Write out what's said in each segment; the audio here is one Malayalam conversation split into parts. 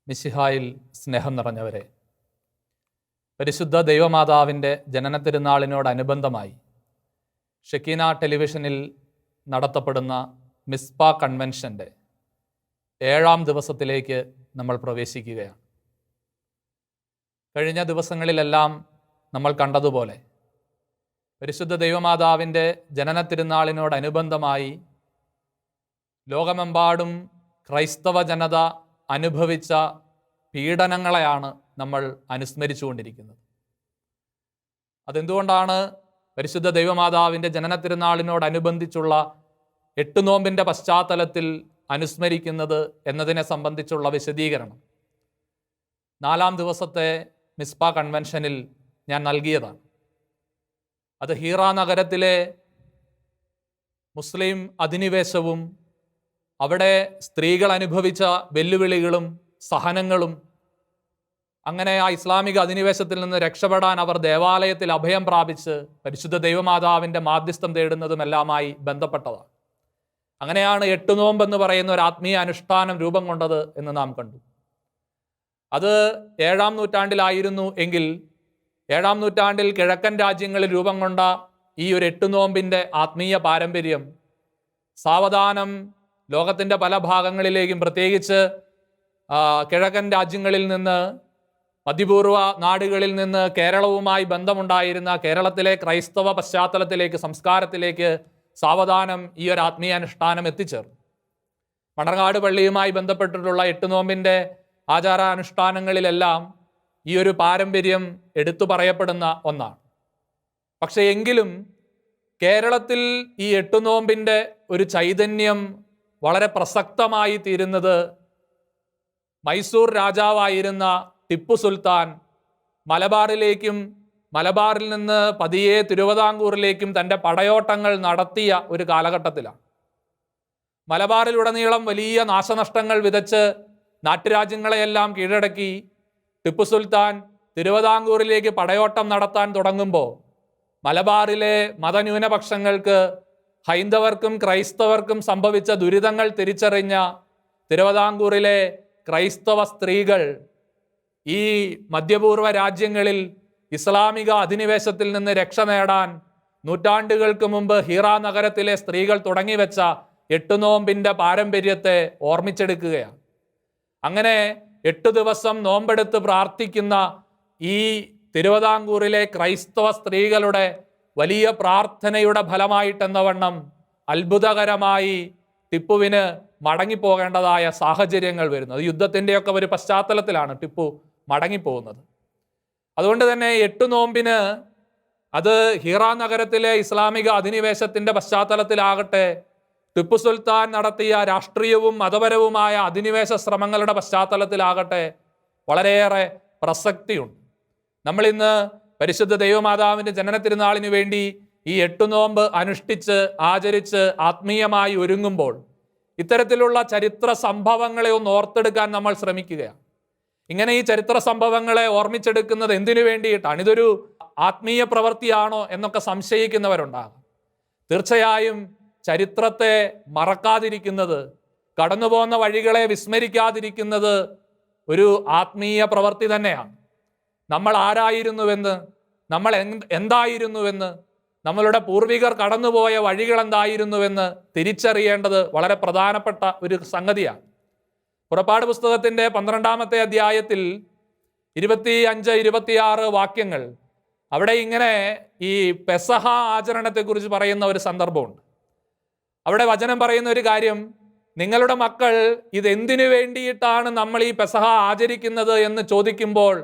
മിശിഹായിൽ സ്നേഹം നിറഞ്ഞവരെ, പരിശുദ്ധ ദൈവമാതാവിൻ്റെ ജനന തിരുനാളിനോടനുബന്ധമായി ഷെക്കീന ടെലിവിഷനിൽ നടത്തപ്പെടുന്ന മിസ്പ കൺവെൻഷൻ്റെ 7ാം ദിവസത്തിലേക്ക് നമ്മൾ പ്രവേശിക്കുകയാണ്. കഴിഞ്ഞ ദിവസങ്ങളിലെല്ലാം നമ്മൾ കണ്ടതുപോലെ പരിശുദ്ധ ദൈവമാതാവിൻ്റെ ജനന തിരുനാളിനോടനുബന്ധമായി ലോകമെമ്പാടും ക്രൈസ്തവ ജനത അനുഭവിച്ച പീഡനങ്ങളെയാണ് നമ്മൾ അനുസ്മരിച്ചുകൊണ്ടിരിക്കുന്നത്. അതെന്തുകൊണ്ടാണ് പരിശുദ്ധ ദൈവമാതാവിൻ്റെ ജനന തിരുനാളിനോടനുബന്ധിച്ചുള്ള 8 നോമ്പിൻ്റെ പശ്ചാത്തലത്തിൽ അനുസ്മരിക്കുന്നത് എന്നതിനെ സംബന്ധിച്ചുള്ള വിശദീകരണം 4ാം ദിവസത്തെ മിസ്പ കൺവെൻഷനിൽ ഞാൻ നൽകിയതാണ്. അത് ഹീറ നഗരത്തിലെ മുസ്ലിം അധിനിവേശവും അവിടെ സ്ത്രീകൾ അനുഭവിച്ച വെല്ലുവിളികളും സഹനങ്ങളും, അങ്ങനെ ആ ഇസ്ലാമിക അധിനിവേശത്തിൽ നിന്ന് രക്ഷപ്പെടാൻ അവർ ദേവാലയത്തിൽ അഭയം പ്രാപിച്ച് പരിശുദ്ധ ദൈവമാതാവിൻ്റെ മാധ്യസ്ഥം തേടുന്നതുമെല്ലാമായി ബന്ധപ്പെട്ടതാണ്. അങ്ങനെയാണ് 8 നോമ്പ് എന്ന് പറയുന്ന ഒരു ആത്മീയ അനുഷ്ഠാനം രൂപം കൊണ്ടത് എന്ന് നാം കണ്ടു. അത് 7ാം നൂറ്റാണ്ടിലായിരുന്നു എങ്കിൽ 7ാം നൂറ്റാണ്ടിൽ കിഴക്കൻ രാജ്യങ്ങളിൽ രൂപം കൊണ്ട ഈ ഒരു 8 നോമ്പിൻ്റെ ആത്മീയ പാരമ്പര്യം സാവധാനം ലോകത്തിൻ്റെ പല ഭാഗങ്ങളിലേക്കും, പ്രത്യേകിച്ച് കിഴക്കൻ രാജ്യങ്ങളിൽ നിന്ന്, മധ്യപൂർവ്വ നാടുകളിൽ നിന്ന് കേരളവുമായി ബന്ധമുണ്ടായിരുന്ന കേരളത്തിലെ ക്രൈസ്തവ പശ്ചാത്തലത്തിലേക്ക്, സംസ്കാരത്തിലേക്ക് സാവധാനം ഈ ഒരു ആത്മീയ അനുഷ്ഠാനം എത്തിച്ചേർന്നു. മണർകാട് പള്ളിയുമായി ബന്ധപ്പെട്ടിട്ടുള്ള 8 നോമ്പിൻ്റെ ആചാരാനുഷ്ഠാനങ്ങളിലെല്ലാം ഈ ഒരു പാരമ്പര്യം എടുത്തു പറയപ്പെടുന്ന ഒന്നാണ്. പക്ഷേ എങ്കിലും കേരളത്തിൽ ഈ 8 നോമ്പിൻ്റെ ഒരു ചൈതന്യം വളരെ പ്രസക്തമായി തീരുന്നത് മൈസൂർ രാജാവായിരുന്ന ടിപ്പു സുൽത്താൻ മലബാറിലേക്കും മലബാറിൽ നിന്ന് പതിയെ തിരുവിതാംകൂറിലേക്കും തൻ്റെ പടയോട്ടങ്ങൾ നടത്തിയ ഒരു കാലഘട്ടത്തിലാണ്. മലബാറിലുടനീളം വലിയ നാശനഷ്ടങ്ങൾ വിതച്ച് നാട്ടുരാജ്യങ്ങളെയെല്ലാം കീഴടക്കി ടിപ്പു സുൽത്താൻ തിരുവിതാംകൂറിലേക്ക് പടയോട്ടം നടത്താൻ തുടങ്ങുമ്പോൾ മലബാറിലെ മതന്യൂനപക്ഷങ്ങൾക്ക്, ഹൈന്ദവർക്കും ക്രൈസ്തവർക്കും സംഭവിച്ച ദുരിതങ്ങൾ തിരിച്ചറിഞ്ഞ തിരുവിതാംകൂറിലെ ക്രൈസ്തവ സ്ത്രീകൾ ഈ മധ്യപൂർവ്വ രാജ്യങ്ങളിൽ ഇസ്ലാമിക അധിനിവേശത്തിൽ നിന്ന് രക്ഷ നേടാൻ നൂറ്റാണ്ടുകൾക്ക് മുമ്പ് ഹീറ നഗരത്തിലെ സ്ത്രീകൾ തുടങ്ങിവെച്ച 8 നോമ്പിൻ്റെ പാരമ്പര്യത്തെ ഓർമ്മിച്ചെടുക്കുകയാണ്. അങ്ങനെ 8 ദിവസം നോമ്പെടുത്ത് പ്രാർത്ഥിക്കുന്ന ഈ തിരുവിതാംകൂറിലെ ക്രൈസ്തവ സ്ത്രീകളുടെ വലിയ പ്രാർത്ഥനയുടെ ഫലമായിട്ടെന്നവണ്ണം അത്ഭുതകരമായി ടിപ്പുവിന് മടങ്ങിപ്പോകേണ്ടതായ സാഹചര്യങ്ങൾ വരുന്നത്. യുദ്ധത്തിൻ്റെയൊക്കെ ഒരു പശ്ചാത്തലത്തിലാണ് ടിപ്പു മടങ്ങിപ്പോകുന്നത്. അതുകൊണ്ട് തന്നെ 8 നോമ്പിന് അത് ഹീറ നഗരത്തിലെ ഇസ്ലാമിക അധിനിവേശത്തിൻ്റെ പശ്ചാത്തലത്തിലാകട്ടെ, ടിപ്പു സുൽത്താൻ നടത്തിയ രാഷ്ട്രീയവും മതപരവുമായ അധിനിവേശ ശ്രമങ്ങളുടെ പശ്ചാത്തലത്തിലാകട്ടെ വളരെയേറെ പ്രസക്തിയുണ്ട്. നമ്മളിന്ന് പരിശുദ്ധ ദൈവമാതാവിൻ്റെ ജനന തിരുനാളിന് വേണ്ടി ഈ 8 നോമ്പ് അനുഷ്ഠിച്ച് ആചരിച്ച് ആത്മീയമായി ഒരുങ്ങുമ്പോൾ ഇത്തരത്തിലുള്ള ചരിത്ര സംഭവങ്ങളെ ഒന്ന് ഓർത്തെടുക്കാൻ നമ്മൾ ശ്രമിക്കുകയാണ്. ഇങ്ങനെ ഈ ചരിത്ര സംഭവങ്ങളെ ഓർമ്മിച്ചെടുക്കുന്നത് എന്തിനു വേണ്ടിയിട്ടാണ്? ഇതൊരു ആത്മീയ പ്രവൃത്തിയാണോ എന്നൊക്കെ സംശയിക്കുന്നവരുണ്ടാകും. തീർച്ചയായും ചരിത്രത്തെ മറക്കാതിരിക്കുന്നത്, കടന്നുപോകുന്ന വഴികളെ വിസ്മരിക്കാതിരിക്കുന്നത് ഒരു ആത്മീയ പ്രവൃത്തി തന്നെയാണ്. നമ്മൾ ആരായിരുന്നുവെന്ന്, നമ്മൾ എന്തായിരുന്നുവെന്ന്, നമ്മളുടെ പൂർവികർ കടന്നുപോയ വഴികൾ എന്തായിരുന്നുവെന്ന് തിരിച്ചറിയേണ്ടത് വളരെ പ്രധാനപ്പെട്ട ഒരു സംഗതിയാണ്. പുറപ്പാട് പുസ്തകത്തിൻ്റെ 12ാമത്തെ അധ്യായത്തിൽ 25-26 വാക്യങ്ങൾ, അവിടെ ഇങ്ങനെ ഈ പെസഹ ആചരണത്തെക്കുറിച്ച് പറയുന്ന ഒരു സന്ദർഭമുണ്ട്. അവിടെ വചനം പറയുന്ന ഒരു കാര്യം, നിങ്ങളുടെ മക്കൾ ഇതെന്തിനു വേണ്ടിയിട്ടാണ് നമ്മൾ ഈ പെസഹ ആചരിക്കുന്നത് എന്ന് ചോദിക്കുമ്പോൾ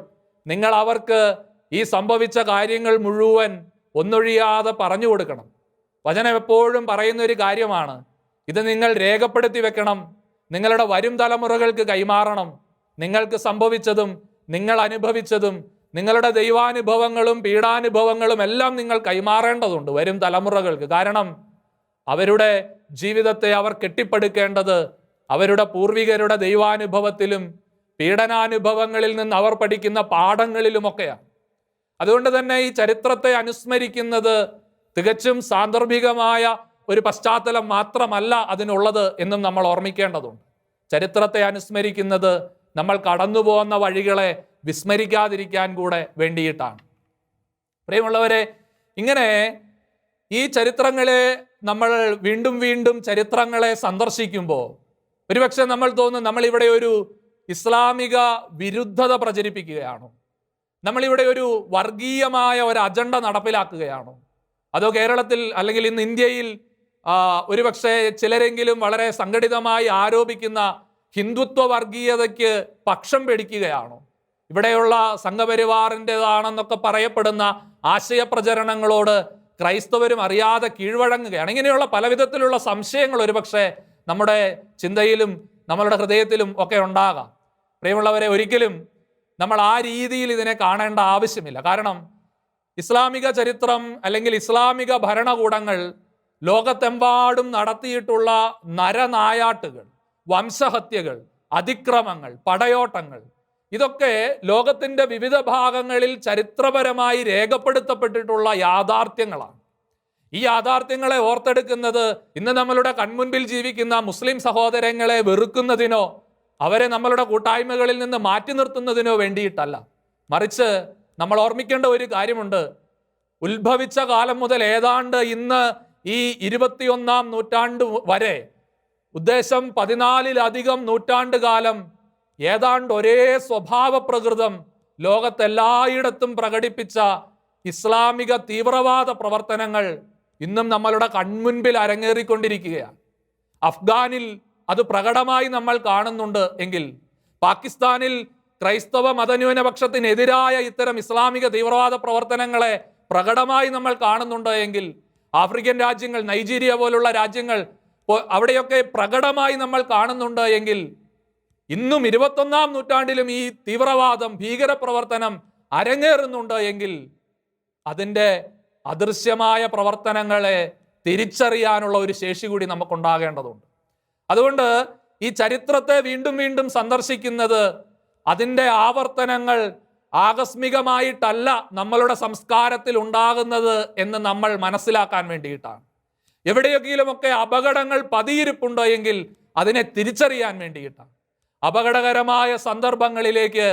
നിങ്ങൾ അവർക്ക് ഈ സംഭവിച്ച കാര്യങ്ങൾ മുഴുവൻ ഒന്നൊഴിയാതെ പറഞ്ഞു കൊടുക്കണം. വചനം എപ്പോഴും പറയുന്ന ഒരു കാര്യമാണ്, ഇത് നിങ്ങൾ രേഖപ്പെടുത്തി വെക്കണം, നിങ്ങളുടെ വരും തലമുറകൾക്ക് കൈമാറണം. നിങ്ങൾക്ക് സംഭവിച്ചതും നിങ്ങൾ അനുഭവിച്ചതും നിങ്ങളുടെ ദൈവാനുഭവങ്ങളും പീഡാനുഭവങ്ങളും എല്ലാം നിങ്ങൾ കൈമാറേണ്ടതുണ്ട് വരും തലമുറകൾക്ക്. കാരണം അവരുടെ ജീവിതത്തെ അവർ കെട്ടിപ്പടുക്കേണ്ടത് അവരുടെ പൂർവികരുടെ ദൈവാനുഭവത്തിലും പീഡനാനുഭവങ്ങളിൽ നിന്ന് അവർ പഠിക്കുന്ന പാഠങ്ങളിലുമൊക്കെയാണ്. അതുകൊണ്ട് തന്നെ ഈ ചരിത്രത്തെ അനുസ്മരിക്കുന്നത് തികച്ചും സാന്ദർഭികമായ ഒരു പശ്ചാത്തലം മാത്രമല്ല അതിനുള്ളത് എന്നും നമ്മൾ ഓർമ്മിക്കേണ്ടതുണ്ട്. ചരിത്രത്തെ അനുസ്മരിക്കുന്നത് നമ്മൾ കടന്നു പോകുന്ന വഴികളെ വിസ്മരിക്കാതിരിക്കാൻ കൂടെ വേണ്ടിയിട്ടാണ്. പ്രിയമുള്ളവരെ, ഇങ്ങനെ ഈ ചരിത്രങ്ങളെ നമ്മൾ വീണ്ടും വീണ്ടും ചരിത്രങ്ങളെ സന്ദർശിക്കുമ്പോൾ ഒരുപക്ഷെ നമ്മൾ തോന്നും നമ്മളിവിടെ ഒരു ഇസ്ലാമിക വിരുദ്ധത പ്രചരിപ്പിക്കുകയാണോ, നമ്മളിവിടെ ഒരു വർഗീയമായ ഒരു അജണ്ട നടപ്പിലാക്കുകയാണോ, അതോ കേരളത്തിൽ അല്ലെങ്കിൽ ഇന്ന് ഇന്ത്യയിൽ ഒരുപക്ഷെ ചിലരെങ്കിലും വളരെ സംഘടിതമായി ആരോപിക്കുന്ന ഹിന്ദുത്വ വർഗീയതയ്ക്ക് പക്ഷം പിടിക്കുകയാണോ, ഇവിടെയുള്ള സംഘപരിവാറിൻ്റെതാണെന്നൊക്കെ പറയപ്പെടുന്ന ആശയപ്രചരണങ്ങളോട് ക്രൈസ്തവരും അറിയാതെ കീഴ്വഴങ്ങുകയാണ്? ഇങ്ങനെയുള്ള പലവിധത്തിലുള്ള സംശയങ്ങൾ ഒരുപക്ഷെ നമ്മുടെ ചിന്തയിലും നമ്മളുടെ ഹൃദയത്തിലും ഒക്കെ ഉണ്ടാകാം. പ്രിയമുള്ളവരെ, ഒരിക്കലും നമ്മൾ ആ രീതിയിൽ ഇതിനെ കാണേണ്ട ആവശ്യമില്ല. കാരണം ഇസ്ലാമിക ചരിത്രം അല്ലെങ്കിൽ ഇസ്ലാമിക ഭരണകൂടങ്ങൾ ലോകത്തെമ്പാടും നടത്തിയിട്ടുള്ള നരനായാട്ടുകൾ, വംശഹത്യകൾ, അതിക്രമങ്ങൾ, പടയോട്ടങ്ങൾ, ഇതൊക്കെ ലോകത്തിൻ്റെ വിവിധ ഭാഗങ്ങളിൽ ചരിത്രപരമായി രേഖപ്പെടുത്തപ്പെട്ടിട്ടുള്ള യാഥാർത്ഥ്യങ്ങളാണ്. ഈ യാഥാർത്ഥ്യങ്ങളെ ഓർത്തെടുക്കുന്നത് ഇന്ന് നമ്മളുടെ കൺമുൻപിൽ ജീവിക്കുന്ന മുസ്ലിം സഹോദരങ്ങളെ വെറുക്കുന്നതിനോ അവരെ നമ്മളുടെ കൂട്ടായ്മകളിൽ നിന്ന് മാറ്റി നിർത്തുന്നതിനോ വേണ്ടിയിട്ടല്ല. മറിച്ച് നമ്മൾ ഓർമ്മിക്കേണ്ട ഒരു കാര്യമുണ്ട്. ഉത്ഭവിച്ച കാലം മുതൽ ഏതാണ്ട് ഇന്ന് ഈ 21-ാം നൂറ്റാണ്ട് വരെ, ഉദ്ദേശം 14-ലധികം നൂറ്റാണ്ട് കാലം ഏതാണ്ട് ഒരേ സ്വഭാവ പ്രകൃതം ലോകത്തെല്ലായിടത്തും പ്രകടിപ്പിച്ച ഇസ്ലാമിക തീവ്രവാദ പ്രവർത്തനങ്ങൾ ഇന്നും നമ്മളുടെ കൺമുൻപിൽ അരങ്ങേറിക്കൊണ്ടിരിക്കുകയാണ്. അഫ്ഗാനിൽ അത് പ്രകടമായി നമ്മൾ കാണുന്നുണ്ട് എങ്കിൽ, പാകിസ്ഥാനിൽ ക്രൈസ്തവ മതന്യൂനപക്ഷത്തിനെതിരായ ഇത്തരം ഇസ്ലാമിക തീവ്രവാദ പ്രവർത്തനങ്ങളെ പ്രകടമായി നമ്മൾ കാണുന്നുണ്ട് എങ്കിൽ, ആഫ്രിക്കൻ രാജ്യങ്ങൾ, നൈജീരിയ പോലുള്ള രാജ്യങ്ങൾ, അവിടെയൊക്കെ പ്രകടമായി നമ്മൾ കാണുന്നുണ്ട് എങ്കിൽ, ഇന്നും 21-ാം നൂറ്റാണ്ടിലും ഈ തീവ്രവാദം, ഭീകരപ്രവർത്തനം അരങ്ങേറുന്നുണ്ട് എങ്കിൽ അതിൻ്റെ അദൃശ്യമായ പ്രവർത്തനങ്ങളെ തിരിച്ചറിയാനുള്ള ഒരു ശേഷി കൂടി നമുക്കുണ്ടാകേണ്ടതുണ്ട്. അതുകൊണ്ട് ഈ ചരിത്രത്തെ വീണ്ടും വീണ്ടും സന്ദർശിക്കുന്നത് അതിൻ്റെ ആവർത്തനങ്ങൾ ആകസ്മികമായിട്ടല്ല നമ്മളുടെ സംസ്കാരത്തിൽ ഉണ്ടാകുന്നത് എന്ന് നമ്മൾ മനസ്സിലാക്കാൻ വേണ്ടിയിട്ടാണ്. എവിടെയെങ്കിലുമൊക്കെ അപകടങ്ങൾ പതിയിരിപ്പുണ്ടോ എങ്കിൽ അതിനെ തിരിച്ചറിയാൻ വേണ്ടിയിട്ടാണ്. അപകടകരമായ സന്ദർഭങ്ങളിലേക്ക്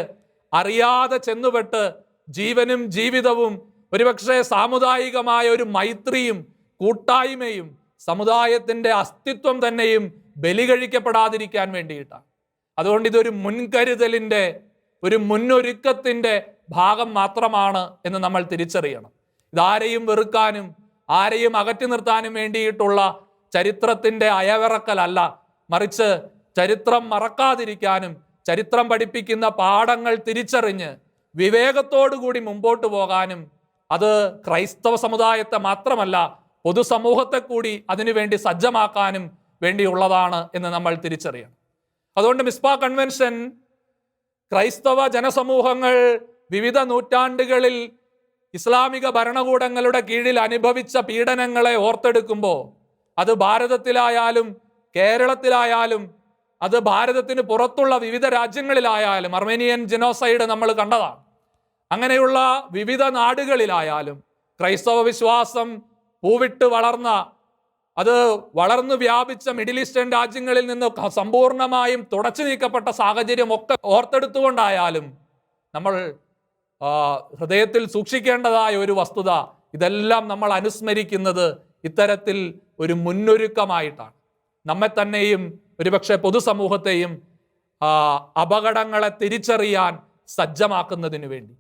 അറിയാതെ ചെന്നുപെട്ട് ജീവനും ജീവിതവും ഒരുപക്ഷെ സാമുദായികമായ ഒരു മൈത്രിയും കൂട്ടായ്മയും സമുദായത്തിൻ്റെ അസ്തിത്വം തന്നെയും ബലികഴിക്കപ്പെടാതിരിക്കാൻ വേണ്ടിയിട്ടാണ്. അതുകൊണ്ട് ഇതൊരു മുൻകരുതലിൻ്റെ, ഒരു മുന്നൊരുക്കത്തിൻ്റെ ഭാഗം മാത്രമാണ് എന്ന് നമ്മൾ തിരിച്ചറിയണം. ഇതാരെയും വെറുക്കാനും ആരെയും അകറ്റി നിർത്താനും വേണ്ടിയിട്ടുള്ള ചരിത്രത്തിൻ്റെ അയവിറക്കലല്ല, മറിച്ച് ചരിത്രം മറക്കാതിരിക്കാനും ചരിത്രം പഠിപ്പിക്കുന്ന പാഠങ്ങൾ തിരിച്ചറിഞ്ഞ് വിവേകത്തോടുകൂടി മുമ്പോട്ട് പോകാനും, അത് ക്രൈസ്തവ സമുദായത്തെ മാത്രമല്ല പൊതുസമൂഹത്തെ കൂടി അതിനുവേണ്ടി സജ്ജമാക്കാനും വേണ്ടിയുള്ളതാണ് എന്ന് നമ്മൾ തിരിച്ചറിയണം. അതുകൊണ്ട് മിസ്ബാ കൺവെൻഷൻ ക്രൈസ്തവ ജനസമൂഹങ്ങൾ വിവിധ നൂറ്റാണ്ടുകളിൽ ഇസ്ലാമിക ഭരണകൂടങ്ങളുടെ കീഴിൽ അനുഭവിച്ച പീഡനങ്ങളെ ഓർത്തെടുക്കുമ്പോൾ, അത് ഭാരതത്തിലായാലും കേരളത്തിലായാലും അത് ഭാരതത്തിന് പുറത്തുള്ള വിവിധ രാജ്യങ്ങളിലായാലും, അർമേനിയൻ ജനോസൈഡ് നമ്മൾ കണ്ടതാണ്, അങ്ങനെയുള്ള വിവിധ നാടുകളിലായാലും ക്രൈസ്തവ വിശ്വാസം പൂവിട്ട് വളർന്ന, അത് വളർന്നു വ്യാപിച്ച മിഡിൽ ഈസ്റ്റേൺ രാജ്യങ്ങളിൽ നിന്ന് സമ്പൂർണമായും തുടച്ചു നീക്കപ്പെട്ട സാഹചര്യം ഒക്കെ ഓർത്തെടുത്തുകൊണ്ടായാലും നമ്മൾ ഹൃദയത്തിൽ സൂക്ഷിക്കേണ്ടതായ ഒരു വസ്തുത, ഇതെല്ലാം നമ്മൾ അനുസ്മരിക്കുന്നത് ഇത്തരത്തിൽ ഒരു മുന്നൊരുക്കമായിട്ടാണ്. നമ്മെ തന്നെയും ഒരുപക്ഷെ പൊതുസമൂഹത്തെയും അപകടങ്ങളെ തിരിച്ചറിയാൻ സജ്ജമാക്കുന്നതിന് വേണ്ടി.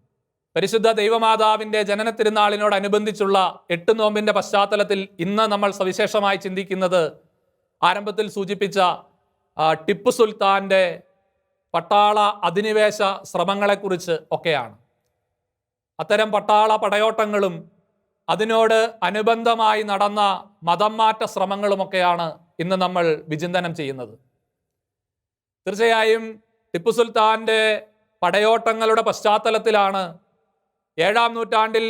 പരിശുദ്ധ ദൈവമാതാവിൻ്റെ ജനന തിരുനാളിനോടനുബന്ധിച്ചുള്ള 8 നോമ്പിൻ്റെ പശ്ചാത്തലത്തിൽ ഇന്ന് നമ്മൾ സവിശേഷമായി ചിന്തിക്കുന്നത് ആരംഭത്തിൽ സൂചിപ്പിച്ച ടിപ്പു സുൽത്താൻ്റെ പട്ടാള അധിനിവേശ ശ്രമങ്ങളെക്കുറിച്ച് ഒക്കെയാണ്. അത്തരം പട്ടാള പടയോട്ടങ്ങളും അതിനോട് അനുബന്ധമായി നടന്ന മതം മാറ്റ ശ്രമങ്ങളുമൊക്കെയാണ് ഇന്ന് നമ്മൾ വിചിന്തനം ചെയ്യുന്നത്. തീർച്ചയായും ടിപ്പു സുൽത്താൻ്റെ പടയോട്ടങ്ങളുടെ പശ്ചാത്തലത്തിലാണ് 7-ാം നൂറ്റാണ്ടിൽ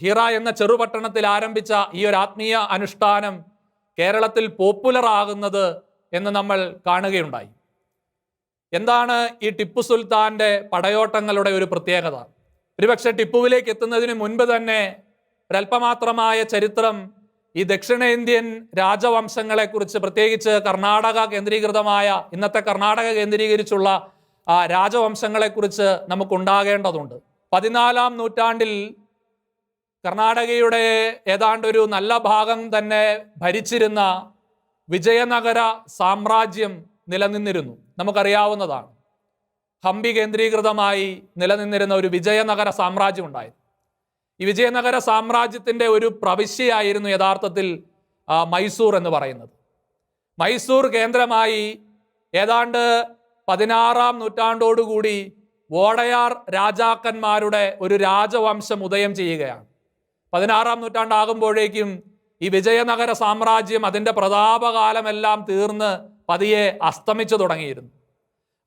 ഹിറ എന്ന ചെറുപട്ടണത്തിൽ ആരംഭിച്ച ഈ ഒരു ആത്മീയ അനുഷ്ഠാനം കേരളത്തിൽ പോപ്പുലർ ആകുന്നത് എന്ന് നമ്മൾ കാണുകയുണ്ടായി. എന്താണ് ഈ ടിപ്പു സുൽത്താൻ്റെ പടയോട്ടങ്ങളുടെ ഒരു പ്രത്യേകത? ഒരുപക്ഷെ ടിപ്പുവിലേക്ക് എത്തുന്നതിന് മുൻപ് തന്നെ ഒരല്പമാത്രമായ ചരിത്രം ഈ ദക്ഷിണേന്ത്യൻ രാജവംശങ്ങളെക്കുറിച്ച്, പ്രത്യേകിച്ച് കർണാടക കേന്ദ്രീകൃതമായ, ഇന്നത്തെ കർണാടക കേന്ദ്രീകരിച്ചുള്ള രാജവംശങ്ങളെക്കുറിച്ച് നമുക്കുണ്ടാകേണ്ടതുണ്ട്. 14-ാം നൂറ്റാണ്ടിൽ കർണാടകയുടെ ഏതാണ്ട് ഒരു നല്ല ഭാഗം തന്നെ ഭരിച്ചിരുന്ന വിജയനഗര സാമ്രാജ്യം നിലനിന്നിരുന്നു. നമുക്കറിയാവുന്നതാണ്. ഹംപി കേന്ദ്രീകൃതമായി നിലനിന്നിരുന്ന ഒരു വിജയനഗര സാമ്രാജ്യം ഉണ്ടായിരുന്നു. ഈ വിജയനഗര സാമ്രാജ്യത്തിൻ്റെ ഒരു പ്രവിശ്യയായിരുന്നു യഥാർത്ഥത്തിൽ മൈസൂർ എന്ന് പറയുന്നത്. മൈസൂർ കേന്ദ്രമായി ഏതാണ്ട് 16-ാം നൂറ്റാണ്ടോടുകൂടി വോഡയാർ രാജാക്കന്മാരുടെ ഒരു രാജവംശം ഉദയം ചെയ്യുകയാണ്. 16-ാം നൂറ്റാണ്ടാകുമ്പോഴേക്കും ഈ വിജയനഗര സാമ്രാജ്യം അതിൻ്റെ പ്രതാപകാലമെല്ലാം തീർന്ന് പതിയെ അസ്തമിച്ചു തുടങ്ങിയിരുന്നു.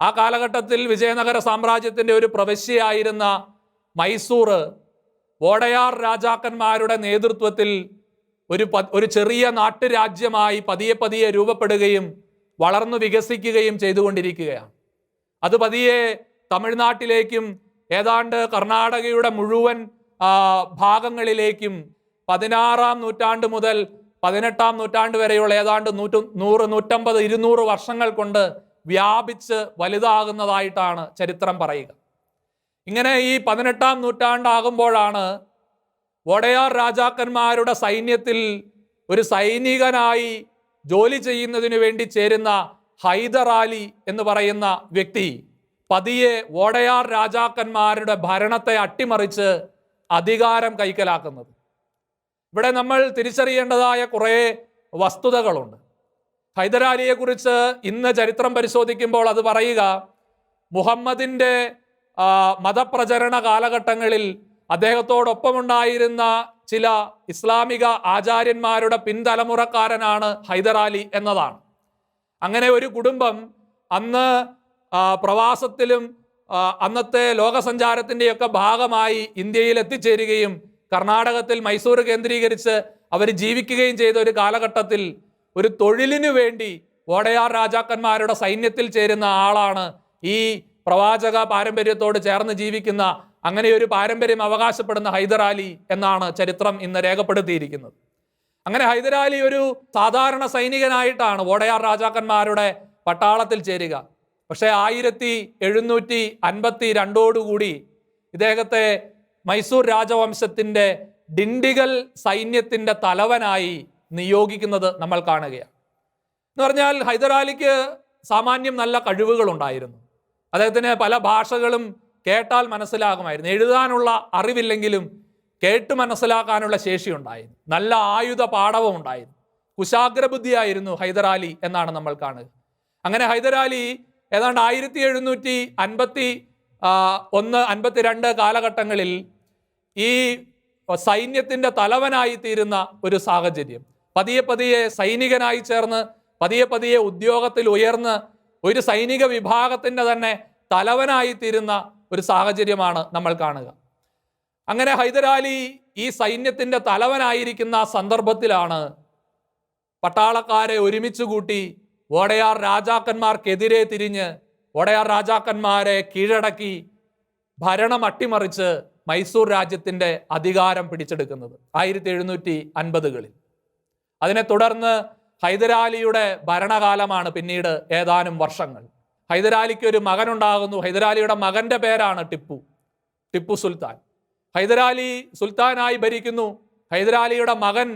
ആ കാലഘട്ടത്തിൽ വിജയനഗര സാമ്രാജ്യത്തിൻ്റെ ഒരു പ്രവിശ്യയായിരുന്ന മൈസൂർ വോഡയാർ രാജാക്കന്മാരുടെ നേതൃത്വത്തിൽ ഒരു ചെറിയ നാട്ടുരാജ്യമായി പതിയെ പതിയെ രൂപപ്പെടുകയും വളർന്നു വികസിക്കുകയും ചെയ്തുകൊണ്ടിരിക്കുകയാണ്. അത് പതിയെ തമിഴ്നാട്ടിലേക്കും ഏതാണ്ട് കർണാടകയുടെ മുഴുവൻ ഭാഗങ്ങളിലേക്കും 16-ാം നൂറ്റാണ്ട് മുതൽ 18-ാം നൂറ്റാണ്ട് വരെയുള്ള ഏതാണ്ട് 100, 150, 200 വർഷങ്ങൾ കൊണ്ട് വ്യാപിച്ച് വലുതാകുന്നതായിട്ടാണ് ചരിത്രം പറയുക. ഇങ്ങനെ ഈ 18-ാം നൂറ്റാണ്ടാകുമ്പോഴാണ് വോഡയാർ രാജാക്കന്മാരുടെ സൈന്യത്തിൽ ഒരു സൈനികനായി ജോലി ചെയ്യുന്നതിനു വേണ്ടി ചേരുന്ന ഹൈദരാലി എന്ന് പറയുന്ന വ്യക്തി പതിയെ വോഡയാർ രാജാക്കന്മാരുടെ ഭരണത്തെ അട്ടിമറിച്ച് അധികാരം കൈക്കലാക്കുന്നത്. ഇവിടെ നമ്മൾ തിരിച്ചറിയേണ്ടതായ കുറേ വസ്തുതകളുണ്ട്. ഹൈദരാലിയെക്കുറിച്ച് ഇന്ന് ചരിത്രം പരിശോധിക്കുമ്പോൾ അത് പറയുക, മുഹമ്മദിൻ്റെ മതപ്രചരണ കാലഘട്ടങ്ങളിൽ അദ്ദേഹത്തോടൊപ്പമുണ്ടായിരുന്ന ചില ഇസ്ലാമിക ആചാര്യന്മാരുടെ പിൻതലമുറക്കാരനാണ് ഹൈദരാലി എന്നതാണ്. അങ്ങനെ ഒരു കുടുംബം അന്ന് പ്രവാസത്തിലും അന്നത്തെ ലോകസഞ്ചാരത്തിൻ്റെയൊക്കെ ഭാഗമായി ഇന്ത്യയിൽ എത്തിച്ചേരുകയും കർണാടകത്തിൽ മൈസൂർ കേന്ദ്രീകരിച്ച് അവർ ജീവിക്കുകയും ചെയ്ത ഒരു കാലഘട്ടത്തിൽ ഒരു തൊഴിലിനു വേണ്ടി വോഡയാർ രാജാക്കന്മാരുടെ സൈന്യത്തിൽ ചേരുന്ന ആളാണ് ഈ പ്രവാചക പാരമ്പര്യത്തോട് ചേർന്ന് ജീവിക്കുന്ന, അങ്ങനെ ഒരു പാരമ്പര്യം അവകാശപ്പെടുന്ന ഹൈദരാലി എന്നാണ് ചരിത്രം ഇന്ന് രേഖപ്പെടുത്തിയിരിക്കുന്നത്. അങ്ങനെ ഹൈദരാലി ഒരു സാധാരണ സൈനികനായിട്ടാണ് വോഡയാർ രാജാക്കന്മാരുടെ പട്ടാളത്തിൽ ചേരുക. പക്ഷേ 1752 ഇദ്ദേഹത്തെ മൈസൂർ രാജവംശത്തിൻ്റെ ഡിണ്ടിഗൽ സൈന്യത്തിൻ്റെ തലവനായി നിയോഗിക്കുന്നത് നമ്മൾ കാണുകയാണ്. എന്ന് പറഞ്ഞാൽ ഹൈദരാലിക്ക് സാമാന്യം നല്ല കഴിവുകളുണ്ടായിരുന്നു. അദ്ദേഹത്തിന് പല ഭാഷകളും കേട്ടാൽ മനസ്സിലാകുമായിരുന്നു. എഴുതാനുള്ള അറിവില്ലെങ്കിലും കേട്ട് മനസ്സിലാക്കാനുള്ള ശേഷിയുണ്ടായിരുന്നു. നല്ല ആയുധ പാടവം ഉണ്ടായിരുന്നു. കുശാഗ്രബുദ്ധിയായിരുന്നു ഹൈദരാലി എന്നാണ് നമ്മൾ കാണുക. അങ്ങനെ ഹൈദരാലി ഏതാണ്ട് 1751-52 കാലഘട്ടങ്ങളിൽ ഈ സൈന്യത്തിൻ്റെ തലവനായി തീരുന്ന ഒരു സാഹചര്യം, പതിയെ പതിയെ സൈനികനായി ചേർന്ന് പതിയെ പതിയെ ഉദ്യോഗത്തിൽ ഉയർന്ന് ഒരു സൈനിക വിഭാഗത്തിൻ്റെ തന്നെ തലവനായി തീരുന്ന ഒരു സാഹചര്യമാണ് നമ്മൾ കാണുക. അങ്ങനെ ഹൈദരാലി ഈ സൈന്യത്തിൻ്റെ തലവനായിരിക്കുന്ന സന്ദർഭത്തിലാണ് പട്ടാളക്കാരെ ഒരുമിച്ച് കൂട്ടി വോഡയാർ രാജാക്കന്മാർക്കെതിരെ തിരിഞ്ഞ് വോഡയാർ രാജാക്കന്മാരെ കീഴടക്കി ഭരണം അട്ടിമറിച്ച് മൈസൂർ രാജ്യത്തിൻ്റെ അധികാരം പിടിച്ചെടുക്കുന്നത് 1750-കളിൽ. അതിനെ തുടർന്ന് ഹൈദരാലിയുടെ ഭരണകാലമാണ് പിന്നീട് ഏതാനും വർഷങ്ങൾ. ഹൈദരാലിക്ക് ഒരു മകനുണ്ടാകുന്നു. ഹൈദരാലിയുടെ മകൻ്റെ പേരാണ് ടിപ്പു സുൽത്താൻ. ഹൈദരാലി സുൽത്താനായി ഭരിക്കുന്നു. ഹൈദരാലിയുടെ മകൻ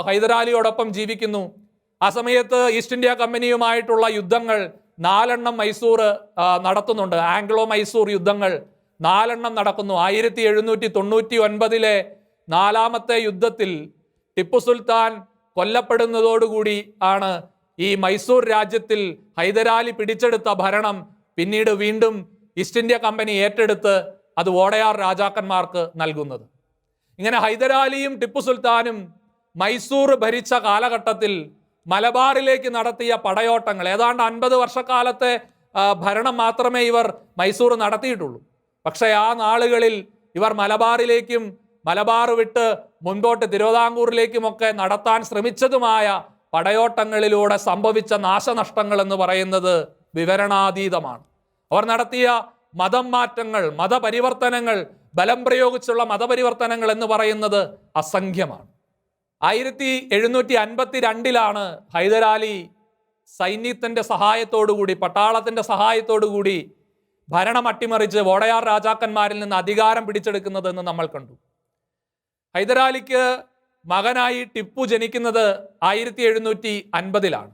ഹൈദരാലിയോടൊപ്പം ജീവിക്കുന്നു. ആ സമയത്ത് ഈസ്റ്റ് ഇന്ത്യ കമ്പനിയുമായിട്ടുള്ള യുദ്ധങ്ങൾ 4 മൈസൂർ നടത്തുന്നുണ്ട്. ആംഗ്ലോ മൈസൂർ യുദ്ധങ്ങൾ 4 നടക്കുന്നു. 1799 4ാമത്തെ യുദ്ധത്തിൽ ടിപ്പു സുൽത്താൻ കൊല്ലപ്പെടുന്നതോടുകൂടി ആണ് ഈ മൈസൂർ രാജ്യത്തിൽ ഹൈദരാലി പിടിച്ചെടുത്ത ഭരണം പിന്നീട് വീണ്ടും ഈസ്റ്റ് ഇന്ത്യ കമ്പനി ഏറ്റെടുത്ത് അത് വോഡയാർ രാജാക്കന്മാർക്ക് നൽകുന്നത്. ഇങ്ങനെ ഹൈദരാലിയും ടിപ്പു സുൽത്താനും മൈസൂർ ഭരിച്ച കാലഘട്ടത്തിൽ മലബാറിലേക്ക് നടത്തിയ പടയോട്ടങ്ങൾ, ഏതാണ്ട് 50 വർഷക്കാലത്തെ ഭരണം മാത്രമേ ഇവർ മൈസൂർ നടത്തിയിട്ടുള്ളൂ. പക്ഷേ ആ നാളുകളിൽ ഇവർ മലബാറിലേക്കും മലബാർ വിട്ട് മുൻപോട്ട് തിരുവിതാംകൂറിലേക്കുമൊക്കെ നടത്താൻ ശ്രമിച്ചതുമായ പടയോട്ടങ്ങളിലൂടെ സംഭവിച്ച നാശനഷ്ടങ്ങൾ എന്ന് പറയുന്നത് വിവരണാതീതമാണ്. അവർ നടത്തിയ മതം മാറ്റങ്ങൾ, മതപരിവർത്തനങ്ങൾ, ബലം പ്രയോഗിച്ചുള്ള മതപരിവർത്തനങ്ങൾ എന്ന് പറയുന്നത് അസംഖ്യമാണ്. 1752 ഹൈദരാലി സൈന്യത്തിൻ്റെ സഹായത്തോടുകൂടി, പട്ടാളത്തിൻ്റെ സഹായത്തോടുകൂടി ഭരണം അട്ടിമറിച്ച് വോഡയാർ രാജാക്കന്മാരിൽ നിന്ന് അധികാരം പിടിച്ചെടുക്കുന്നതെന്ന് നമ്മൾ കണ്ടു. ഹൈദരാലിക്ക് മകനായി ടിപ്പു ജനിക്കുന്നത് 1750-ലാണ്.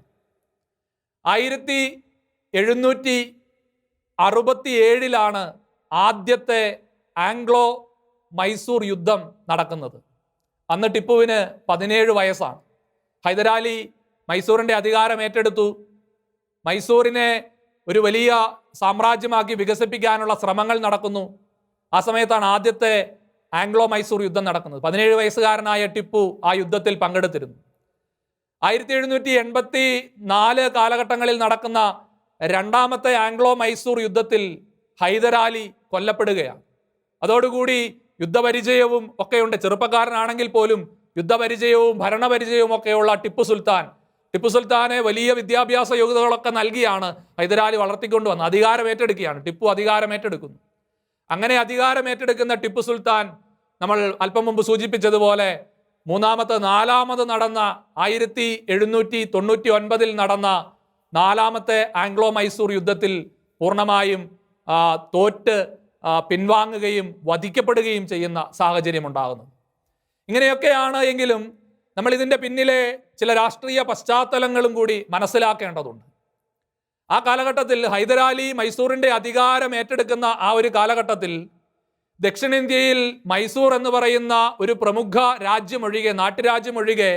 1767-ലാണ് ആദ്യത്തെ ആംഗ്ലോ മൈസൂർ യുദ്ധം നടക്കുന്നത്. അന്ന് ടിപ്പുവിന് 17 വയസ്സാണ്. ഹൈദരാലി മൈസൂറിൻ്റെ അധികാരം ഏറ്റെടുത്തു. മൈസൂരിനെ ഒരു വലിയ സാമ്രാജ്യമാക്കി വികസിപ്പിക്കാനുള്ള ശ്രമങ്ങൾ നടക്കുന്നു. ആ സമയത്താണ് ആദ്യത്തെ ആംഗ്ലോ മൈസൂർ യുദ്ധം നടക്കുന്നത്. 17 വയസ്സുകാരനായ ടിപ്പു ആ യുദ്ധത്തിൽ പങ്കെടുത്തിരുന്നു. 1784 കാലഘട്ടങ്ങളിൽ നടക്കുന്ന രണ്ടാമത്തെ ആംഗ്ലോ മൈസൂർ യുദ്ധത്തിൽ ഹൈദരാലി കൊല്ലപ്പെടുകയാണ്. അതോടുകൂടി യുദ്ധപരിചയവും ഒക്കെയുണ്ട്. ചെറുപ്പക്കാരനാണെങ്കിൽ പോലും യുദ്ധപരിചയവും ഭരണപരിചയവും ഒക്കെയുള്ള ടിപ്പു സുൽത്താനെ വലിയ വിദ്യാഭ്യാസ യോഗ്യതകളൊക്കെ നൽകിയാണ് ഹൈദരാലി വളർത്തിക്കൊണ്ടുവന്നത്. അധികാരം ഏറ്റെടുക്കുകയാണ്. ടിപ്പു അധികാരം ഏറ്റെടുക്കുന്നു. അങ്ങനെ അധികാരം ഏറ്റെടുക്കുന്ന ടിപ്പു സുൽത്താൻ നമ്മൾ അല്പം മുമ്പ് സൂചിപ്പിച്ചതുപോലെ നാലാമത് നടന്ന 1799 നടന്ന നാലാമത്തെ ആംഗ്ലോ മൈസൂർ യുദ്ധത്തിൽ പൂർണ്ണമായും തോറ്റ് പിൻവാങ്ങുകയും വധിക്കപ്പെടുകയും ചെയ്യുന്ന സാഹചര്യം ഉണ്ടാകുന്നു. ഇങ്ങനെയൊക്കെയാണ് എങ്കിലും നമ്മൾ ഇതിൻ്റെ പിന്നിലെ ചില രാഷ്ട്രീയ പശ്ചാത്തലങ്ങളും കൂടി മനസ്സിലാക്കേണ്ടതുണ്ട്. ആ കാലഘട്ടത്തിൽ ഹൈദരാലി മൈസൂറിൻ്റെ അധികാരം ഏറ്റെടുക്കുന്ന ആ ഒരു കാലഘട്ടത്തിൽ ദക്ഷിണേന്ത്യയിൽ മൈസൂർ എന്ന് പറയുന്ന ഒരു പ്രമുഖ രാജ്യമൊഴികെ, നാട്ടുരാജ്യമൊഴികെ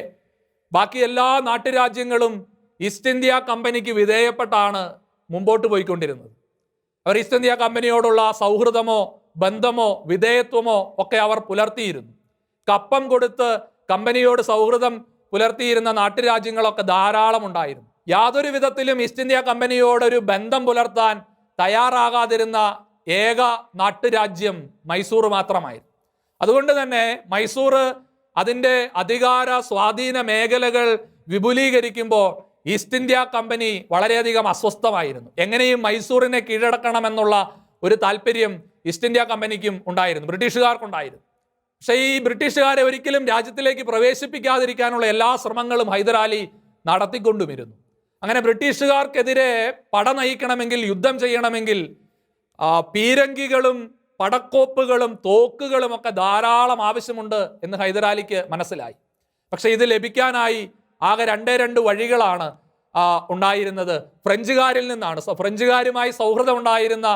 ബാക്കി എല്ലാ നാട്ടുരാജ്യങ്ങളും ഈസ്റ്റ് ഇന്ത്യ കമ്പനിക്ക് വിധേയപ്പെട്ടാണ് മുമ്പോട്ട് പോയിക്കൊണ്ടിരുന്നത്. അവർ ഈസ്റ്റ് ഇന്ത്യ കമ്പനിയോടുള്ള സൗഹൃദമോ ബന്ധമോ വിധേയത്വമോ ഒക്കെ അവർ പുലർത്തിയിരുന്നു. കപ്പം കൊടുത്ത് കമ്പനിയോട് സൗഹൃദം പുലർത്തിയിരുന്ന നാട്ടുരാജ്യങ്ങളൊക്കെ ധാരാളം ഉണ്ടായിരുന്നു. യാതൊരു വിധത്തിലും ഈസ്റ്റ് ഇന്ത്യ കമ്പനിയോടൊരു ബന്ധം പുലർത്താൻ തയ്യാറാകാതിരുന്ന ഏക നാട്ടുരാജ്യം മൈസൂർ മാത്രമായിരുന്നു. അതുകൊണ്ട് തന്നെ മൈസൂർ അതിൻ്റെ അധികാര സ്വാധീന മേഖലകൾ വിപുലീകരിക്കുമ്പോൾ ഈസ്റ്റ് ഇന്ത്യ കമ്പനി വളരെയധികം അസ്വസ്ഥമായിരുന്നു. എങ്ങനെയും മൈസൂരിനെ കീഴടക്കണമെന്നുള്ള ഒരു താല്പര്യം ഈസ്റ്റ് ഇന്ത്യ കമ്പനിക്കും ഉണ്ടായിരുന്നു, ബ്രിട്ടീഷുകാർക്കുണ്ടായിരുന്നു. പക്ഷേ ഈ ബ്രിട്ടീഷുകാരെ ഒരിക്കലും രാജ്യത്തിലേക്ക് പ്രവേശിപ്പിക്കാതിരിക്കാനുള്ള എല്ലാ ശ്രമങ്ങളും ഹൈദരാലി നടത്തിക്കൊണ്ടുമിരുന്നു. അങ്ങനെ ബ്രിട്ടീഷുകാർക്കെതിരെ പട നയിക്കണമെങ്കിൽ, യുദ്ധം ചെയ്യണമെങ്കിൽ പീരങ്കികളും പടക്കോപ്പുകളും തോക്കുകളും ഒക്കെ ധാരാളം ആവശ്യമുണ്ട് എന്ന് ഹൈദരാലിക്ക് മനസ്സിലായി. പക്ഷെ ഇത് ലഭിക്കാനായി ആകെ രണ്ട് വഴികളാണ് ഉണ്ടായിരുന്നത്. ഫ്രഞ്ചുകാരിൽ നിന്നാണ്. ഫ്രഞ്ചുകാരുമായി സൗഹൃദം ഉണ്ടായിരുന്ന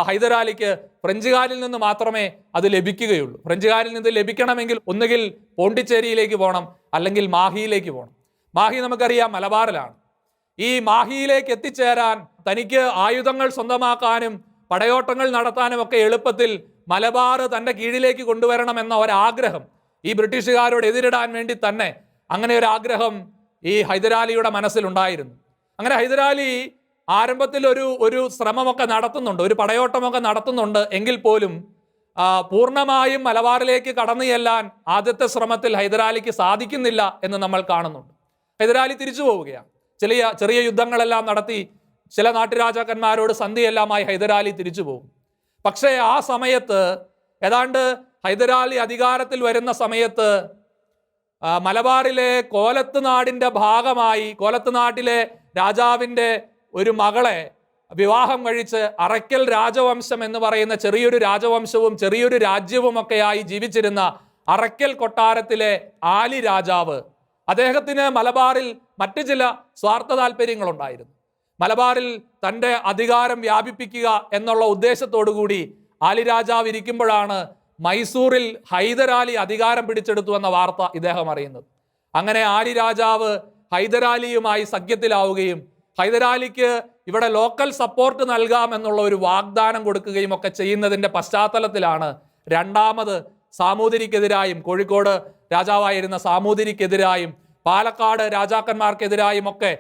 ഹൈദരാലിക്ക് ഫ്രഞ്ചുകാരിൽ നിന്ന് മാത്രമേ അത് ലഭിക്കുകയുള്ളൂ. ഫ്രഞ്ചുകാരിൽ നിന്ന് ലഭിക്കണമെങ്കിൽ ഒന്നുകിൽ പോണ്ടിച്ചേരിയിലേക്ക് പോകണം, അല്ലെങ്കിൽ മാഹിയിലേക്ക് പോകണം. മാഹി നമുക്കറിയാം മലബാറിലാണ്. ഈ മാഹിയിലേക്ക് എത്തിച്ചേരാൻ തനിക്ക് ആയുധങ്ങൾ സ്വന്തമാക്കാനും പടയോട്ടങ്ങൾ നടത്താനും ഒക്കെ എളുപ്പത്തിൽ മലബാർ തൻ്റെ കീഴിലേക്ക് കൊണ്ടുവരണമെന്ന ഒരാഗ്രഹം ഈ ബ്രിട്ടീഷുകാരോട് എതിരിടാൻ വേണ്ടി തന്നെ അങ്ങനെ ഒരു ആഗ്രഹം ഈ ഹൈദരാലിയുടെ മനസ്സിലുണ്ടായിരുന്നു. അങ്ങനെ ഹൈദരാലി ആരംഭത്തിൽ ഒരു ശ്രമമൊക്കെ നടത്തുന്നുണ്ട്, ഒരു പടയോട്ടമൊക്കെ നടത്തുന്നുണ്ട്. എങ്കിൽ പോലും പൂർണ്ണമായും മലബാറിലേക്ക് കടന്നു ചെല്ലാൻ ആദ്യത്തെ ശ്രമത്തിൽ ഹൈദരാലിക്ക് സാധിക്കുന്നില്ല എന്ന് നമ്മൾ കാണുന്നുണ്ട്. ഹൈദരാലി തിരിച്ചു പോവുകയാണ്. ചെറിയ യുദ്ധങ്ങളെല്ലാം നടത്തി ചില നാട്ടുരാജാക്കന്മാരോട് സന്ധിയെല്ലാമായി ഹൈദരാലി തിരിച്ചു പോകും. പക്ഷേ ആ സമയത്ത് ഏതാണ്ട് ഹൈദരാലി അധികാരത്തിൽ വരുന്ന സമയത്ത് മലബാറിലെ കോലത്ത് നാടിൻ്റെ ഭാഗമായി കോലത്ത് നാട്ടിലെ രാജാവിൻ്റെ ഒരു മകളെ വിവാഹം കഴിച്ച് അറയ്ക്കൽ രാജവംശം എന്ന് പറയുന്ന ചെറിയൊരു രാജവംശവും ചെറിയൊരു രാജ്യവുമൊക്കെയായി ജീവിച്ചിരുന്ന അറയ്ക്കൽ കൊട്ടാരത്തിലെ ആലി രാജാവ്, അദ്ദേഹത്തിന് മലബാറിൽ മറ്റു ചില സ്വാർത്ഥ താല്പര്യങ്ങളുണ്ടായിരുന്നു. മലബാറിൽ തൻ്റെ അധികാരം വ്യാപിപ്പിക്കുക എന്നുള്ള ഉദ്ദേശത്തോടു കൂടി ആലി രാജാവ് ഇരിക്കുമ്പോഴാണ് മൈസൂരിൽ ഹൈദരാലി അധികാരം പിടിച്ചെടുത്തു എന്ന വാർത്ത ഇദ്ദേഹം അറിയുന്നത്. അങ്ങനെ ആലി രാജാവ് ഹൈദരാലിയുമായി സഖ്യത്തിലാവുകയും ഹൈദരാലിക്ക് ഇവിടെ ലോക്കൽ സപ്പോർട്ട് നൽകാമെന്നുള്ള ഒരു വാഗ്ദാനം കൊടുക്കുകയും ഒക്കെ ചെയ്യുന്നതിൻ്റെ പശ്ചാത്തലത്തിലാണ് രണ്ടാമത് സാമൂതിരിക്കെതിരായും, കോഴിക്കോട് രാജാവായിരുന്ന സാമൂതിരിക്കെതിരായും പാലക്കാട് രാജാക്കന്മാർക്കെതിരായും ഒക്കെ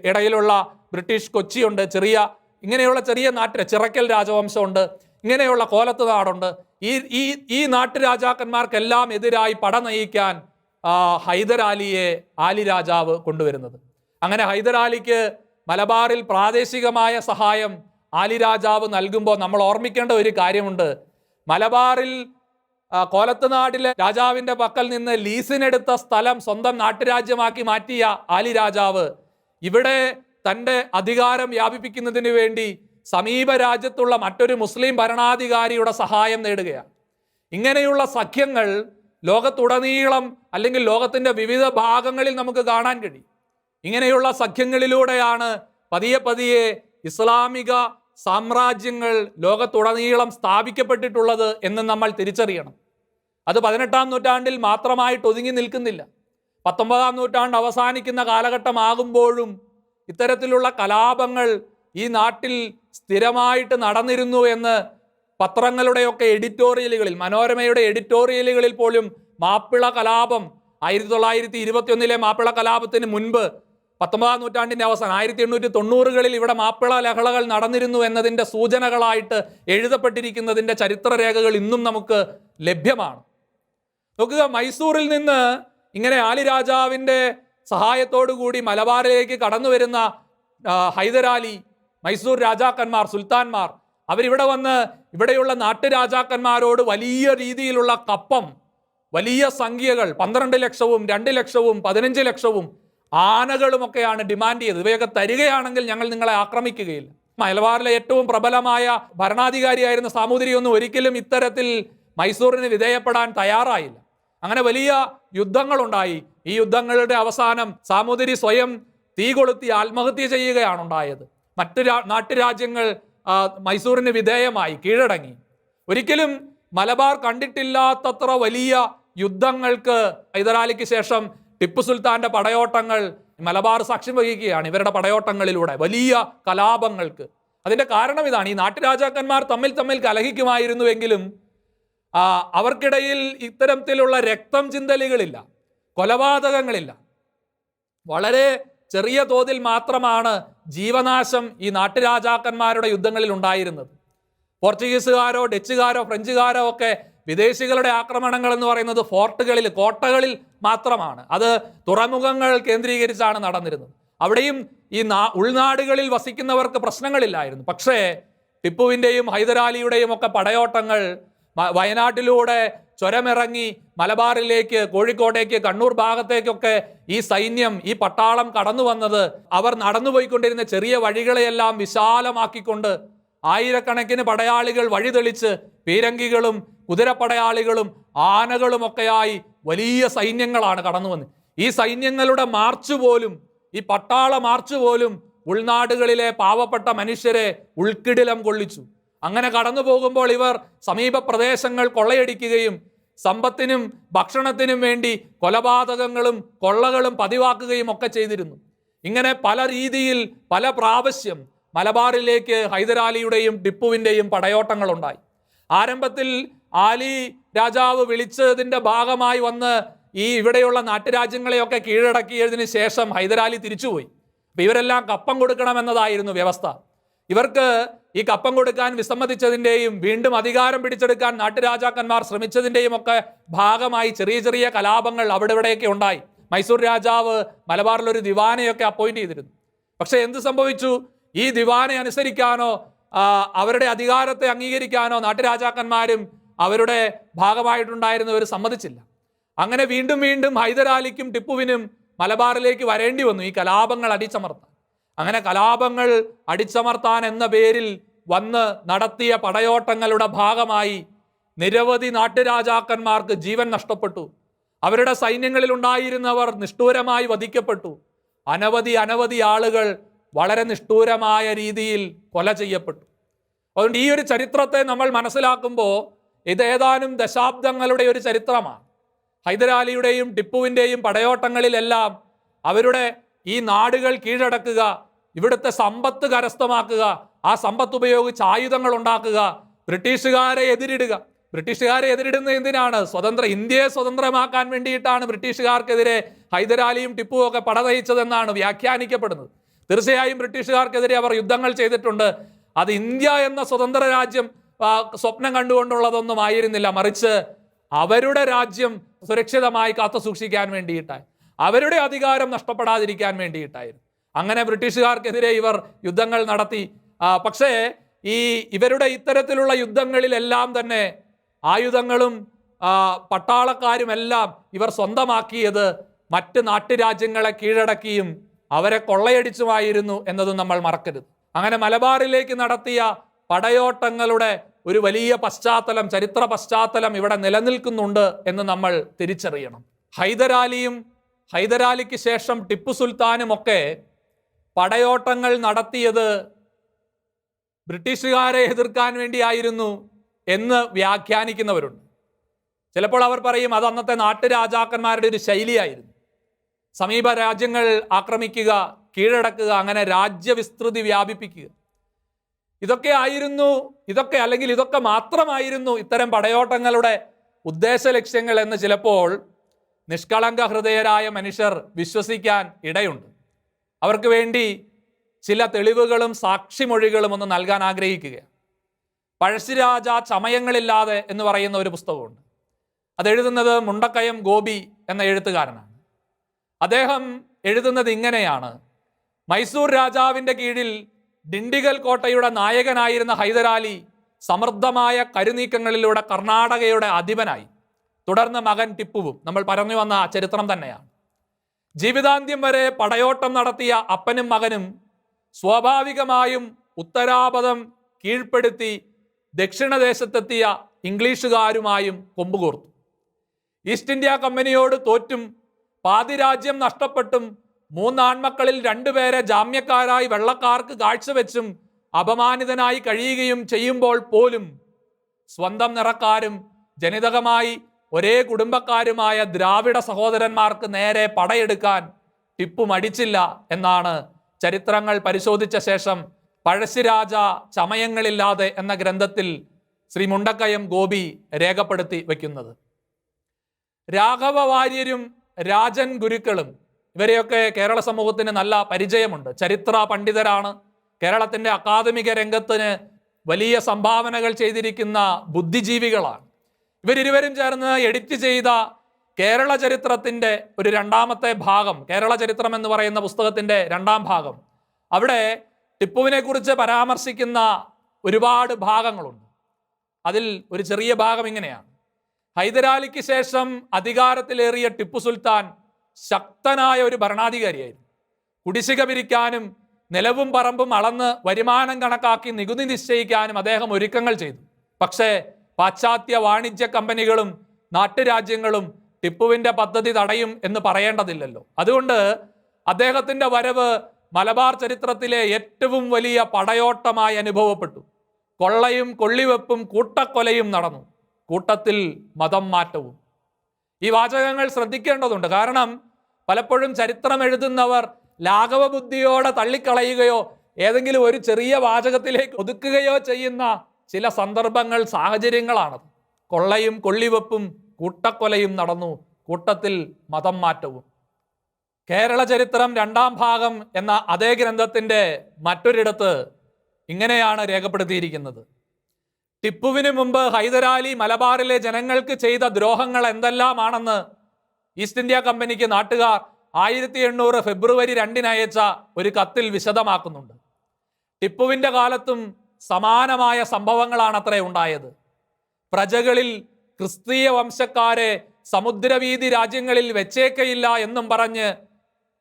ഇടയിലുള്ള ബ്രിട്ടീഷ് കൊച്ചിയുണ്ട്, ഇങ്ങനെയുള്ള ചെറിയ നാട്ടിൽ ചിറക്കൽ രാജവംശമുണ്ട്, ഇങ്ങനെയുള്ള കോലത്ത് നാടുണ്ട്. ഈ നാട്ടുരാജാക്കന്മാർക്കെല്ലാം എതിരായി പട നയിക്കാൻ ഹൈദരാലിയെ ആലി രാജാവ് കൊണ്ടുവരുന്നത്. അങ്ങനെ ഹൈദരാലിക്ക് മലബാറിൽ പ്രാദേശികമായ സഹായം ആലി രാജാവ് നൽകുമ്പോൾ നമ്മൾ ഓർമ്മിക്കേണ്ട ഒരു കാര്യമുണ്ട്. മലബാറിൽ കോലത്ത് നാട്ടിലെ രാജാവിൻ്റെ പക്കൽ നിന്ന് ലീസിനെടുത്ത സ്ഥലം സ്വന്തം നാട്ടുരാജ്യമാക്കി മാറ്റിയ ആലി രാജാവ് ഇവിടെ തൻ്റെ അധികാരം വ്യാപിപ്പിക്കുന്നതിന് വേണ്ടി സമീപ രാജ്യത്തുള്ള മറ്റൊരു മുസ്ലിം ഭരണാധികാരിയുടെ സഹായം നേടുകയാണ്. ഇങ്ങനെയുള്ള സഖ്യങ്ങൾ ലോകത്തുടനീളം അല്ലെങ്കിൽ ലോകത്തിൻ്റെ വിവിധ ഭാഗങ്ങളിൽ നമുക്ക് കാണാൻ കഴിയും. ഇങ്ങനെയുള്ള സഖ്യങ്ങളിലൂടെയാണ് പതിയെ പതിയെ ഇസ്ലാമിക സാമ്രാജ്യങ്ങൾ ലോകത്തുടനീളം സ്ഥാപിക്കപ്പെട്ടിട്ടുള്ളത് എന്ന് നമ്മൾ തിരിച്ചറിയണം. അത് 18-ാം നൂറ്റാണ്ടിൽ മാത്രമായിട്ട് ഒതുങ്ങി നിൽക്കുന്നില്ല. 19-ാം നൂറ്റാണ്ട് അവസാനിക്കുന്ന കാലഘട്ടമാകുമ്പോഴും ഇത്തരത്തിലുള്ള കലാപങ്ങൾ ഈ നാട്ടിൽ സ്ഥിരമായിട്ട് നടന്നിരുന്നു എന്ന് പത്രങ്ങളുടെയൊക്കെ എഡിറ്റോറിയലുകളിൽ, മനോരമയുടെ എഡിറ്റോറിയലുകളിൽ പോലും മാപ്പിള കലാപം 1921 മാപ്പിള കലാപത്തിന് മുൻപ് 19-ാം നൂറ്റാണ്ടിൻ്റെ അവസാനം 1890-കളിൽ ഇവിടെ മാപ്പിള ലഹളകൾ നടന്നിരുന്നു എന്നതിൻ്റെ സൂചനകളായിട്ട് എഴുതപ്പെട്ടിരിക്കുന്നതിൻ്റെ ചരിത്രരേഖകൾ ഇന്നും നമുക്ക് ലഭ്യമാണ്. നോക്കുക, മൈസൂരിൽ നിന്ന് ഇങ്ങനെ ആലി രാജാവിൻ്റെ സഹായത്തോടു കൂടി മലബാറിലേക്ക് കടന്നു വരുന്ന ഹൈദരാലി, മൈസൂർ രാജാക്കന്മാർ, സുൽത്താൻമാർ, അവരിവിടെ വന്ന് ഇവിടെയുള്ള നാട്ടുരാജാക്കന്മാരോട് വലിയ രീതിയിലുള്ള കപ്പം, വലിയ സംഖ്യകൾ 12 ലക്ഷവും 2 ലക്ഷവും 15 ലക്ഷവും ആനകളുമൊക്കെയാണ് ഡിമാൻഡ് ചെയ്തത്. ഇവയൊക്കെ തരികയാണെങ്കിൽ ഞങ്ങൾ നിങ്ങളെ ആക്രമിക്കുകയില്ല. മലബാറിലെ ഏറ്റവും പ്രബലമായ ഭരണാധികാരിയായിരുന്ന സാമൂതിരിയൊന്നും ഒരിക്കലും ഇത്തരത്തിൽ മൈസൂറിന് വിധേയപ്പെടാൻ തയ്യാറായില്ല. അങ്ങനെ വലിയ യുദ്ധങ്ങളുണ്ടായി. ഈ യുദ്ധങ്ങളുടെ അവസാനം സാമൂതിരി സ്വയം തീ കൊളുത്തി ആത്മഹത്യ ചെയ്യുകയാണ് ഉണ്ടായത്. മറ്റു നാട്ടുരാജ്യങ്ങൾ മൈസൂറിന് വിധേയമായി കീഴടങ്ങി. ഒരിക്കലും മലബാർ കണ്ടിട്ടില്ലാത്തത്ര വലിയ യുദ്ധങ്ങൾക്ക് ഹൈദരാലിക്ക് ശേഷം ടിപ്പു സുൽത്താന്റെ പടയോട്ടങ്ങൾ മലബാർ സാക്ഷ്യം വഹിക്കുകയാണ്. ഇവരുടെ പടയോട്ടങ്ങളിലൂടെ വലിയ കലാപങ്ങൾക്ക്. അതിന്റെ കാരണം ഇതാണ്, ഈ നാട്ടുരാജാക്കന്മാർ തമ്മിൽ കലഹിക്കുമായിരുന്നുവെങ്കിലും അവർക്കിടയിൽ ഇത്തരത്തിലുള്ള രക്തം ചിന്തലുകളില്ല, കൊലപാതകങ്ങളില്ല. വളരെ ചെറിയ തോതിൽ മാത്രമാണ് ജീവനാശം ഈ നാട്ടുരാജാക്കന്മാരുടെ യുദ്ധങ്ങളിൽ ഉണ്ടായിരുന്നത്. പോർച്ചുഗീസുകാരോ ഡച്ചുകാരോ ഫ്രഞ്ചുകാരോ ഒക്കെ വിദേശികളുടെ ആക്രമണങ്ങൾ എന്ന് പറയുന്നത് ഫോർട്ടുകളിൽ, കോട്ടകളിൽ മാത്രമാണ്. അത് തുറമുഖങ്ങൾ കേന്ദ്രീകരിച്ചാണ് നടന്നിരുന്നത്. അവിടെയും ഈ ഉൾനാടുകളിൽ വസിക്കുന്നവർക്ക് പ്രശ്നങ്ങളില്ലായിരുന്നു. പക്ഷേ ടിപ്പുവിൻ്റെയും ഹൈദരാലിയുടെയും ഒക്കെ പടയോട്ടങ്ങൾ വയനാട്ടിലൂടെ ചുരമിറങ്ങി മലബാറിലേക്ക്, കോഴിക്കോട്ടേക്ക്, കണ്ണൂർ ഭാഗത്തേക്കൊക്കെ ഈ സൈന്യം, ഈ പട്ടാളം കടന്നു വന്നത് അവർ നടന്നുപോയിക്കൊണ്ടിരുന്ന ചെറിയ വഴികളെയെല്ലാം വിശാലമാക്കിക്കൊണ്ട് ആയിരക്കണക്കിന് പടയാളികൾ വഴിതെളിച്ച് പീരങ്കികളും കുതിരപ്പടയാളികളും ആനകളുമൊക്കെയായി വലിയ സൈന്യങ്ങളാണ് കടന്നു വന്നത്. ഈ സൈന്യങ്ങളുടെ മാർച്ച് പോലും, ഈ പട്ടാള മാർച്ച് പോലും ഉൾനാടുകളിലെ പാവപ്പെട്ട മനുഷ്യരെ ഉൾക്കിടിലം കൊള്ളിച്ചു. അങ്ങനെ കടന്നു പോകുമ്പോൾ ഇവർ സമീപ പ്രദേശങ്ങൾ കൊള്ളയടിക്കുകയും സമ്പത്തിനും ഭക്ഷണത്തിനും വേണ്ടി കൊലപാതകങ്ങളും കൊള്ളകളും പതിവാക്കുകയും ഒക്കെ ചെയ്തിരുന്നു. ഇങ്ങനെ പല രീതിയിൽ പല പ്രാവശ്യം മലബാറിലേക്ക് ഹൈദരാലിയുടെയും ടിപ്പുവിൻ്റെയും പടയോട്ടങ്ങളുണ്ടായി. ആരംഭത്തിൽ ആലി രാജാവ് വിളിച്ചതിൻ്റെ ഭാഗമായി വന്ന് ഈ ഇവിടെയുള്ള നാട്ടുരാജ്യങ്ങളെയൊക്കെ കീഴടക്കിയതിന് ശേഷം ഹൈദരാലി തിരിച്ചുപോയി. അപ്പം ഇവരെല്ലാം കപ്പം കൊടുക്കണമെന്നതായിരുന്നു വ്യവസ്ഥ. ഇവർക്ക് ഈ കപ്പം കൊടുക്കാൻ വിസമ്മതിച്ചതിൻ്റെയും വീണ്ടും അധികാരം പിടിച്ചെടുക്കാൻ നാട്ടുരാജാക്കന്മാർ ശ്രമിച്ചതിൻ്റെയും ഒക്കെ ഭാഗമായി ചെറിയ ചെറിയ കലാപങ്ങൾ അവിടെ ഇവിടെയൊക്കെ ഉണ്ടായി. മൈസൂർ രാജാവ് മലബാറിലൊരു ദിവാനെയൊക്കെ അപ്പോയിന്റ് ചെയ്തിരുന്നു. പക്ഷെ എന്ത് സംഭവിച്ചു? ഈ ദിവാനെ അനുസരിക്കാനോ അവരുടെ അധികാരത്തെ അംഗീകരിക്കാനോ നാട്ടുരാജാക്കന്മാരും അവരുടെ ഭാഗമായിട്ടുണ്ടായിരുന്നവർ സമ്മതിച്ചില്ല. അങ്ങനെ വീണ്ടും വീണ്ടും ഹൈദരാലിക്കും ടിപ്പുവിനും മലബാറിലേക്ക് വരേണ്ടി വന്നു ഈ കലാപങ്ങൾ അടിച്ചമർത്താൻ. അങ്ങനെ കലാപങ്ങൾ അടിച്ചമർത്താൻ എന്ന പേരിൽ വന്ന് നടത്തിയ പടയോട്ടങ്ങളുടെ ഭാഗമായി നിരവധി നാട്ടുരാജാക്കന്മാർക്ക് ജീവൻ നഷ്ടപ്പെട്ടു. അവരുടെ സൈന്യങ്ങളിൽ ഉണ്ടായിരുന്നവർ നിഷ്ഠൂരമായി വധിക്കപ്പെട്ടു. അനവധി ആളുകൾ വളരെ നിഷ്ഠൂരമായ രീതിയിൽ കൊല ചെയ്യപ്പെട്ടു. അതുകൊണ്ട് ഈ ഒരു ചരിത്രത്തെ നമ്മൾ മനസ്സിലാക്കുമ്പോൾ ഇത് ഏതാനും ദശാബ്ദങ്ങളുടെ ഒരു ചരിത്രമാണ്. ഹൈദരാലിയുടെയും ടിപ്പുവിൻ്റെയും പടയോട്ടങ്ങളിലെല്ലാം അവരുടെ ഈ നാടുകൾ കീഴടക്കുക, ഇവിടുത്തെ സമ്പത്ത് കരസ്ഥമാക്കുക, ആ സമ്പത്ത് ഉപയോഗിച്ച് ആയുധങ്ങൾ ഉണ്ടാക്കുക, ബ്രിട്ടീഷുകാരെ എതിരിടുക. ബ്രിട്ടീഷുകാരെ എതിരിടുന്നത് എന്തിനാണ്? ഇന്ത്യയെ സ്വതന്ത്രമാക്കാൻ വേണ്ടിയിട്ടാണ് ബ്രിട്ടീഷുകാർക്കെതിരെ ഹൈദരാലിയും ടിപ്പുവും ഒക്കെ പടനയിച്ചതെന്നാണ് വ്യാഖ്യാനിക്കപ്പെടുന്നത്. തീർച്ചയായും ബ്രിട്ടീഷുകാർക്കെതിരെ അവർ യുദ്ധങ്ങൾ ചെയ്തിട്ടുണ്ട്. അത് ഇന്ത്യ എന്ന സ്വതന്ത്ര രാജ്യം സ്വപ്നം കണ്ടുകൊണ്ടുള്ളതൊന്നും ആയിരുന്നില്ല. മറിച്ച് അവരുടെ രാജ്യം സുരക്ഷിതമായി കാത്തു സൂക്ഷിക്കാൻ വേണ്ടിയിട്ടായി, അവരുടെ അധികാരം നഷ്ടപ്പെടാതിരിക്കാൻ വേണ്ടിയിട്ടായിരുന്നു. അങ്ങനെ ബ്രിട്ടീഷുകാർക്കെതിരെ ഇവർ യുദ്ധങ്ങൾ നടത്തി. പക്ഷേ ഇവരുടെ ഇത്തരത്തിലുള്ള യുദ്ധങ്ങളിലെല്ലാം തന്നെ ആയുധങ്ങളും പട്ടാളക്കാരുമെല്ലാം ഇവർ സ്വന്തമാക്കിയത് മറ്റ് നാട്ടുരാജ്യങ്ങളെ കീഴടക്കിയും അവരെ കൊള്ളയടിച്ചുമായിരുന്നു എന്നതും നമ്മൾ മറക്കരുത്. അങ്ങനെ മലബാറിലേക്ക് നടത്തിയ പടയോട്ടങ്ങളുടെ ഒരു വലിയ പശ്ചാത്തലം, ചരിത്ര പശ്ചാത്തലം ഇവിടെ നിലനിൽക്കുന്നുണ്ട് എന്ന് നമ്മൾ തിരിച്ചറിയണം. ഹൈദരാലിക്ക് ശേഷം ടിപ്പു സുൽത്താനുമൊക്കെ പടയോട്ടങ്ങൾ നടത്തിയത് ബ്രിട്ടീഷുകാരെ എതിർക്കാൻ വേണ്ടിയായിരുന്നു എന്ന് വ്യാഖ്യാനിക്കുന്നവരുണ്ട്. ചിലപ്പോൾ അവർ പറയും അത് അന്നത്തെ നാട്ടുരാജാക്കന്മാരുടെ ഒരു ശൈലിയായിരുന്നു. സമീപ രാജ്യങ്ങൾ ആക്രമിക്കുക, കീഴടക്കുക, അങ്ങനെ രാജ്യവിസ്തൃതി വ്യാപിപ്പിക്കുക. ഇതൊക്കെ മാത്രമായിരുന്നു ഇത്തരം പടയോട്ടങ്ങളുടെ ഉദ്ദേശ ലക്ഷ്യങ്ങൾ എന്ന് ചിലപ്പോൾ നിഷ്കളങ്ക ഹൃദയരായ മനുഷ്യർ വിശ്വസിക്കാൻ ഇടയുണ്ട്. അവർക്ക് വേണ്ടി ചില തെളിവുകളും സാക്ഷിമൊഴികളും ഒന്ന് നൽകാൻ ആഗ്രഹിക്കുകയാണ്. പഴശ്ശിരാജ ചമയങ്ങളില്ലാതെ എന്ന് പറയുന്ന ഒരു പുസ്തകമുണ്ട്. അതെഴുതുന്നത് മുണ്ടക്കയം ഗോപി എന്ന എഴുത്തുകാരനാണ്. അദ്ദേഹം എഴുതുന്നത് ഇങ്ങനെയാണ്: മൈസൂർ രാജാവിൻ്റെ കീഴിൽ ഡിണ്ടിഗൽ കോട്ടയുടെ നായകനായിരുന്ന ഹൈദരാലി സമൃദ്ധമായ കരുനീക്കങ്ങളിലൂടെ കർണാടകയുടെ അധിപനായി. തുടർന്ന് മകൻ ടിപ്പുവും. നമ്മൾ പറഞ്ഞു വന്ന ചരിത്രം തന്നെയാണ്. ജീവിതാന്ത്യം വരെ പടയോട്ടം നടത്തിയ അപ്പനും മകനും സ്വാഭാവികമായും ഉത്തരാപഥം കീഴ്പ്പെടുത്തി ദക്ഷിണദേശത്തെത്തിയ ഇംഗ്ലീഷുകാരുമായും കൊമ്പുകോർത്തു. ഈസ്റ്റ് ഇന്ത്യ കമ്പനിയോട് തോറ്റും പാതി രാജ്യം നഷ്ടപ്പെട്ടും 3 ആൺമക്കളിൽ 2 പേരെ ജാമ്യക്കാരായി വെള്ളക്കാർക്ക് കാഴ്ചവെച്ചും അപമാനിതനായി കഴിയുകയും ചെയ്യുമ്പോൾ പോലും സ്വന്തം നിറക്കാരും ജനിതകമായി ഒരേ കുടുംബക്കാരുമായ ദ്രാവിഡ സഹോദരന്മാർക്ക് നേരെ പടയെടുക്കാൻ ടിപ്പു മടിച്ചില്ല എന്നാണ് ചരിത്രങ്ങൾ പരിശോധിച്ച ശേഷം പഴശ്ശിരാജ ചമയങ്ങളില്ലാതെ എന്ന ഗ്രന്ഥത്തിൽ ശ്രീ മുണ്ടക്കയം ഗോപി രേഖപ്പെടുത്തി വയ്ക്കുന്നത്. രാഘവ വാര്യരും രാജൻ ഗുരുക്കളും ഇവരെയൊക്കെ കേരള സമൂഹത്തിന് നല്ല പരിചയമുണ്ട്. ചരിത്ര പണ്ഡിതരാണ്. കേരളത്തിൻ്റെ അക്കാദമിക രംഗത്തിന് വലിയ സംഭാവനകൾ ചെയ്തിരിക്കുന്ന ബുദ്ധിജീവികളാണ്. ഇവരിരുവരും ചേർന്ന് എഡിറ്റ് ചെയ്ത കേരള ചരിത്രത്തിൻ്റെ ഒരു 2ാമത്തെ ഭാഗം, കേരള ചരിത്രം എന്ന് പറയുന്ന പുസ്തകത്തിൻ്റെ 2ാം ഭാഗം, അവിടെ ടിപ്പുവിനെ കുറിച്ച് പരാമർശിക്കുന്ന ഒരുപാട് ഭാഗങ്ങളുണ്ട്. അതിൽ ഒരു ചെറിയ ഭാഗം ഇങ്ങനെയാണ്: ഹൈദരാലിക്ക് ശേഷം അധികാരത്തിലേറിയ ടിപ്പു സുൽത്താൻ ശക്തനായ ഒരു ഭരണാധികാരിയായിരുന്നു. കുടിശ്ശിക പിരിക്കാനും നിലവും പറമ്പും അളന്ന് വരുമാനം കണക്കാക്കി നികുതി നിശ്ചയിക്കാനും അദ്ദേഹം ഒരുക്കങ്ങൾ ചെയ്തു. പക്ഷേ പാശ്ചാത്യ വാണിജ്യ കമ്പനികളും നാട്ടുരാജ്യങ്ങളും ടിപ്പുവിൻ്റെ പദ്ധതി തടയും എന്ന് പറയേണ്ടതില്ലല്ലോ. അതുകൊണ്ട് അദ്ദേഹത്തിൻ്റെ വരവ് മലബാർ ചരിത്രത്തിലെ ഏറ്റവും വലിയ പടയോട്ടമായി അനുഭവപ്പെട്ടു. കൊള്ളയും കൊള്ളിവെപ്പും കൂട്ടക്കൊലയും നടന്നു, കൂട്ടത്തിൽ മതം മാറ്റവും. ഈ വാചകങ്ങൾ ശ്രദ്ധിക്കേണ്ടതുണ്ട്. കാരണം പലപ്പോഴും ചരിത്രം എഴുതുന്നവർ ലാഘവ ബുദ്ധിയോടെ തള്ളിക്കളയുകയോ ഏതെങ്കിലും ഒരു ചെറിയ വാചകത്തിലേക്ക് ഒതുക്കുകയോ ചെയ്യുന്ന ചില സന്ദർഭങ്ങൾ, സാഹചര്യങ്ങളാണത്. കൊള്ളയും കൊള്ളിവെപ്പും കൂട്ടക്കൊലയും നടന്നു, കൂട്ടത്തിൽ മതം മാറ്റവും. കേരള ചരിത്രം 2ാം ഭാഗം എന്ന അതേ ഗ്രന്ഥത്തിൻ്റെ മറ്റൊരിടത്ത് ഇങ്ങനെയാണ് രേഖപ്പെടുത്തിയിരിക്കുന്നത്: ടിപ്പുവിന് മുമ്പ് ഹൈദരാലി മലബാറിലെ ജനങ്ങൾക്ക് ചെയ്ത ദ്രോഹങ്ങൾ എന്തെല്ലാമാണെന്ന് ഈസ്റ്റ് ഇന്ത്യ കമ്പനിക്ക് നാട്ടുകാർ 1800 ഫെബ്രുവരി 2 അയച്ച ഒരു കത്തിൽ വിശദമാക്കുന്നുണ്ട്. ടിപ്പുവിൻ്റെ കാലത്തും സമാനമായ സംഭവങ്ങളാണത്രേ ഉണ്ടായത്. പ്രജകളിൽ ക്രിസ്തീയ വംശക്കാരെ സമുദ്രവീതി രാജ്യങ്ങളിൽ വെച്ചേക്കയില്ല എന്നും പറഞ്ഞ്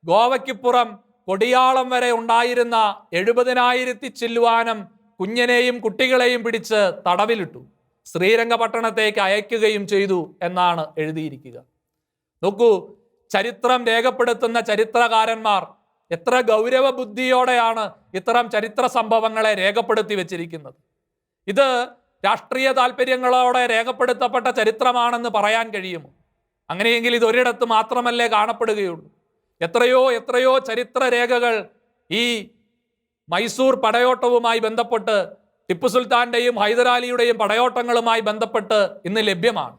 ഗോവയ്ക്കുപുറം കൊടിയാളം വരെ ഉണ്ടായിരുന്ന 70,000 ചില്ലുവാനം കുഞ്ഞിനെയും കുട്ടികളെയും പിടിച്ച് തടവിലിട്ടു. ശ്രീരംഗപട്ടണത്തേക്ക് അയക്കുകയും ചെയ്തു എന്നാണ് എഴുതിയിരിക്കുക. നോക്കൂ, ചരിത്രം രേഖപ്പെടുത്തുന്ന ചരിത്രകാരന്മാർ എത്ര ഗൗരവ ബുദ്ധിയോടെയാണ് ഇത്തരം ചരിത്ര സംഭവങ്ങളെ രേഖപ്പെടുത്തി വെച്ചിരിക്കുന്നത്. ഇത് രാഷ്ട്രീയ താല്പര്യങ്ങളോടെ രേഖപ്പെടുത്തപ്പെട്ട ചരിത്രമാണെന്ന് പറയാൻ കഴിയുമോ? അങ്ങനെയെങ്കിൽ ഇത് ഒരിടത്ത് മാത്രമല്ലേ കാണപ്പെടുകയുള്ളൂ. എത്രയോ ചരിത്ര രേഖകൾ ഈ മൈസൂർ പടയോട്ടവുമായി ബന്ധപ്പെട്ട്, ടിപ്പു സുൽത്താൻ്റെയും ഹൈദരാലിയുടെയും പടയോട്ടങ്ങളുമായി ബന്ധപ്പെട്ട് ഇന്ന് ലഭ്യമാണ്.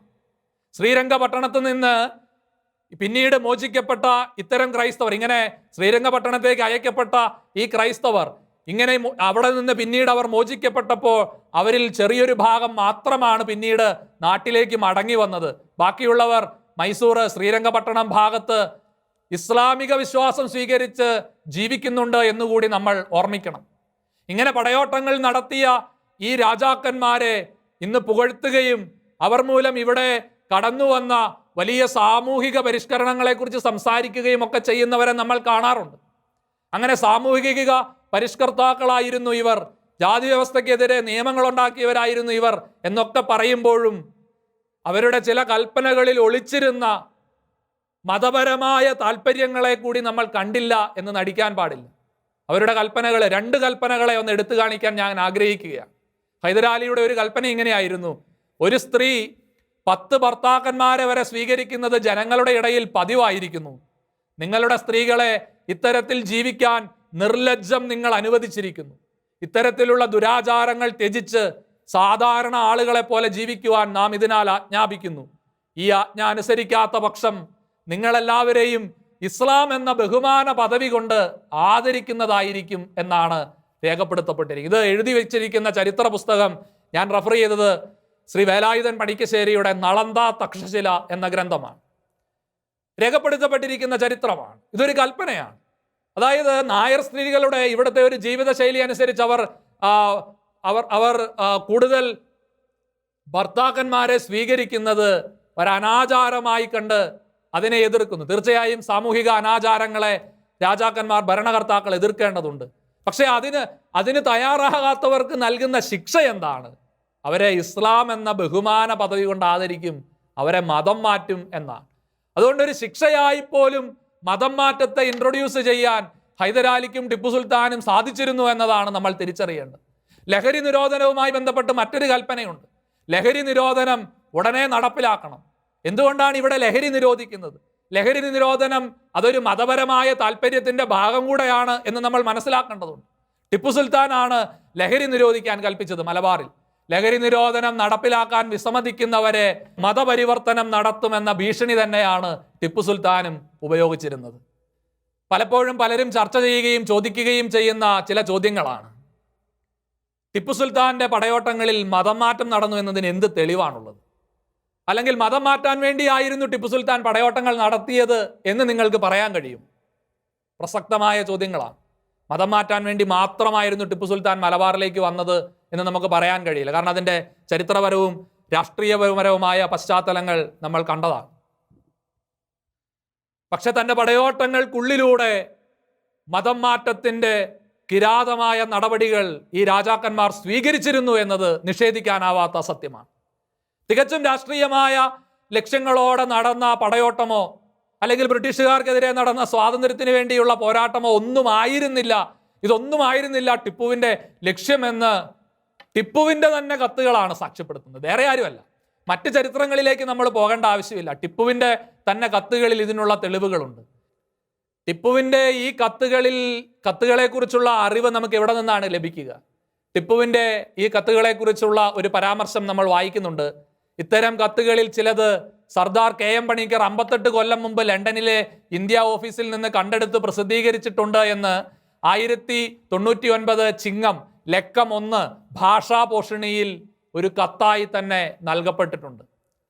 ശ്രീരംഗപട്ടണത്ത് നിന്ന് പിന്നീട് മോചിക്കപ്പെട്ട ഇത്തരം ക്രൈസ്തവർ, ഇങ്ങനെ ശ്രീരംഗപട്ടണത്തേക്ക് അയക്കപ്പെട്ട ഈ ക്രൈസ്തവർ ഇങ്ങനെ അവിടെ നിന്ന് പിന്നീട് അവർ മോചിക്കപ്പെട്ടപ്പോൾ അവരിൽ ചെറിയൊരു ഭാഗം മാത്രമാണ് പിന്നീട് നാട്ടിലേക്ക് മടങ്ങി വന്നത്. ബാക്കിയുള്ളവർ മൈസൂർ, ശ്രീരംഗപട്ടണം ഭാഗത്ത് ഇസ്ലാമിക വിശ്വാസം സ്വീകരിച്ച് ജീവിക്കുന്നുണ്ട് എന്നുകൂടി നമ്മൾ ഓർമ്മിക്കണം. ഇങ്ങനെ പടയോട്ടങ്ങൾ നടത്തിയ ഈ രാജാക്കന്മാരെ ഇന്ന് പുകഴ്ത്തുകയും അവർ മൂലം ഇവിടെ കടന്നു വന്ന വലിയ സാമൂഹിക പരിഷ്കരണങ്ങളെക്കുറിച്ച് സംസാരിക്കുകയും ഒക്കെ ചെയ്യുന്നവരെ നമ്മൾ കാണാറുണ്ട്. അങ്ങനെ സാമൂഹിക പരിഷ്കർത്താക്കളായിരുന്നു ഇവർ, ജാതി വ്യവസ്ഥയ്ക്കെതിരെ നിയമങ്ങളുണ്ടാക്കിയവരായിരുന്നു ഇവർ എന്നൊക്കെ പറയുമ്പോഴും അവരുടെ ചില കൽപ്പനകളിൽ ഒളിച്ചിരുന്ന മതപരമായ താല്പര്യങ്ങളെ കൂടി നമ്മൾ കണ്ടില്ല എന്ന് നടിക്കാൻ പാടില്ല. അവരുടെ കൽപ്പനകൾ, 2 കൽപ്പനകളെ ഒന്ന് എടുത്തു കാണിക്കാൻ ഞാൻ ആഗ്രഹിക്കുകയാണ്. ഹൈദരാലിയുടെ ഒരു കൽപ്പന ഇങ്ങനെയായിരുന്നു: ഒരു സ്ത്രീ 10 ഭർത്താക്കന്മാരെ വരെ സ്വീകരിക്കുന്നത് ജനങ്ങളുടെ ഇടയിൽ പതിവായിരിക്കുന്നു. നിങ്ങളുടെ സ്ത്രീകളെ ഇത്തരത്തിൽ ജീവിക്കാൻ നിർലജ്ജം നിങ്ങൾ അനുവദിച്ചിരിക്കുന്നു. ഇത്തരത്തിലുള്ള ദുരാചാരങ്ങൾ ത്യജിച്ച് സാധാരണ ആളുകളെ പോലെ ജീവിക്കുവാൻ നാം ഇതിനാൽ ആജ്ഞാപിക്കുന്നു. ഈ ആജ്ഞ അനുസരിക്കാത്ത പക്ഷം നിങ്ങളെല്ലാവരെയും ഇസ്ലാം എന്ന ബഹുമാന പദവി കൊണ്ട് ആദരിക്കുന്നതായിരിക്കും എന്നാണ് രേഖപ്പെടുത്തപ്പെട്ടിരിക്കുന്നത്. ഇത് എഴുതി വെച്ചിരിക്കുന്ന ചരിത്ര പുസ്തകം ഞാൻ റെഫർ ചെയ്തത് ശ്രീ വേലായുധൻ പണിക്കശ്ശേരിയുടെ നളന്ദ തക്ഷശില എന്ന ഗ്രന്ഥമാണ്. രേഖപ്പെടുത്തപ്പെട്ടിരിക്കുന്ന ചരിത്രമാണ്. ഇതൊരു കൽപ്പനയാണ്. അതായത് നായർ സ്ത്രീകളുടെ ഇവിടുത്തെ ഒരു ജീവിതശൈലി അനുസരിച്ച് അവർ കൂടുതൽ ഭർത്താക്കന്മാരെ സ്വീകരിക്കുന്നത് ഒരു അനാചാരമായി കണ്ട് അതിനെ എതിർക്കുന്നു. തീർച്ചയായും സാമൂഹിക അനാചാരങ്ങളെ രാജാക്കന്മാർ, ഭരണകർത്താക്കൾ എതിർക്കേണ്ടതുണ്ട്. പക്ഷെ അതിന് തയ്യാറാകാത്തവർക്ക് നൽകുന്ന ശിക്ഷ എന്താണ്? അവരെ ഇസ്ലാം എന്ന ബഹുമാന പദവി കൊണ്ട് ആദരിക്കും, അവരെ മതം മാറ്റും എന്നാണ്. അതുകൊണ്ടൊരു ശിക്ഷയായി പോലും മതം മാറ്റത്തെ ഇൻട്രൊഡ്യൂസ് ചെയ്യാൻ ഹൈദരാലിക്കും ടിപ്പു സുൽത്താനും സാധിച്ചിരുന്നു എന്നതാണ് നമ്മൾ തിരിച്ചറിയേണ്ടത്. ലഹരി നിരോധനവുമായി ബന്ധപ്പെട്ട് മറ്റൊരു കൽപ്പനയുണ്ട്. ലഹരി നിരോധനം ഉടനെ നടപ്പിലാക്കണം. എന്തുകൊണ്ടാണ് ഇവിടെ ലഹരി നിരോധിക്കുന്നത്? ലഹരി നിരോധനം അതൊരു മതപരമായ താല്പര്യത്തിന്റെ ഭാഗം കൂടെയാണ് എന്ന് നമ്മൾ മനസ്സിലാക്കേണ്ടതുണ്ട്. ടിപ്പു സുൽത്താനാണ് ലഹരി നിരോധിക്കാൻ കൽപ്പിച്ചത് മലബാറിൽ. ലഹരി നിരോധനം നടപ്പിലാക്കാൻ വിസമ്മതിക്കുന്നവരെ മതപരിവർത്തനം നടത്തുമെന്ന ഭീഷണി തന്നെയാണ് ടിപ്പു സുൽത്താനും ഉപയോഗിച്ചിരുന്നത്. പലപ്പോഴും പലരും ചർച്ച ചെയ്യുകയും ചോദിക്കുകയും ചെയ്യുന്ന ചില ചോദ്യങ്ങളാണ്: ടിപ്പു സുൽത്താന്റെ പടയോട്ടങ്ങളിൽ മതം മാറ്റം നടന്നു എന്നതിന് എന്ത് തെളിവാണുള്ളത്? അല്ലെങ്കിൽ മതം മാറ്റാൻ വേണ്ടിയായിരുന്നു ടിപ്പു സുൽത്താൻ പടയോട്ടങ്ങൾ നടത്തിയത് എന്ന് നിങ്ങൾക്ക് പറയാൻ കഴിയും? പ്രസക്തമായ ചോദ്യങ്ങളാണ്. മതം മാറ്റാൻ വേണ്ടി മാത്രമായിരുന്നു ടിപ്പു സുൽത്താൻ മലബാറിലേക്ക് വന്നത് എന്ന് നമുക്ക് പറയാൻ കഴിയില്ല. കാരണം അതിൻ്റെ ചരിത്രപരവും രാഷ്ട്രീയപരവുമായ പശ്ചാത്തലങ്ങൾ നമ്മൾ കണ്ടതാണ്. പക്ഷെ തൻ്റെ പടയോട്ടങ്ങൾക്കുള്ളിലൂടെ മതം മാറ്റത്തിൻ്റെ കിരാതമായ നടപടികൾ ഈ രാജാക്കന്മാർ സ്വീകരിച്ചിരുന്നു എന്നത് നിഷേധിക്കാനാവാത്ത സത്യമാണ്. തികച്ചും രാഷ്ട്രീയമായ ലക്ഷ്യങ്ങളോടെ നടന്ന പടയോട്ടമോ അല്ലെങ്കിൽ ബ്രിട്ടീഷുകാർക്കെതിരെ നടന്ന സ്വാതന്ത്ര്യത്തിന് വേണ്ടിയുള്ള പോരാട്ടമോ ഇതൊന്നും ആയിരുന്നില്ല ടിപ്പുവിൻ്റെ ലക്ഷ്യമെന്ന് ടിപ്പുവിൻ്റെ തന്നെ കത്തുകളാണ് സാക്ഷ്യപ്പെടുത്തുന്നത്. വേറെ ആരുമല്ല. മറ്റ് ചരിത്രങ്ങളിലേക്ക് നമ്മൾ പോകേണ്ട ആവശ്യമില്ല. ടിപ്പുവിൻ്റെ തന്നെ കത്തുകളിൽ ഇതിനുള്ള തെളിവുകളുണ്ട്. ടിപ്പുവിൻ്റെ ഈ കത്തുകളെക്കുറിച്ചുള്ള അറിവ് നമുക്ക് എവിടെ നിന്നാണ് ലഭിക്കുക? ടിപ്പുവിൻ്റെ ഈ കത്തുകളെക്കുറിച്ചുള്ള ഒരു പരാമർശം നമ്മൾ വായിക്കുന്നുണ്ട്. ഇത്തരം കത്തുകളിൽ ചിലത് സർദാർ KM പണിക്കർ 58 കൊല്ലം മുമ്പ് ലണ്ടനിലെ ഇന്ത്യ ഓഫീസിൽ നിന്ന് കണ്ടെടുത്ത് പ്രസിദ്ധീകരിച്ചിട്ടുണ്ട് എന്ന് 1099 ചിങ്ങം ലക്കം 1 ഭാഷാപോഷിണിയിൽ ഒരു കത്തായി തന്നെ നൽകപ്പെട്ടിട്ടുണ്ട്.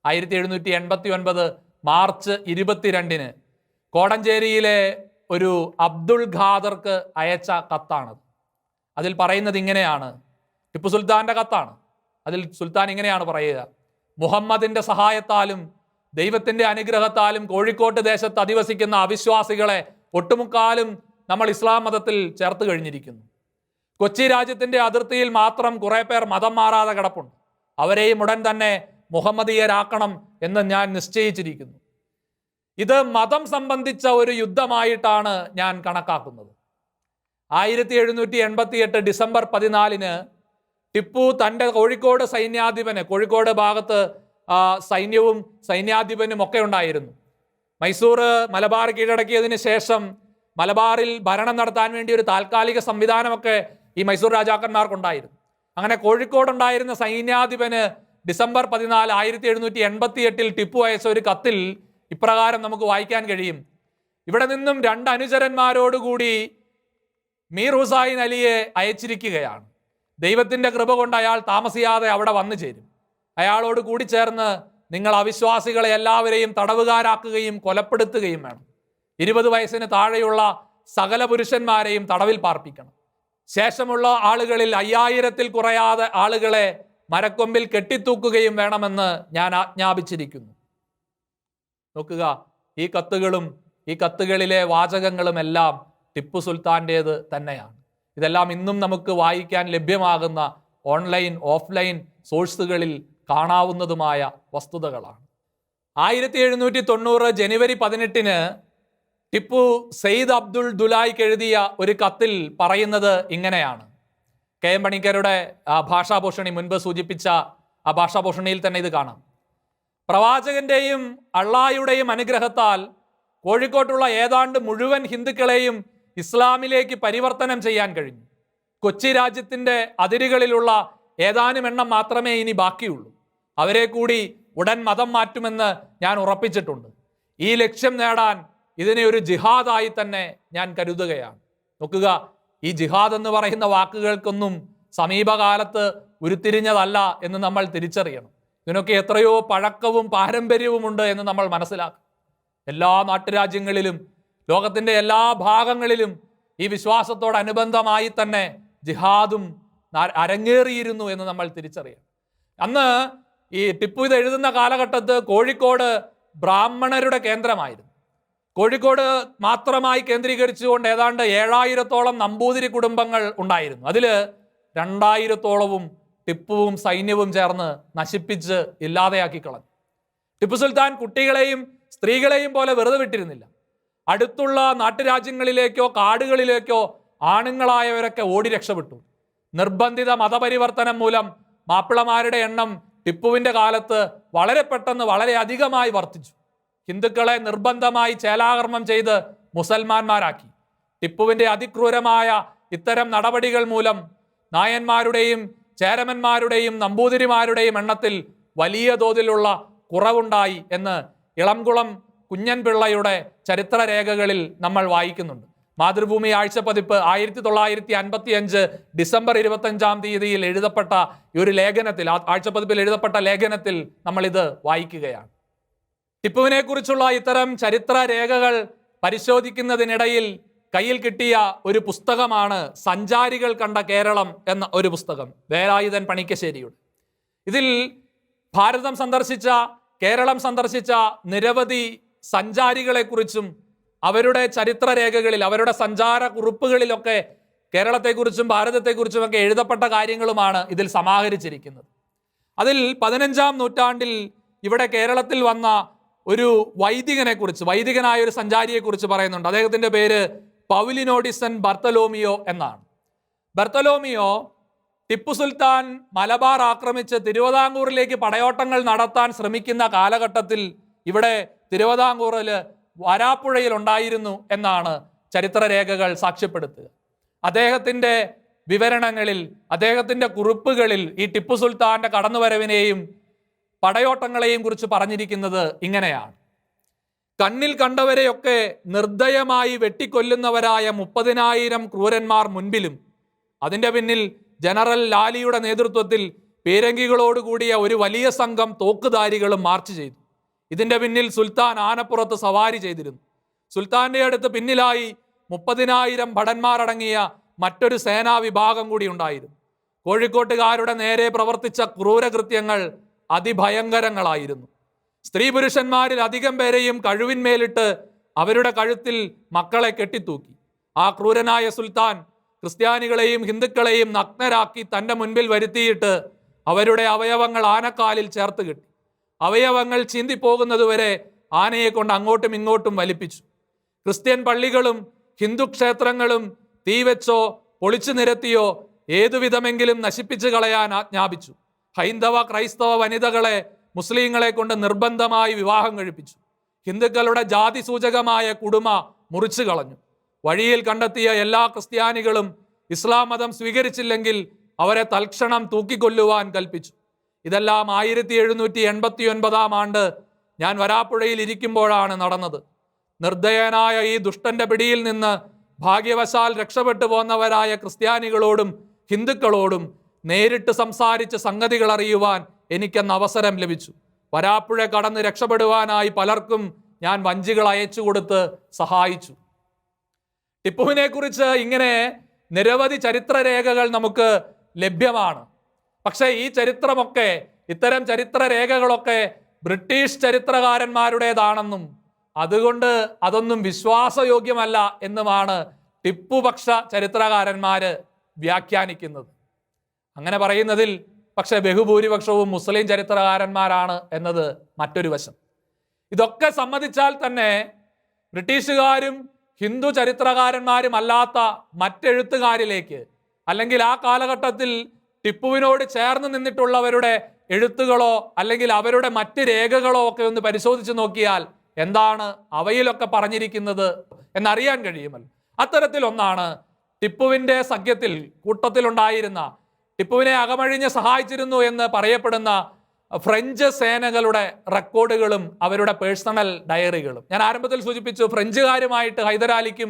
1789 മാർച്ച് 22 കോടഞ്ചേരിയിലെ ഒരു അബ്ദുൾ ഖാദർക്ക് അയച്ച കത്താണത്. അതിൽ പറയുന്നത് ഇങ്ങനെയാണ്. ടിപ്പു സുൽത്താന്റെ കത്താണ്. അതിൽ സുൽത്താൻ ഇങ്ങനെയാണ് പറയുക: മുഹമ്മദിന്റെ സഹായത്താലും ദൈവത്തിന്റെ അനുഗ്രഹത്താലും കോഴിക്കോട്ട് ദേശത്ത് അധിവസിക്കുന്ന അവിശ്വാസികളെ ഒട്ടുമുക്കാലും നമ്മൾ ഇസ്ലാം മതത്തിൽ ചേർത്ത് കഴിഞ്ഞിരിക്കുന്നു. കൊച്ചി രാജ്യത്തിന്റെ അതിർത്തിയിൽ മാത്രം കുറെ പേർ മതം മാറാതെ കിടപ്പുണ്ട്. അവരെയും ഉടൻ തന്നെ മുഹമ്മദീയരാക്കണം എന്ന് ഞാൻ നിശ്ചയിച്ചിരിക്കുന്നു. ഇത് മതം സംബന്ധിച്ച ഒരു യുദ്ധമായിട്ടാണ് ഞാൻ കണക്കാക്കുന്നത്. 1788 ഡിസംബർ 14 ടിപ്പു തൻ്റെ കോഴിക്കോട് സൈന്യാധിപന്, കോഴിക്കോട് ഭാഗത്ത് സൈന്യവും സൈന്യാധിപനും ഒക്കെ ഉണ്ടായിരുന്നു. മൈസൂർ മലബാർ കീഴടക്കിയതിന് ശേഷം മലബാറിൽ ഭരണം നടത്താൻ വേണ്ടി ഒരു താൽക്കാലിക സംവിധാനമൊക്കെ ഈ മൈസൂർ രാജാക്കന്മാർക്കുണ്ടായിരുന്നു. അങ്ങനെ കോഴിക്കോടുണ്ടായിരുന്ന സൈന്യാധിപന് ഡിസംബർ 14 1788 ടിപ്പു അയച്ച ഒരു കത്തിൽ ഇപ്രകാരം നമുക്ക് വായിക്കാൻ കഴിയും: ഇവിടെ നിന്നും 2 അനുചരന്മാരോടുകൂടി മീർ ഹുസൈൻ അലിയെ അയച്ചിരിക്കുകയാണ്. ദൈവത്തിൻ്റെ കൃപ കൊണ്ട് അയാൾ താമസിയാതെ അവിടെ വന്നു ചേരും. അയാളോട് കൂടി ചേർന്ന് നിങ്ങൾ അവിശ്വാസികളെ എല്ലാവരെയും തടവുകാരാക്കുകയും കൊലപ്പെടുത്തുകയും വേണം. 20 വയസ്സിന് താഴെയുള്ള സകല പുരുഷന്മാരെയും തടവിൽ പാർപ്പിക്കണം. ശേഷമുള്ള ആളുകളിൽ 5000-ൽ കുറയാതെ ആളുകളെ മരക്കൊമ്പിൽ കെട്ടിത്തൂക്കുകയും വേണമെന്ന് ഞാൻ ആജ്ഞാപിച്ചിരിക്കുന്നു. നോക്കുക, ഈ കത്തുകളിലെ വാചകങ്ങളുമെല്ലാം ടിപ്പു സുൽത്താൻ്റേത് തന്നെയാണ്. ഇതെല്ലാം ഇന്നും നമുക്ക് വായിക്കാൻ ലഭ്യമാകുന്ന ഓൺലൈൻ ഓഫ്ലൈൻ സോഴ്സുകളിൽ കാണാവുന്നതുമായ വസ്തുതകളാണ്. 1790 ജനുവരി 18 ടിപ്പു സെയ്ദ് അബ്ദുൾ ദുലായ്ക്ക് എഴുതിയ ഒരു കത്തിൽ പറയുന്നത് ഇങ്ങനെയാണ്. കെ എം പണിക്കരുടെ ഭാഷാഭൂഷണി, മുൻപ് സൂചിപ്പിച്ച ആ ഭാഷാഭൂഷണിയിൽ തന്നെ ഇത് കാണാം. പ്രവാചകന്റെയും അള്ളാഹയുടെയും അനുഗ്രഹത്താൽ കോഴിക്കോട്ടുള്ള ഏതാണ്ട് മുഴുവൻ ഹിന്ദുക്കളെയും ഇസ്ലാമിലേക്ക് പരിവർത്തനം ചെയ്യാൻ കഴിഞ്ഞു. കൊച്ചി രാജ്യത്തിൻ്റെ അതിരുകളിലുള്ള ഏതാനും എണ്ണം മാത്രമേ ഇനി ബാക്കിയുള്ളൂ. അവരെ കൂടി ഉടൻ മതം മാറ്റുമെന്ന് ഞാൻ ഉറപ്പിച്ചിട്ടുണ്ട്. ഈ ലക്ഷ്യം നേടാൻ ഇതിനെ ഒരു ജിഹാദായി തന്നെ ഞാൻ കരുതുകയാണ്. നോക്കുക, ഈ ജിഹാദ് എന്ന് പറയുന്ന വാക്കുകൾക്കൊന്നും സമീപകാലത്ത് ഉരുത്തിരിഞ്ഞതല്ല എന്ന് നമ്മൾ തിരിച്ചറിയണം. ഇതിനൊക്കെ എത്രയോ പഴക്കവും പാരമ്പര്യവുമുണ്ട് എന്ന് നമ്മൾ മനസ്സിലാക്കും. എല്ലാ നാട്ടുരാജ്യങ്ങളിലും ലോകത്തിൻ്റെ എല്ലാ ഭാഗങ്ങളിലും ഈ വിശ്വാസത്തോടനുബന്ധമായി തന്നെ ജിഹാദും അരങ്ങേറിയിരുന്നു എന്ന് നമ്മൾ തിരിച്ചറിയണം. അന്ന് ഈ ടിപ്പു ഇത് എഴുതുന്ന കാലഘട്ടത്ത് കോഴിക്കോട് ബ്രാഹ്മണരുടെ കേന്ദ്രമായിരുന്നു. കോഴിക്കോട് മാത്രമായി കേന്ദ്രീകരിച്ചുകൊണ്ട് ഏതാണ്ട് 7000-ഓളം നമ്പൂതിരി കുടുംബങ്ങൾ ഉണ്ടായിരുന്നു. അതിൽ 2000-ഓളവും ടിപ്പുവും സൈന്യവും ചേർന്ന് നശിപ്പിച്ച് ഇല്ലാതെയാക്കി കളഞ്ഞു. ടിപ്പു സുൽത്താൻ കുട്ടികളെയും സ്ത്രീകളെയും പോലെ വെറുതെ വിട്ടിരുന്നില്ല. അടുത്തുള്ള നാട്ടുരാജ്യങ്ങളിലേക്കോ കാടുകളിലേക്കോ ആണുങ്ങളായവരൊക്കെ ഓടി രക്ഷപ്പെട്ടു. നിർബന്ധിത മതപരിവർത്തനം മൂലം മാപ്പിളമാരുടെ എണ്ണം ടിപ്പുവിൻ്റെ കാലത്ത് വളരെ പെട്ടെന്ന് വളരെ അധികമായി വർദ്ധിച്ചു. ഹിന്ദുക്കളെ നിർബന്ധമായി ചേലാകർമ്മം ചെയ്ത് മുസൽമാന്മാരാക്കി. ടിപ്പുവിൻ്റെ അതിക്രൂരമായ ഇത്തരം നടപടികൾ മൂലം നായന്മാരുടെയും ചേരമന്മാരുടെയും നമ്പൂതിരിമാരുടെയും എണ്ണത്തിൽ വലിയ തോതിലുള്ള കുറവുണ്ടായി എന്ന് ഇളംകുളം കുഞ്ഞൻപിള്ളയുടെ ചരിത്രരേഖകളിൽ നമ്മൾ വായിക്കുന്നുണ്ട്. മാതൃഭൂമി ആഴ്ചപ്പതിപ്പ് 1955 ഡിസംബർ 25 എഴുതപ്പെട്ട ഈ ഒരു ലേഖനത്തിൽ, ആഴ്ചപ്പതിപ്പിൽ എഴുതപ്പെട്ട ലേഖനത്തിൽ നമ്മളിത് വായിക്കുകയാണ്. ടിപ്പുവിനെ കുറിച്ചുള്ള ഇത്തരം ചരിത്ര രേഖകൾ പരിശോധിക്കുന്നതിനിടയിൽ കയ്യിൽ കിട്ടിയ ഒരു പുസ്തകമാണ് സഞ്ചാരികൾ കണ്ട കേരളം എന്ന ഒരു പുസ്തകം, വേലായുധൻ പണിക്കശ്ശേരിയുടെ. ഇതിൽ ഭാരതം സന്ദർശിച്ച, കേരളം സന്ദർശിച്ച നിരവധി സഞ്ചാരികളെക്കുറിച്ചും അവരുടെ ചരിത്രരേഖകളിൽ, അവരുടെ സഞ്ചാര കുറിപ്പുകളിലൊക്കെ കേരളത്തെക്കുറിച്ചും ഭാരതത്തെക്കുറിച്ചും ഒക്കെ എഴുതപ്പെട്ട കാര്യങ്ങളുമാണ് ഇതിൽ സമാഹരിച്ചിരിക്കുന്നത്. അതിൽ 15-ാം നൂറ്റാണ്ടിൽ ഇവിടെ കേരളത്തിൽ വന്ന ഒരു വൈദികനായ ഒരു സഞ്ചാരിയെക്കുറിച്ച് പറയുന്നുണ്ട്. അദ്ദേഹത്തിൻ്റെ പേര് പൗലിനോഡിസൻ ബർത്തലോമിയോ എന്നാണ്. ബർത്തലോമിയോ ടിപ്പു സുൽത്താൻ മലബാർ ആക്രമിച്ച് തിരുവിതാംകൂറിലേക്ക് പടയോട്ടങ്ങൾ നടത്താൻ ശ്രമിക്കുന്ന കാലഘട്ടത്തിൽ ഇവിടെ തിരുവിതാംകൂറിൽ വരാപ്പുഴയിൽ ഉണ്ടായിരുന്നു എന്നാണ് ചരിത്രരേഖകൾ സാക്ഷ്യപ്പെടുത്തുക. അദ്ദേഹത്തിൻ്റെ വിവരണങ്ങളിൽ, അദ്ദേഹത്തിൻ്റെ കുറിപ്പുകളിൽ ഈ ടിപ്പു സുൽത്താൻ്റെ കടന്നുവരവിനെയും പടയോട്ടങ്ങളെയും കുറിച്ച് പറഞ്ഞിരിക്കുന്നത് ഇങ്ങനെയാണ്: കണ്ണിൽ കണ്ടവരെയൊക്കെ നിർദ്ദയമായി വെട്ടിക്കൊല്ലുന്നവരായ 30,000 ക്രൂരന്മാർ മുൻപിലും അതിൻ്റെ പിന്നിൽ ജനറൽ ലാലിയുടെ നേതൃത്വത്തിൽ പീരങ്കികളോടുകൂടിയ ഒരു വലിയ സംഘം തോക്കുധാരികളും മാർച്ച് ചെയ്തു. ഇതിൻ്റെ പിന്നിൽ സുൽത്താൻ ആനപ്പുറത്ത് സവാരി ചെയ്തിരുന്നു. സുൽത്താൻ്റെ അടുത്ത് പിന്നിലായി 30,000 ഭടന്മാരടങ്ങിയ മറ്റൊരു സേനാ വിഭാഗം കൂടി ഉണ്ടായിരുന്നു. കോഴിക്കോട്ടുകാരുടെ നേരെ പ്രവർത്തിച്ച ക്രൂരകൃത്യങ്ങൾ അതിഭയങ്കരങ്ങളായിരുന്നു. സ്ത്രീ പുരുഷന്മാരിൽ അധികം പേരെയും കഴിവിന്മേലിട്ട് അവരുടെ കഴുത്തിൽ മക്കളെ കെട്ടിത്തൂക്കി. ആ ക്രൂരനായ സുൽത്താൻ ക്രിസ്ത്യാനികളെയും ഹിന്ദുക്കളെയും നഗ്നരാക്കി തൻ്റെ മുൻപിൽ വരുത്തിയിട്ട് അവരുടെ അവയവങ്ങൾ ആനക്കാലിൽ ചേർത്ത് കെട്ടി. അവയവങ്ങൾ ചീന്തിപ്പോകുന്നതുവരെ ആനയെ കൊണ്ട് അങ്ങോട്ടും ഇങ്ങോട്ടും വലിപ്പിച്ചു. ക്രിസ്ത്യൻ പള്ളികളും ഹിന്ദു ക്ഷേത്രങ്ങളും തീവെച്ചോ പൊളിച്ചു നിരത്തിയോ ഏതുവിധമെങ്കിലും നശിപ്പിച്ചു കളയാൻ ആജ്ഞാപിച്ചു. ഹൈന്ദവ ക്രൈസ്തവ വനിതകളെ മുസ്ലിങ്ങളെ കൊണ്ട് നിർബന്ധമായി വിവാഹം കഴിപ്പിച്ചു. ഹിന്ദുക്കളുടെ ജാതി സൂചകമായ കുടുമ മുറിച്ചു കളഞ്ഞു. വഴിയിൽ കണ്ടെത്തിയ എല്ലാ ക്രിസ്ത്യാനികളും ഇസ്ലാം മതം സ്വീകരിച്ചില്ലെങ്കിൽ അവരെ തൽക്ഷണം തൂക്കിക്കൊല്ലുവാൻ കൽപ്പിച്ചു. ഇതെല്ലാം 1789 ആണ്ട് ഞാൻ വരാപ്പുഴയിൽ ഇരിക്കുമ്പോഴാണ് നടന്നത്. നിർദ്ദയനായ ഈ ദുഷ്ടന്റെ പിടിയിൽ നിന്ന് ഭാഗ്യവശാൽ രക്ഷപ്പെട്ടു പോന്നവരായ ക്രിസ്ത്യാനികളോടും ഹിന്ദുക്കളോടും നേരിട്ട് സംസാരിച്ച് സംഗതികൾ അറിയുവാൻ എനിക്കന്ന് അവസരം ലഭിച്ചു. വരാപ്പുഴ കടന്ന് രക്ഷപ്പെടുവാനായി പലർക്കും ഞാൻ വഞ്ചികൾ അയച്ചു കൊടുത്ത് സഹായിച്ചു. ടിപ്പുവിനെ കുറിച്ച് ഇങ്ങനെ നിരവധി ചരിത്രരേഖകൾ നമുക്ക് ലഭ്യമാണ്. പക്ഷേ ഈ ചരിത്രമൊക്കെ, ഇത്തരം ചരിത്രരേഖകളൊക്കെ ബ്രിട്ടീഷ് ചരിത്രകാരന്മാരുടേതാണെന്നും അതുകൊണ്ട് അതൊന്നും വിശ്വാസയോഗ്യമല്ല എന്നുമാണ് ടിപ്പുപക്ഷ ചരിത്രകാരന്മാര് വ്യാഖ്യാനിക്കുന്നത്. അങ്ങനെ പറയുന്നതിൽ പക്ഷേ ബഹുഭൂരിപക്ഷവും മുസ്ലിം ചരിത്രകാരന്മാരാണ് എന്നത് മറ്റൊരു വശം. ഇതൊക്കെ സമ്മതിച്ചാൽ തന്നെ ബ്രിട്ടീഷുകാരും ഹിന്ദു ചരിത്രകാരന്മാരും അല്ലാത്ത മറ്റെഴുത്തുകാരിലേക്ക്, അല്ലെങ്കിൽ ആ കാലഘട്ടത്തിൽ ടിപ്പുവിനോട് ചേർന്ന് നിന്നിട്ടുള്ളവരുടെ എഴുത്തുകളോ അല്ലെങ്കിൽ അവരുടെ മറ്റ് രേഖകളോ ഒക്കെ ഒന്ന് പരിശോധിച്ച് നോക്കിയാൽ എന്താണ് അവയിലൊക്കെ പറഞ്ഞിരിക്കുന്നത് എന്നറിയാൻ കഴിയുമല്ലോ. അത്തരത്തിലൊന്നാണ് ടിപ്പുവിൻ്റെ സഖ്യത്തിൽ കൂട്ടത്തിലുണ്ടായിരുന്ന, ടിപ്പുവിനെ അകമഴിഞ്ഞ് സഹായിച്ചിരുന്നു എന്ന് പറയപ്പെടുന്ന ഫ്രഞ്ച് സേനകളുടെ റെക്കോർഡുകളും അവരുടെ പേഴ്സണൽ ഡയറികളും. ഞാൻ ആരംഭത്തിൽ സൂചിപ്പിച്ചു, ഫ്രഞ്ചുകാരുമായിട്ട് ഹൈദരാലിക്കും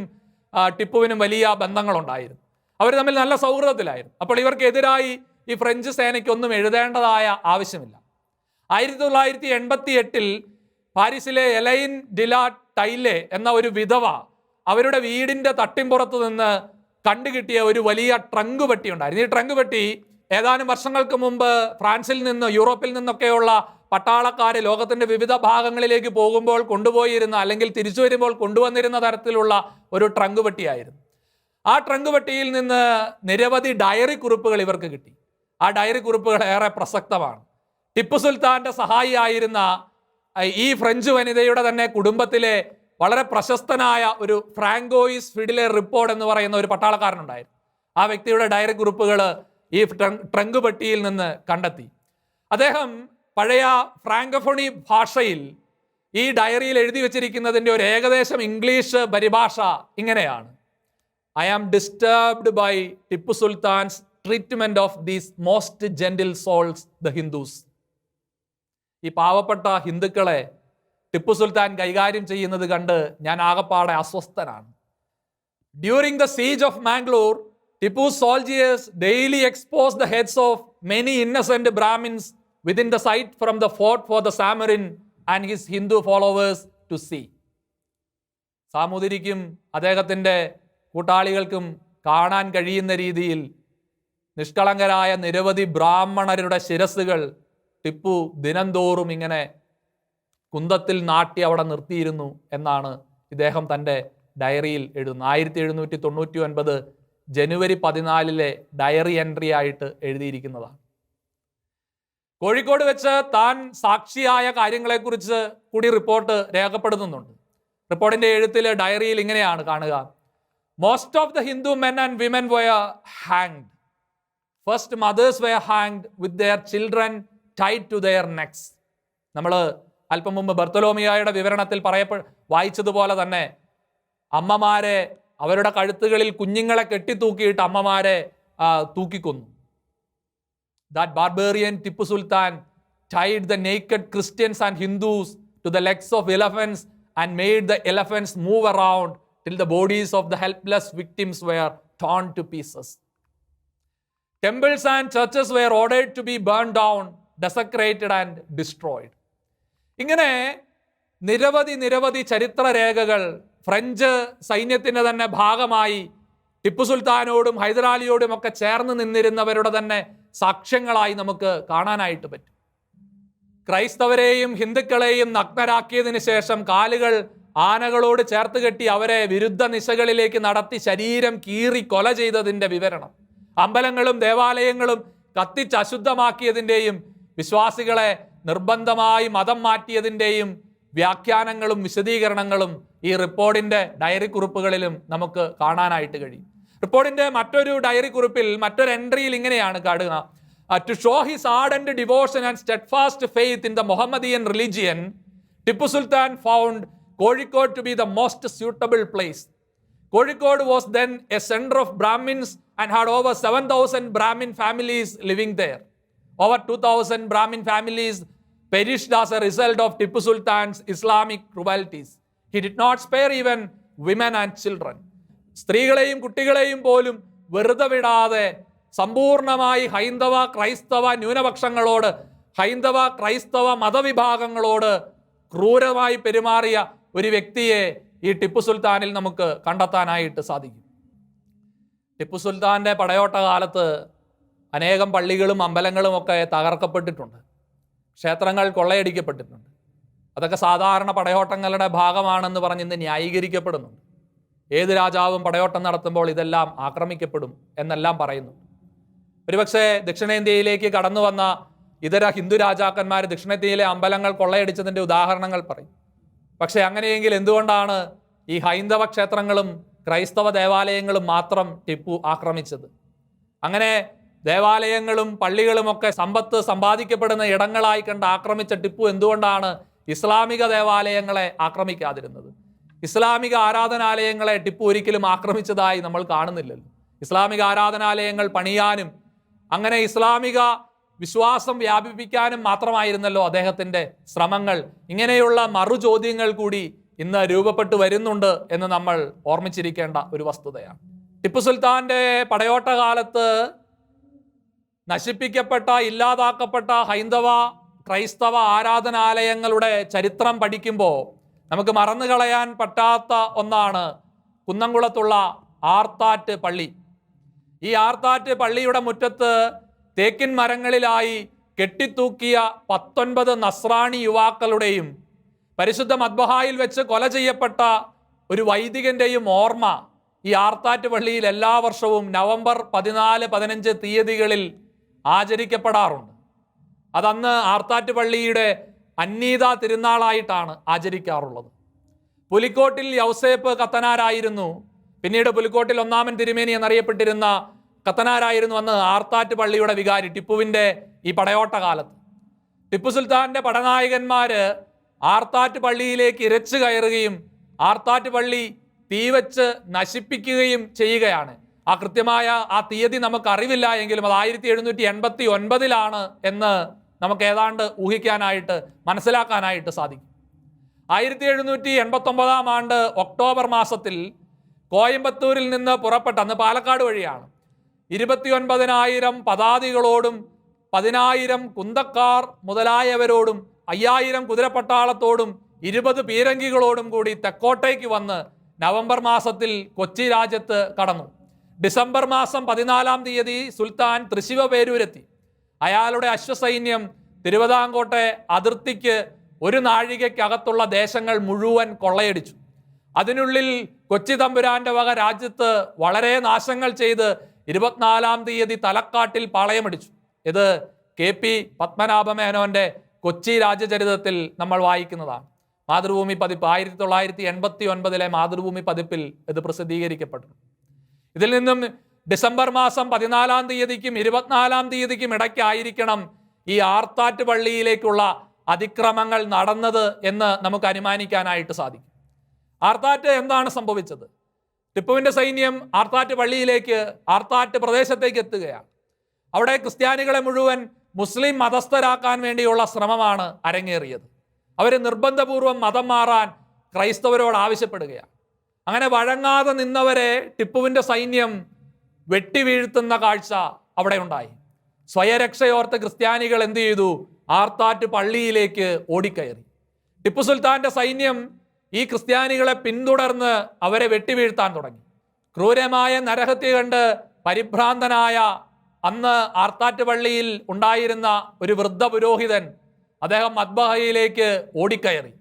ടിപ്പുവിനും വലിയ ബന്ധങ്ങളുണ്ടായിരുന്നു. അവർ തമ്മിൽ നല്ല സൗഹൃദത്തിലായിരുന്നു. അപ്പോൾ ഇവർക്കെതിരായി ഈ ഫ്രഞ്ച് സേനയ്ക്കൊന്നും എഴുതേണ്ടതായ ആവശ്യമില്ല. 1988 പാരീസിലെ എലൈൻ ഡിലാ ടൈലെ എന്ന ഒരു വിധവ അവരുടെ വീടിൻ്റെ തട്ടിമ്പുറത്ത് നിന്ന് കണ്ടുകിട്ടിയ ഒരു വലിയ ട്രങ്ക് പെട്ടി ഉണ്ടായിരുന്നു. ഈ ട്രങ്ക് പെട്ടി ഏതാനും വർഷങ്ങൾക്ക് മുമ്പ് ഫ്രാൻസിൽ നിന്ന്, യൂറോപ്പിൽ നിന്നൊക്കെയുള്ള പട്ടാളക്കാര് ലോകത്തിന്റെ വിവിധ ഭാഗങ്ങളിലേക്ക് പോകുമ്പോൾ കൊണ്ടുപോയിരുന്ന, അല്ലെങ്കിൽ തിരിച്ചു വരുമ്പോൾ കൊണ്ടുവന്നിരുന്ന തരത്തിലുള്ള ഒരു ട്രങ്ക് പെട്ടിയായിരുന്നു. ആ ട്രങ്ക് പെട്ടിയിൽ നിന്ന് നിരവധി ഡയറി കുറിപ്പുകൾ ഇവർക്ക് കിട്ടി. ആ ഡയറി കുറിപ്പുകൾ ഏറെ പ്രസക്തമാണ്. ടിപ്പു സുൽത്താന്റെ സഹായിയായിരുന്ന ഈ ഫ്രഞ്ച് വനിതയുടെ തന്നെ കുടുംബത്തിലെ വളരെ പ്രശസ്തനായ ഒരു ഫ്രാങ്കോയിസ് ഫിഡിലെ റിപ്പോർട്ട് എന്ന് പറയുന്ന ഒരു പട്ടാളക്കാരനുണ്ടായിരുന്നു. ആ വ്യക്തിയുടെ ഡയറി കുറിപ്പുകൾ ഈ ട്രങ്ക് പെട്ടിയിൽ നിന്ന് കണ്ടെത്തി. അദ്ദേഹം പഴയ ഫ്രാങ്കോഫോണി ഭാഷയിൽ ഈ ഡയറിയിൽ എഴുതി വെച്ചിരിക്കുന്നതിൻ്റെ ഒരു ഏകദേശം ഇംഗ്ലീഷ് പരിഭാഷ ഇങ്ങനെയാണ്: I am disturbed by Tipu Sultan's treatment of these most gentle souls, the Hindus. ഈ പാവപ്പെട്ട ഹിന്ദുക്കളെ ടിപ്പു സുൽത്താൻ കൈകാര്യം ചെയ്യുന്നത് കണ്ട് ഞാൻ ആകപ്പാടെ അസ്വസ്ഥനാണ്. During the siege of Mangalore, Tipu's soldiers daily exposed the heads of many innocent Brahmins within the sight from the fort for the Samarin and his Hindu followers to see. സാമൂതിരിക്കും അദ്ദേഹത്തിൻ്റെ കൂട്ടാളികൾക്കും കാണാൻ കഴിയുന്ന രീതിയിൽ നിഷ്കളങ്കരായ നിരവധി ബ്രാഹ്മണരുടെ ശിരസ്സുകൾ ടിപ്പു ദിനംതോറും ഇങ്ങനെ കുന്തത്തിൽ നാട്ടി അവിടെ നിർത്തിയിരുന്നു എന്നാണ് ഇദ്ദേഹം തൻ്റെ ഡയറിയിൽ എഴുതുന്നത്. 1799 ജനുവരി 14 ഡയറി എൻട്രി ആയിട്ട് എഴുതിയിരിക്കുന്നതാണ്. കോഴിക്കോട് വെച്ച് താൻ സാക്ഷിയായ കാര്യങ്ങളെക്കുറിച്ച് കൂടി റിപ്പോർട്ട് രേഖപ്പെടുത്തുന്നുണ്ട്. റിപ്പോർട്ടിൻ്റെ എഴുത്തിൽ, ഡയറിയിൽ ഇങ്ങനെയാണ് കാണുക: Most of the Hindu men and women were hanged. First, mothers were hanged with their children tied to their necks. നമ്മൾ അല്പം മുമ്പ് ബർത്തലോമിയായുടെ വിവരണത്തിൽ വായിച്ചതുപോലെ തന്നെ അമ്മമാരെ, അവരുടെ കഴുത്തുകളിൽ കുഞ്ഞുങ്ങളെ കെട്ടിത്തൂക്കിയിട്ട് അമ്മമാരെ തൂക്കിക്കൊന്നു. That barbarian Tipu Sultan tied the naked Christians and Hindus to the legs of elephants and made the elephants move around till the bodies of the helpless victims were torn to pieces. Temples and churches were ordered to be burned down, desecrated and destroyed. ഇങ്ങനെ നിരവധി ചരിത്രരേഖകൾ ഫ്രഞ്ച് സൈന്യത്തിൻ്റെ തന്നെ ഭാഗമായി ടിപ്പു സുൽത്താനോടും ഹൈദരാലിയോടും ഒക്കെ ചേർന്ന് നിന്നിരുന്നവരുടെ തന്നെ സാക്ഷ്യങ്ങളായി നമുക്ക് കാണാനായിട്ട് പറ്റും. ക്രൈസ്തവരെയും ഹിന്ദുക്കളെയും നഗ്നരാക്കിയതിന് ശേഷം കാലുകൾ ആനകളോട് ചേർത്ത് കെട്ടി അവരെ വിരുദ്ധ നിശകളിലേക്ക് നടത്തി ശരീരം കീറി കൊല ചെയ്തതിൻ്റെ വിവരണം, അമ്പലങ്ങളും ദേവാലയങ്ങളും കത്തിച്ച് അശുദ്ധമാക്കിയതിൻ്റെയും വിശ്വാസികളെ നിർബന്ധമായി മതം മാറ്റിയതിൻ്റെയും വ്യാഖ്യാനങ്ങളും വിശദീകരണങ്ങളും ഈ റിപ്പോർട്ടിൻ്റെ ഡയറി കുറിപ്പുകളിലും നമുക്ക് കാണാനായിട്ട് കഴിയും. റിപ്പോർട്ടിൻ്റെ മറ്റൊരു ഡയറി കുറിപ്പിൽ, മറ്റൊരു എൻട്രിയിൽ ഇങ്ങനെയാണ് കാണുക: To show his ardent devotion and steadfast faith in the Mohammedan religion, Tipu Sultan found Kozhikode to be the most suitable place. Kozhikode was then a center of Brahmins and had over 7,000 Brahmin families living there. Over 2,000 Brahmin families perished as a result of Tipu Sultan's Islamic cruelties. He did not spare even women and children. സ്ത്രീകളെയും കുട്ടികളെയും പോലും വെറുതെ വിടാതെ സമ്പൂർണമായി ഹൈന്ദവ ക്രൈസ്തവ ന്യൂനപക്ഷങ്ങളോട്, ഹൈന്ദവ ക്രൈസ്തവ മതവിഭാഗങ്ങളോട് ക്രൂരമായി പെരുമാറിയ ഒരു വ്യക്തിയെ ഈ ടിപ്പു സുൽത്താനിൽ നമുക്ക് കണ്ടെത്താനായിട്ട് സാധിക്കും. ടിപ്പു സുൽത്താൻ്റെ പടയോട്ട കാലത്ത് അനേകം പള്ളികളും അമ്പലങ്ങളും ഒക്കെ തകർക്കപ്പെട്ടിട്ടുണ്ട്, ക്ഷേത്രങ്ങൾ കൊള്ളയടിക്കപ്പെട്ടിട്ടുണ്ട്. അതൊക്കെ സാധാരണ പടയോട്ടങ്ങളുടെ ഭാഗമാണെന്ന് പറഞ്ഞ് ഇന്ന് ന്യായീകരിക്കപ്പെടുന്നുണ്ട്. ഏത് രാജാവും പടയോട്ടം നടത്തുമ്പോൾ ഇതെല്ലാം ആക്രമിക്കപ്പെടും എന്നെല്ലാം പറയുന്നു. ഒരുപക്ഷെ ദക്ഷിണേന്ത്യയിലേക്ക് കടന്നു വന്ന ഇതര ഹിന്ദു രാജാക്കന്മാർ ദക്ഷിണേന്ത്യയിലെ അമ്പലങ്ങൾ കൊള്ളയടിച്ചതിൻ്റെ ഉദാഹരണങ്ങൾ പറയും. പക്ഷെ അങ്ങനെയെങ്കിൽ എന്തുകൊണ്ടാണ് ഈ ഹൈന്ദവ ക്ഷേത്രങ്ങളും ക്രൈസ്തവ ദേവാലയങ്ങളും മാത്രം ടിപ്പു ആക്രമിച്ചത്? അങ്ങനെ ദേവാലയങ്ങളും പള്ളികളുമൊക്കെ സമ്പത്ത് സമ്പാദിക്കപ്പെടുന്ന ഇടങ്ങളായി കണ്ട് ആക്രമിച്ച ടിപ്പു എന്തുകൊണ്ടാണ് ഇസ്ലാമിക ദേവാലയങ്ങളെ ആക്രമിക്കാതിരുന്നത്? ഇസ്ലാമിക ആരാധനാലയങ്ങളെ ടിപ്പു ഒരിക്കലും ആക്രമിച്ചതായി നമ്മൾ കാണുന്നില്ലല്ലോ. ഇസ്ലാമിക ആരാധനാലയങ്ങൾ പണിയാനും അങ്ങനെ ഇസ്ലാമിക വിശ്വാസം വ്യാപിപ്പിക്കാനും മാത്രമായിരുന്നല്ലോ അദ്ദേഹത്തിൻ്റെ ശ്രമങ്ങൾ. ഇങ്ങനെയുള്ള മറുചോദ്യങ്ങൾ കൂടി ഇന്ന് രൂപപ്പെട്ടു വരുന്നുണ്ട് എന്ന് നമ്മൾ ഓർമ്മിച്ചിരിക്കേണ്ട ഒരു വസ്തുതയാണ്. ടിപ്പു സുൽത്താൻ്റെ പടയോട്ട കാലത്ത് നശിപ്പിക്കപ്പെട്ട ഇല്ലാതാക്കപ്പെട്ട ഹൈന്ദവ ക്രൈസ്തവ ആരാധനാലയങ്ങളുടെ ചരിത്രം പഠിക്കുമ്പോൾ നമുക്ക് മറന്നു കളയാൻ പറ്റാത്ത ഒന്നാണ് കുന്നംകുളത്തുള്ള ആർത്താറ്റ് പള്ളി. ഈ ആർത്താറ്റ് പള്ളിയുടെ മുറ്റത്ത് തേക്കിൻ മരങ്ങളിലായി കെട്ടിത്തൂക്കിയ 19 നസ്രാണി യുവാക്കളുടെയും പരിശുദ്ധ മദ്ബഹായിൽ വെച്ച് കൊല ചെയ്യപ്പെട്ട ഒരു വൈദികന്റെയും ഓർമ്മ ഈ ആർത്താറ്റ് പള്ളിയിൽ എല്ലാ വർഷവും നവംബർ 14, 15 തീയതികളിൽ ആചരിക്കപ്പെടാറുണ്ട്. അതന്ന് ആർത്താറ്റ് പള്ളിയുടെ അന്നീത തിരുനാളായിട്ടാണ് ആചരിക്കാറുള്ളത്. പുലിക്കോട്ടിൽ യൗസേപ്പ് കത്തനാരായിരുന്നു, പിന്നീട് പുലിക്കോട്ടിൽ ഒന്നാമൻ തിരുമേനി എന്നറിയപ്പെട്ടിരുന്ന കത്തനാരായിരുന്നു അന്ന് ആർത്താറ്റ് പള്ളിയുടെ വികാരി ടിപ്പുവിൻ്റെ ഈ പടയോട്ട കാലത്ത്. ടിപ്പു സുൽത്താൻ്റെ പടനായകന്മാര് ആർത്താറ്റ് പള്ളിയിലേക്ക് ഇരച്ചു കയറുകയും ആർത്താറ്റ് പള്ളി തീവച്ച് നശിപ്പിക്കുകയും ചെയ്യുകയാണ്. ആ കൃത്യമായ ആ തീയതി നമുക്ക് അറിവില്ല എങ്കിലും അത് 1789 എന്ന് നമുക്ക് ഏതാണ്ട് ഊഹിക്കാനായിട്ട് മനസ്സിലാക്കാനായിട്ട് സാധിക്കും. 1789 ഒക്ടോബർ മാസത്തിൽ കോയമ്പത്തൂരിൽ നിന്ന് പുറപ്പെട്ട, അന്ന് പാലക്കാട് വഴിയാണ്, 29,000 പതാതികളോടും 10,000 കുന്തക്കാർ മുതലായവരോടും 5,000 കുതിരപ്പട്ടാളത്തോടും 20 പീരങ്കികളോടും കൂടി തെക്കോട്ടേക്ക് വന്ന് നവംബർ മാസത്തിൽ കൊച്ചി രാജ്യത്ത് കടന്നു. ഡിസംബർ മാസം 14 തീയതി സുൽത്താൻ തൃശ്ശിവ പേരൂരെത്തി. അയാളുടെ അശ്വസൈന്യം തിരുവിതാംകോട്ടെ അതിർത്തിക്ക് 1 നാഴികയ്ക്കകത്തുള്ള ദേശങ്ങൾ മുഴുവൻ കൊള്ളയടിച്ചു. അതിനുള്ളിൽ കൊച്ചി തമ്പുരാന്റെ വക രാജ്യത്ത് വളരെ നാശങ്ങൾ ചെയ്ത് 24 തീയതി തലക്കാട്ടിൽ പാളയമടിച്ചു. ഇത് KP പത്മനാഭമേനോന്റെ കൊച്ചി രാജ്യചരിതത്തിൽ നമ്മൾ വായിക്കുന്നതാണ്. മാതൃഭൂമി പതിപ്പ് 1989 മാതൃഭൂമി പതിപ്പിൽ ഇത് പ്രസിദ്ധീകരിക്കപ്പെട്ടു. ഇതിൽ നിന്നും ഡിസംബർ മാസം 14 തീയതിക്കും 24 തീയതിക്കും ഇടയ്ക്കായിരിക്കണം ഈ ആർത്താറ്റ് പള്ളിയിലേക്കുള്ള അതിക്രമങ്ങൾ നടന്നത് എന്ന് നമുക്ക് അനുമാനിക്കാനായിട്ട് സാധിക്കും. ആർത്താറ്റ് എന്താണ് സംഭവിച്ചത്? ടിപ്പുവിൻ്റെ സൈന്യം ആർത്താറ്റ് പള്ളിയിലേക്ക്, ആർത്താറ്റ് പ്രദേശത്തേക്ക് എത്തുകയാണ്. അവിടെ ക്രിസ്ത്യാനികളെ മുഴുവൻ മുസ്ലിം മതസ്ഥരാക്കാൻ വേണ്ടിയുള്ള ശ്രമമാണ് അരങ്ങേറിയത്. അവർ നിർബന്ധപൂർവം മതം മാറാൻ ക്രൈസ്തവരോട് ആവശ്യപ്പെടുകയാണ്. അങ്ങനെ വഴങ്ങാതെ നിന്നവരെ ടിപ്പുവിൻ്റെ സൈന്യം വെട്ടിവീഴ്ത്തുന്ന കാഴ്ച അവിടെ ഉണ്ടായി. സ്വയരക്ഷയോർത്ത് ക്രിസ്ത്യാനികൾ എന്ത് ചെയ്തു? ആർത്താറ്റ് പള്ളിയിലേക്ക് ഓടിക്കയറി. ടിപ്പു സുൽത്താന്റെ സൈന്യം ഈ ക്രിസ്ത്യാനികളെ പിന്തുടർന്ന് അവരെ വെട്ടിവീഴ്ത്താൻ തുടങ്ങി. ക്രൂരമായ നരഹത്യ കണ്ട് പരിഭ്രാന്തനായ അന്ന് ആർത്താറ്റ് പള്ളിയിൽ ഉണ്ടായിരുന്ന ഒരു വൃദ്ധ പുരോഹിതൻ, അദ്ദേഹം മദ്ബഹയിലേക്ക് ഓടിക്കയറി.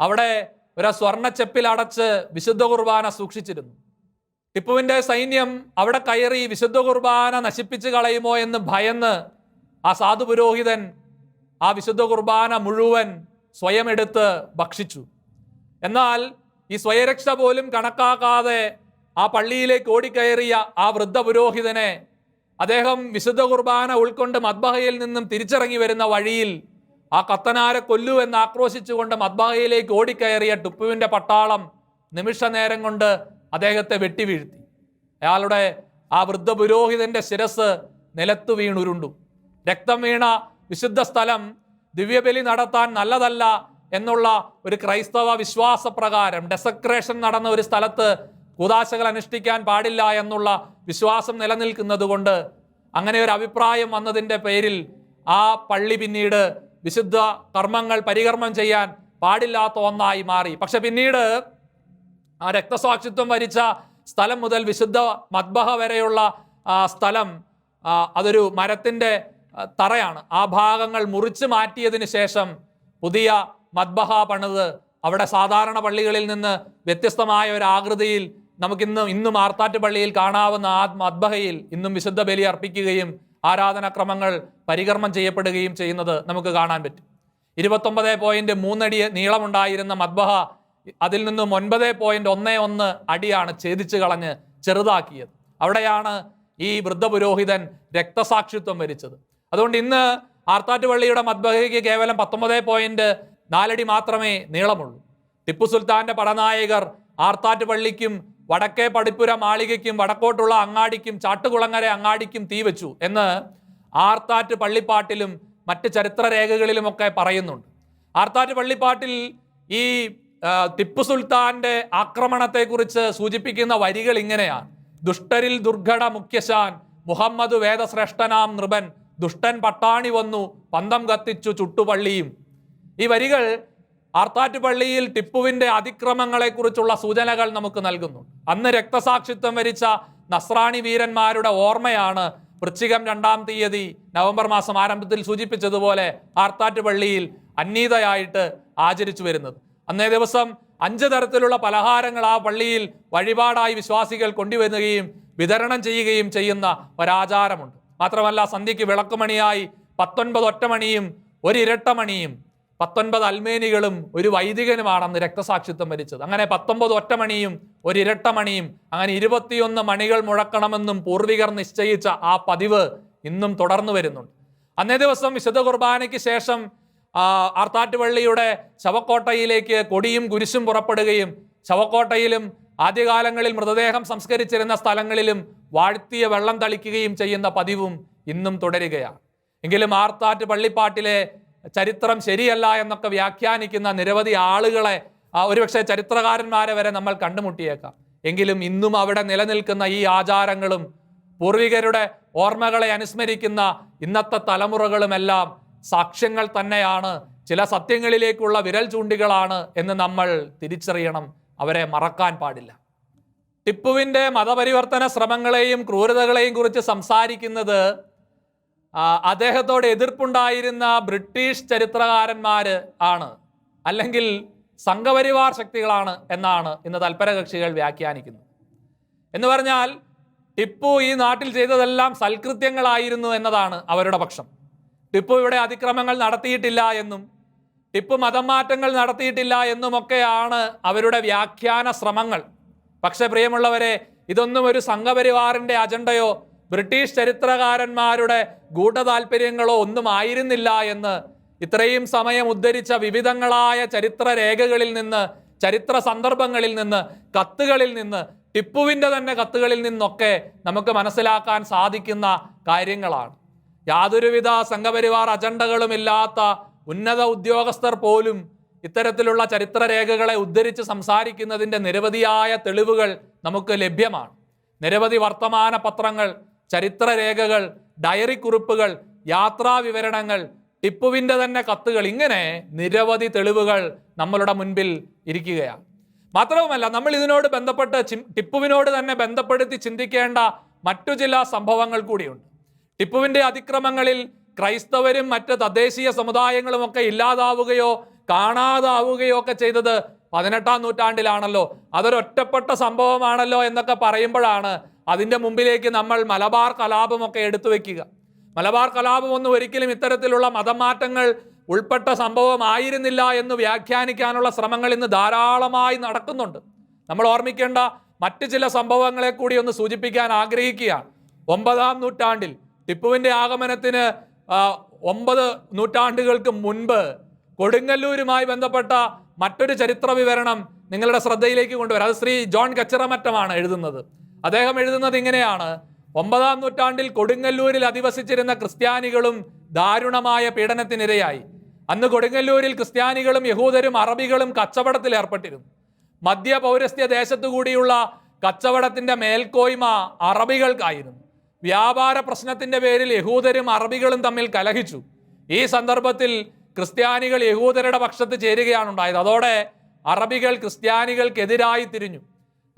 അവിടെ ഒരു സ്വർണ്ണച്ചെപ്പിൽ അടച്ച് വിശുദ്ധ കുർബാന സൂക്ഷിച്ചിരുന്നു. ടിപ്പുവിൻ്റെ സൈന്യം അവിടെ കയറി വിശുദ്ധ കുർബാന നശിപ്പിച്ച് കളയുമോ എന്ന് ഭയന്ന് ആ സാധു പുരോഹിതൻ ആ വിശുദ്ധ കുർബാന മുഴുവൻ സ്വയം എടുത്ത് ഭക്ഷിച്ചു. എന്നാൽ ഈ സ്വയരക്ഷ പോലും കണക്കാക്കാതെ ആ പള്ളിയിലേക്ക് ഓടിക്കയറിയ ആ വൃദ്ധ പുരോഹിതനെ അദ്ദേഹം വിശുദ്ധ കുർബാന ഉൾക്കൊണ്ട് മദ്ബഹയിൽ നിന്നും തിരിച്ചിറങ്ങി വരുന്ന വഴിയിൽ ആ കത്തനാരെ കൊല്ലൂ എന്ന് ആക്രോശിച്ചുകൊണ്ട് മദ്ബഹയിലേക്ക് ഓടിക്കയറിയ ടിപ്പുവിൻ്റെ പട്ടാളം നിമിഷ നേരം കൊണ്ട് അദ്ദേഹത്തെ വെട്ടിവീഴ്ത്തി. അയാളുടെ ആ വൃദ്ധ പുരോഹിതന്റെ ശിരസ് നിലത്തു വീണുരുണ്ടു. രക്തം വീണ വിശുദ്ധ സ്ഥലം ദിവ്യബലി നടത്താൻ നല്ലതല്ല എന്നുള്ള ഒരു ക്രൈസ്തവ വിശ്വാസപ്രകാരം ഡെസക്രേഷൻ നടന്ന ഒരു സ്ഥലത്ത് കൂദാശകൾ അനുഷ്ഠിക്കാൻ പാടില്ല എന്നുള്ള വിശ്വാസം നിലനിൽക്കുന്നത് കൊണ്ട് അങ്ങനെ ഒരു അഭിപ്രായം വന്നതിൻ്റെ പേരിൽ ആ പള്ളി പിന്നീട് വിശുദ്ധ കർമ്മങ്ങൾ പരികർമ്മം ചെയ്യാൻ പാടില്ലാത്ത ഒന്നായി മാറി. പക്ഷെ പിന്നീട് ആ രക്തസാക്ഷിത്വം വരിച്ച സ്ഥലം മുതൽ വിശുദ്ധ മദ്ബഹ വരെയുള്ള സ്ഥലം അതൊരു മരത്തിൻ്റെ തറയാണ്. ആ ഭാഗങ്ങൾ മുറിച്ച് മാറ്റിയതിന് ശേഷം പുതിയ മദ്ബഹ പണിത് അവിടെ സാധാരണ പള്ളികളിൽ നിന്ന് വ്യത്യസ്തമായ ഒരു ആകൃതിയിൽ ഇന്നും ആർത്താറ്റ് പള്ളിയിൽ കാണാവുന്ന ആ മദ്ബഹയിൽ ഇന്നും വിശുദ്ധ ബലി അർപ്പിക്കുകയും ആരാധനാക്രമങ്ങൾ പരികർമ്മം ചെയ്യപ്പെടുകയും ചെയ്യുന്നത് നമുക്ക് കാണാൻ പറ്റും. 29.3 അടി നീളമുണ്ടായിരുന്ന മദ്ബഹ അതിൽ നിന്നും 9.11 അടിയാണ് ഛേദിച്ചു കളഞ്ഞ് ചെറുതാക്കിയത്. അവിടെയാണ് ഈ വൃദ്ധപുരോഹിതൻ രക്തസാക്ഷിത്വം വരിച്ചത്. അതുകൊണ്ട് ഇന്ന് ആർത്താറ്റ് പള്ളിയുടെ മദ്ബഹയ്ക്ക് കേവലം 19.4 അടി മാത്രമേ നീളമുള്ളൂ. ടിപ്പു സുൽത്താന്റെ പടനായകർ ആർത്താറ്റ് പള്ളിക്കും വടക്കേ പടിപ്പുര മാളികയ്ക്കും വടക്കോട്ടുള്ള അങ്ങാടിക്കും ചാട്ടുകുളങ്ങര അങ്ങാടിക്കും തീവച്ചു എന്ന് ആർത്താറ്റ് പള്ളിപ്പാട്ടിലും മറ്റ് ചരിത്രരേഖകളിലുമൊക്കെ പറയുന്നുണ്ട്. ആർത്താറ്റ് പള്ളിപ്പാട്ടിൽ ഈ ടിപ്പു സുൽത്താന്റെ ആക്രമണത്തെക്കുറിച്ച് സൂചിപ്പിക്കുന്ന വരികൾ ഇങ്ങനെയാണ്: ദുഷ്ടരിൽ ദുർഘട മുഖ്യശാൻ മുഹമ്മദ് വേദശ്രേഷ്ഠനാം നൃപൻ ദുഷ്ടൻ പട്ടാണി വന്നു പന്തം കത്തിച്ചു ചുട്ടുപള്ളിയും. ഈ വരികൾ ആർത്താറ്റ് പള്ളിയിൽ ടിപ്പുവിന്റെ അതിക്രമങ്ങളെക്കുറിച്ചുള്ള സൂചനകൾ നമുക്ക് നൽകുന്നുണ്ട്. അന്ന് രക്തസാക്ഷിത്വം വരിച്ച നസ്രാണി വീരന്മാരുടെ ഓർമ്മയാണ് വൃശ്ചികം 2-ാം തീയതി നവംബർ മാസം ആരംഭത്തിൽ സൂചിപ്പിച്ചതുപോലെ ആർത്താറ്റ് പള്ളിയിൽ അന്നീതയായിട്ട് ആചരിച്ചു വരുന്നത്. അന്നേ ദിവസം 5 തരത്തിലുള്ള പലഹാരങ്ങൾ ആ പള്ളിയിൽ വഴിപാടായി വിശ്വാസികൾ കൊണ്ടുവരികയും വിതരണം ചെയ്യുകയും ചെയ്യുന്ന ഒരാചാരമുണ്ട്. മാത്രമല്ല, സന്ധ്യയ്ക്ക് വിളക്കുമണിയായി 19 ഒറ്റമണിയും 1 ഇരട്ടമണിയും 19 അൽമേനികളും 1 വൈദികനുമാണ് അന്ന് രക്തസാക്ഷിത്വം വരിച്ചത്. അങ്ങനെ 19 ഒറ്റമണിയും 1 ഇരട്ടമണിയും അങ്ങനെ 21 മണികൾ മുഴക്കണമെന്നും പൂർവികർ നിശ്ചയിച്ച ആ പതിവ് ഇന്നും തുടർന്നു വരുന്നുണ്ട്. അന്നേ ദിവസം വിശുദ്ധ കുർബാനയ്ക്ക് ശേഷം ആർത്താറ്റ് പള്ളിയുടെ ശവക്കോട്ടയിലേക്ക് കൊടിയും കുരിശും പുറപ്പെടുകയും ശവക്കോട്ടയിലും ആദ്യകാലങ്ങളിൽ മൃതദേഹം സംസ്കരിച്ചിരുന്ന സ്ഥലങ്ങളിലും വാഴ്ത്തിയ വെള്ളം തളിക്കുകയും ചെയ്യുന്ന പതിവും ഇന്നും തുടരുകയാണ്. എങ്കിലും ആർത്താറ്റ് പള്ളിപ്പാട്ടിലെ ചരിത്രം ശരിയല്ല എന്നൊക്കെ വ്യാഖ്യാനിക്കുന്ന നിരവധി ആളുകളെ, ഒരുപക്ഷെ ചരിത്രകാരന്മാരെ വരെ നമ്മൾ കണ്ടുമുട്ടിയേക്കാം. എങ്കിലും ഇന്നും അവിടെ നിലനിൽക്കുന്ന ഈ ആചാരങ്ങളും പൂർവികരുടെ ഓർമ്മകളെ അനുസ്മരിക്കുന്ന ഇന്നത്തെ തലമുറകളുമെല്ലാം സാക്ഷ്യങ്ങൾ തന്നെയാണ്, ചില സത്യങ്ങളിലേക്കുള്ള വിരൽ ചൂണ്ടികളാണ് എന്ന് നമ്മൾ തിരിച്ചറിയണം. അവരെ മറക്കാൻ പാടില്ല. ടിപ്പുവിൻ്റെ മതപരിവർത്തന ശ്രമങ്ങളെയും ക്രൂരതകളെയും കുറിച്ച് സംസാരിക്കുന്നത് അദ്ദേഹത്തോട് എതിർപ്പുണ്ടായിരുന്ന ബ്രിട്ടീഷ് ചരിത്രകാരന്മാർ ആണ്, അല്ലെങ്കിൽ സംഘപരിവാർ ശക്തികളാണ് എന്നാണ് ഇന്ന് തൽപരകക്ഷികൾ വ്യാഖ്യാനിക്കുന്നത്. എന്ന് പറഞ്ഞാൽ ടിപ്പു ഈ നാട്ടിൽ ചെയ്തതെല്ലാം സൽകൃത്യങ്ങളായിരുന്നു എന്നതാണ് അവരുടെ പക്ഷം. ടിപ്പു ഇവിടെ അതിക്രമങ്ങൾ നടത്തിയിട്ടില്ല എന്നും ടിപ്പു മതം മാറ്റങ്ങൾ നടത്തിയിട്ടില്ല എന്നുമൊക്കെയാണ് അവരുടെ വ്യാഖ്യാന ശ്രമങ്ങൾ. പക്ഷെ പ്രിയമുള്ളവരെ, ഇതൊന്നും ഒരു സംഘപരിവാറിന്റെ അജണ്ടയോ ബ്രിട്ടീഷ് ചരിത്രകാരന്മാരുടെ ഗൂഢതാൽപര്യങ്ങളോ ഒന്നും ആയിരുന്നില്ല എന്ന് ഇത്രയും സമയം ഉദ്ധരിച്ച വിവിധങ്ങളായ ചരിത്ര രേഖകളിൽ നിന്ന്, ചരിത്ര സന്ദർഭങ്ങളിൽ നിന്ന്, കത്തുകളിൽ നിന്ന്, ടിപ്പുവിൻ്റെ തന്നെ കത്തുകളിൽ നിന്നൊക്കെ നമുക്ക് മനസ്സിലാക്കാൻ സാധിക്കുന്ന കാര്യങ്ങളാണ്. യാതൊരുവിധ സംഘപരിവാർ അജണ്ടകളുമില്ലാത്ത ഉന്നത ഉദ്യോഗസ്ഥർ പോലും ഇത്തരത്തിലുള്ള ചരിത്രരേഖകളെ ഉദ്ധരിച്ച് സംസാരിക്കുന്നതിൻ്റെ നിരവധിയായ തെളിവുകൾ നമുക്ക് ലഭ്യമാണ്. നിരവധി വർത്തമാന പത്രങ്ങൾ, ചരിത്രരേഖകൾ, ഡയറി കുറിപ്പുകൾ, യാത്രാ വിവരണങ്ങൾ, ടിപ്പുവിൻ്റെ തന്നെ കത്തുകൾ, ഇങ്ങനെ നിരവധി തെളിവുകൾ നമ്മളുടെ മുൻപിൽ ഇരിക്കുകയാണ്. മാത്രവുമല്ല, നമ്മൾ ഇതിനോട് ബന്ധപ്പെട്ട് ടിപ്പുവിനോട് തന്നെ ബന്ധപ്പെടുത്തി ചിന്തിക്കേണ്ട മറ്റു ചില സംഭവങ്ങൾ കൂടിയുണ്ട്. ടിപ്പുവിൻ്റെ അതിക്രമങ്ങളിൽ ക്രൈസ്തവരും മറ്റ് തദ്ദേശീയ സമുദായങ്ങളുമൊക്കെ ഇല്ലാതാവുകയോ കാണാതാവുകയോ ഒക്കെ ചെയ്തത് 18-ാം നൂറ്റാണ്ടിലാണല്ലോ. അതൊരൊറ്റപ്പെട്ട സംഭവമാണല്ലോ എന്നൊക്കെ പറയുമ്പോഴാണ് അതിൻ്റെ മുമ്പിലേക്ക് നമ്മൾ മലബാർ കലാപമൊക്കെ എടുത്തു വെക്കുക. മലബാർ കലാപമൊന്നും ഒരിക്കലും ഇത്തരത്തിലുള്ള മതമാറ്റങ്ങൾ ഉൾപ്പെട്ട സംഭവമായിരുന്നില്ല എന്ന് വ്യാഖ്യാനിക്കാനുള്ള ശ്രമങ്ങൾ ഇന്ന് ധാരാളമായി നടക്കുന്നുണ്ട്. നമ്മൾ ഓർമ്മിക്കേണ്ട മറ്റ് ചില സംഭവങ്ങളെ കൂടി ഒന്ന് സൂചിപ്പിക്കാൻ ആഗ്രഹിക്കുകയാണ്. 9-ാം നൂറ്റാണ്ടിൽ ടിപ്പുവിൻ്റെ ആഗമനത്തിന് 9 നൂറ്റാണ്ടുകൾക്ക് മുൻപ് കൊടുങ്ങല്ലൂരുമായി ബന്ധപ്പെട്ട മറ്റൊരു ചരിത്ര വിവരണം നിങ്ങളുടെ ശ്രദ്ധയിലേക്ക് കൊണ്ടുവരാം. അത് ശ്രീ ജോൺ കച്ചിറമറ്റമാണ് എഴുതുന്നത്. അദ്ദേഹം എഴുതുന്നത് ഇങ്ങനെയാണ്: 9-ാം നൂറ്റാണ്ടിൽ കൊടുങ്ങല്ലൂരിൽ അധിവസിച്ചിരുന്ന ക്രിസ്ത്യാനികളും ദാരുണമായ പീഡനത്തിനിരയായി. അന്ന് കൊടുങ്ങല്ലൂരിൽ ക്രിസ്ത്യാനികളും യഹൂദരും അറബികളും കച്ചവടത്തിൽ ഏർപ്പെട്ടിരുന്നു. മധ്യ പൗരസ്ത്യ ദേശത്തുകൂടിയുള്ള കച്ചവടത്തിന്റെ മേൽക്കോയ്മ അറബികൾക്കായിരുന്നു. വ്യാപാര പ്രശ്നത്തിന്റെ പേരിൽ യഹൂദരും അറബികളും തമ്മിൽ കലഹിച്ചു. ഈ സന്ദർഭത്തിൽ ക്രിസ്ത്യാനികൾ യഹൂദരുടെ പക്ഷത്ത് ചേരുകയാണ് ഉണ്ടായത്. അതോടെ അറബികൾ ക്രിസ്ത്യാനികൾക്കെതിരായി തിരിഞ്ഞു.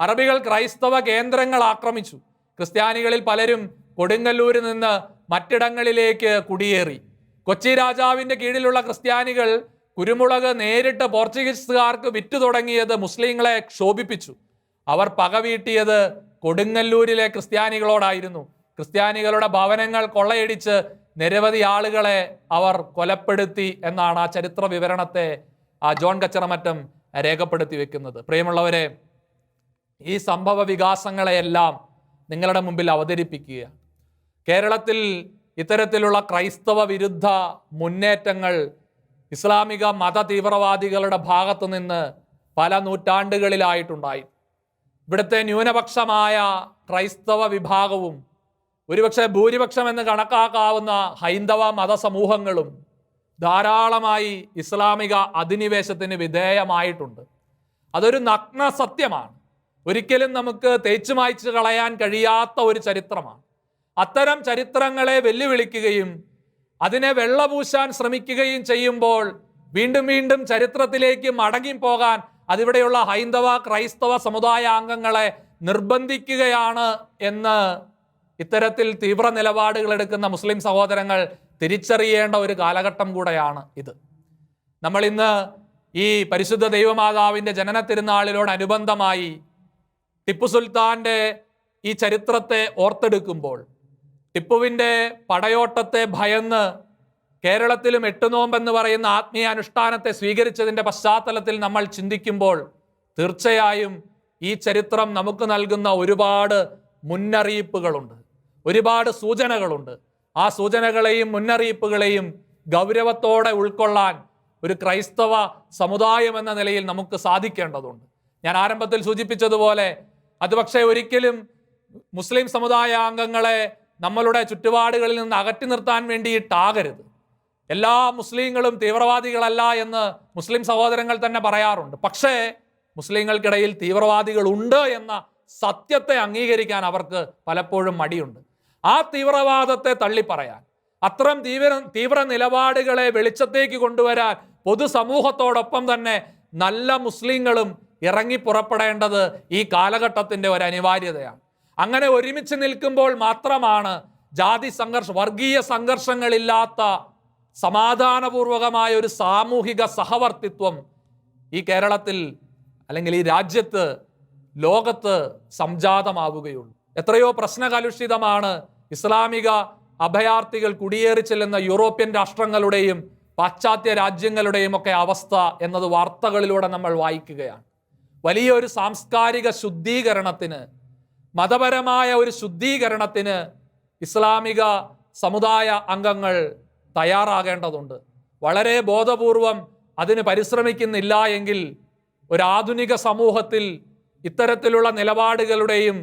അറബികൾ ക്രൈസ്തവ കേന്ദ്രങ്ങൾ ആക്രമിച്ചു. ക്രിസ്ത്യാനികളിൽ പലരും കൊടുങ്ങല്ലൂരിൽ നിന്ന് മറ്റിടങ്ങളിലേക്ക് കുടിയേറി. കൊച്ചി രാജാവിൻ്റെ കീഴിലുള്ള ക്രിസ്ത്യാനികൾ കുരുമുളക് നേരിട്ട് പോർച്ചുഗീസുകാർക്ക് വിറ്റു തുടങ്ങിയത് മുസ്ലിങ്ങളെ ക്ഷോഭിപ്പിച്ചു. അവർ പകവീട്ടിയത് കൊടുങ്ങല്ലൂരിലെ ക്രിസ്ത്യാനികളോടായിരുന്നു. ക്രിസ്ത്യാനികളുടെ ഭവനങ്ങൾ കൊള്ളയടിച്ച് നിരവധി ആളുകളെ അവർ കൊലപ്പെടുത്തി എന്നാണ് ആ ചരിത്ര വിവരണത്തെ ജോൺ കച്ചറമറ്റം രേഖപ്പെടുത്തി വെക്കുന്നത്. പ്രിയമുള്ളവരെ, ഈ സംഭവ വികാസങ്ങളെയെല്ലാം നിങ്ങളുടെ മുമ്പിൽ അവതരിപ്പിക്കുക. കേരളത്തിൽ ഇത്തരത്തിലുള്ള ക്രൈസ്തവ വിരുദ്ധ മുന്നേറ്റങ്ങൾ ഇസ്ലാമിക മത തീവ്രവാദികളുടെ ഭാഗത്തു നിന്ന് പല നൂറ്റാണ്ടുകളിലായിട്ടുണ്ടായി. ഇവിടുത്തെ ന്യൂനപക്ഷമായ ക്രൈസ്തവ വിഭാഗവും ഒരുപക്ഷെ ഭൂരിപക്ഷമെന്ന് കണക്കാക്കാവുന്ന ഹൈന്ദവ മതസമൂഹങ്ങളും ധാരാളമായി ഇസ്ലാമിക അധിനിവേശത്തിന് വിധേയമായിട്ടുണ്ട്. അതൊരു നഗ്ന സത്യമാണ്. ഒരിക്കലും നമുക്ക് തേച്ചു മായ്ച്ചു കളയാൻ കഴിയാത്ത ഒരു ചരിത്രമാണ്. അത്തരം ചരിത്രങ്ങളെ വെല്ലുവിളിക്കുകയും അതിനെ വെള്ളപൂശാൻ ശ്രമിക്കുകയും ചെയ്യുമ്പോൾ വീണ്ടും വീണ്ടും ചരിത്രത്തിലേക്ക് മടങ്ങിപ്പോകാൻ അതിവിടെയുള്ള ഹൈന്ദവ ക്രൈസ്തവ സമുദായ അംഗങ്ങളെ നിർബന്ധിക്കുകയാണ് എന്ന് ഇത്തരത്തിൽ തീവ്ര നിലപാടുകൾ എടുക്കുന്ന മുസ്ലിം സഹോദരങ്ങൾ തിരിച്ചറിയേണ്ട ഒരു കാലഘട്ടം കൂടെയാണ് ഇത്. നമ്മൾ ഇന്ന് ഈ പരിശുദ്ധ ദൈവമാതാവിൻ്റെ ജനന തിരുനാളിനോടനുബന്ധമായി ടിപ്പു സുൽത്താൻ്റെ ഈ ചരിത്രത്തെ ഓർത്തെടുക്കുമ്പോൾ, ടിപ്പുവിൻ്റെ പടയോട്ടത്തെ ഭയന്ന് കേരളത്തിലും 8 നോമ്പെന്ന് പറയുന്ന ആത്മീയ അനുഷ്ഠാനത്തെ സ്വീകരിച്ചതിൻ്റെ പശ്ചാത്തലത്തിൽ നമ്മൾ ചിന്തിക്കുമ്പോൾ തീർച്ചയായും ഈ ചരിത്രം നമുക്ക് നൽകുന്ന ഒരുപാട് മുന്നറിയിപ്പുകളുണ്ട്, ഒരുപാട് സൂചനകളുണ്ട്. ആ സൂചനകളെയും മുന്നറിയിപ്പുകളെയും ഗൗരവത്തോടെ ഉൾക്കൊള്ളാൻ ഒരു ക്രൈസ്തവ സമുദായം എന്ന നിലയിൽ നമുക്ക് സാധിക്കേണ്ടതുണ്ട്. ഞാൻ ആരംഭത്തിൽ സൂചിപ്പിച്ചതുപോലെ അത് പക്ഷേ ഒരിക്കലും മുസ്ലിം സമുദായ അംഗങ്ങളെ നമ്മളുടെ ചുറ്റുപാടുകളിൽ നിന്ന് അകറ്റി നിർത്താൻ വേണ്ടിയിട്ടാകരുത്. എല്ലാ മുസ്ലിങ്ങളും തീവ്രവാദികളല്ല എന്ന് മുസ്ലിം സഹോദരങ്ങൾ തന്നെ പറയാറുണ്ട്. പക്ഷേ മുസ്ലിങ്ങൾക്കിടയിൽ തീവ്രവാദികൾ ഉണ്ട് എന്ന സത്യത്തെ അംഗീകരിക്കാൻ അവർക്ക് പലപ്പോഴും മടിയുണ്ട്. ആ തീവ്രവാദത്തെ തള്ളിപ്പറയാൻ, അത്തരം തീവ്ര നിലപാടുകളെ വെളിച്ചത്തേക്ക് കൊണ്ടുവരാൻ പൊതുസമൂഹത്തോടൊപ്പം തന്നെ നല്ല മുസ്ലിങ്ങളും ഇറങ്ങി പുറപ്പെടേണ്ടത് ഈ കാലഘട്ടത്തിൻ്റെ ഒരു അനിവാര്യതയാണ്. അങ്ങനെ ഒരുമിച്ച് നിൽക്കുമ്പോൾ മാത്രമാണ് ജാതി വർഗീയ സംഘർഷങ്ങളില്ലാത്ത സമാധാനപൂർവകമായ ഒരു സാമൂഹിക സഹവർത്തിത്വം ഈ കേരളത്തിൽ അല്ലെങ്കിൽ ഈ രാജ്യത്ത്, ലോകത്ത് സംജാതമാവുകയുള്ളൂ. എത്രയോ പ്രശ്നകലുഷിതമാണ് ഇസ്ലാമിക അഭയാർത്ഥികൾ കുടിയേറി ചെല്ലുന്ന യൂറോപ്യൻ രാഷ്ട്രങ്ങളുടെയും പാശ്ചാത്യ രാജ്യങ്ങളുടെയും ഒക്കെ അവസ്ഥ എന്നത് വാർത്തകളിലൂടെ നമ്മൾ വായിക്കുകയാണ്. വലിയൊരു സാംസ്കാരിക ശുദ്ധീകരണത്തിന്, മതപരമായ ഒരു ശുദ്ധീകരണത്തിന് ഇസ്ലാമിക സമുദായ അംഗങ്ങൾ തയ്യാറാകേണ്ടതുണ്ട്. വളരെ ബോധപൂർവം അതിന് പരിശ്രമിക്കുന്നില്ല എങ്കിൽ ഒരാധുനിക സമൂഹത്തിൽ ഇത്തരത്തിലുള്ള നിലപാടുകളുടെയും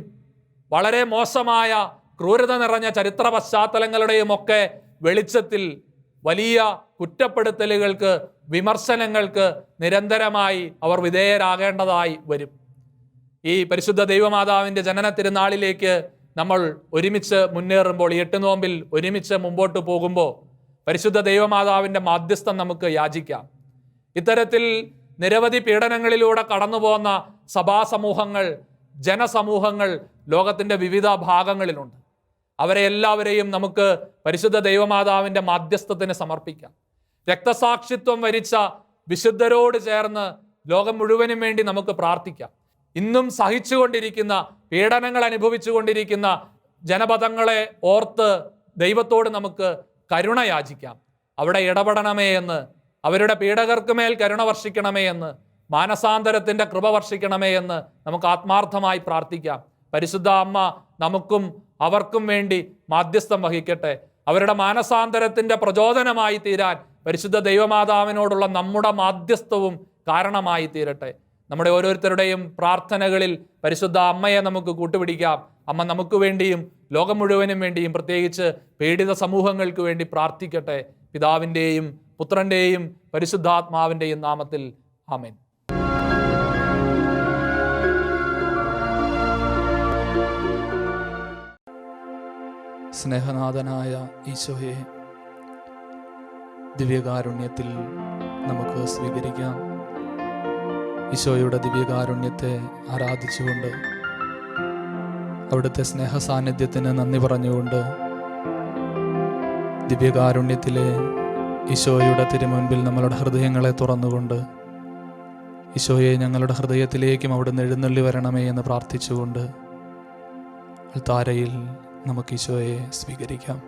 വളരെ മോശമായ ക്രൂരത നിറഞ്ഞ ചരിത്ര പശ്ചാത്തലങ്ങളുടെയും ഒക്കെ വെളിച്ചത്തിൽ വലിയ കുറ്റപ്പെടുത്തലുകൾക്ക്, വിമർശനങ്ങൾക്ക് നിരന്തരമായി അവർ വിധേയരാകേണ്ടതായി വരും. ഈ പരിശുദ്ധ ദൈവമാതാവിൻ്റെ ജനന തിരുനാളിലേക്ക് നമ്മൾ ഒരുമിച്ച് മുന്നേറുമ്പോൾ, 8 നോമ്പിൽ ഒരുമിച്ച് മുമ്പോട്ട് പോകുമ്പോൾ പരിശുദ്ധ ദൈവമാതാവിൻ്റെ മാധ്യസ്ഥം നമുക്ക് യാചിക്കാം. ഇത്തരത്തിൽ നിരവധി പീഡനങ്ങളിലൂടെ കടന്നു പോകുന്ന സഭാസമൂഹങ്ങൾ, ജനസമൂഹങ്ങൾ ലോകത്തിൻ്റെ വിവിധ ഭാഗങ്ങളിലുണ്ട്. അവരെ എല്ലാവരെയും നമുക്ക് പരിശുദ്ധ ദൈവമാതാവിൻ്റെ മാധ്യസ്ഥത്തിന് സമർപ്പിക്കാം. രക്തസാക്ഷിത്വം വരിച്ച വിശുദ്ധരോട് ചേർന്ന് ലോകം മുഴുവനും വേണ്ടി നമുക്ക് പ്രാർത്ഥിക്കാം. ഇന്നും സഹിച്ചുകൊണ്ടിരിക്കുന്ന, പീഡനങ്ങൾ അനുഭവിച്ചുകൊണ്ടിരിക്കുന്ന ജനപദങ്ങളെ ഓർത്ത് ദൈവത്തോട് നമുക്ക് കരുണ യാചിക്കാം. അവിടെ ഇടപെടണമേ എന്ന്, അവരുടെ പീഡകർക്ക് മേൽ കരുണ വർഷിക്കണമേ എന്ന്, മാനസാന്തരത്തിൻ്റെ കൃപ വർഷിക്കണമേ എന്ന് നമുക്ക് ആത്മാർത്ഥമായി പ്രാർത്ഥിക്കാം. പരിശുദ്ധ അമ്മ നമുക്കും അവർക്കും വേണ്ടി മാധ്യസ്ഥം വഹിക്കട്ടെ. അവരുടെ മാനസാന്തരത്തിൻ്റെ പ്രചോദനമായി തീരാൻ പരിശുദ്ധ ദൈവമാതാവിനോടുള്ള നമ്മുടെ മാധ്യസ്ഥവും കാരണമായി തീരട്ടെ. നമ്മുടെ ഓരോരുത്തരുടെയും പ്രാർത്ഥനകളിൽ പരിശുദ്ധ അമ്മയെ നമുക്ക് കൂട്ടുപിടിക്കാം. അമ്മ നമുക്ക് വേണ്ടിയും ലോകം മുഴുവനും വേണ്ടിയും പ്രത്യേകിച്ച് പീഡിത സമൂഹങ്ങൾക്ക് വേണ്ടി പ്രാർത്ഥിക്കട്ടെ. പിതാവിൻ്റെയും പുത്രൻ്റെയും പരിശുദ്ധാത്മാവിൻ്റെയും നാമത്തിൽ ആമേൻ. സ്നേഹനാഥനായ ഈശോയെ, ദിവ്യകാരുണ്യത്തിൽ നമുക്ക് സ്വീകരിക്കാം. ഈശോയുടെ ദിവ്യകാരുണ്യത്തെ ആരാധിച്ചുകൊണ്ട്, അവിടുത്തെ സ്നേഹ സാന്നിധ്യത്തിന് നന്ദി പറഞ്ഞുകൊണ്ട്, ദിവ്യകാരുണ്യത്തിലെ ഈശോയുടെ തിരുമുൻപിൽ നമ്മളുടെ ഹൃദയങ്ങളെ തുറന്നുകൊണ്ട് ഈശോയെ ഞങ്ങളുടെ ഹൃദയത്തിലേക്കും അവിടുന്ന് എഴുന്നള്ളി വരണമേ എന്ന് പ്രാർത്ഥിച്ചുകൊണ്ട് അൾത്താരയിൽ നമുക്ക് ഈശോയെ സ്വീകരിക്കാം.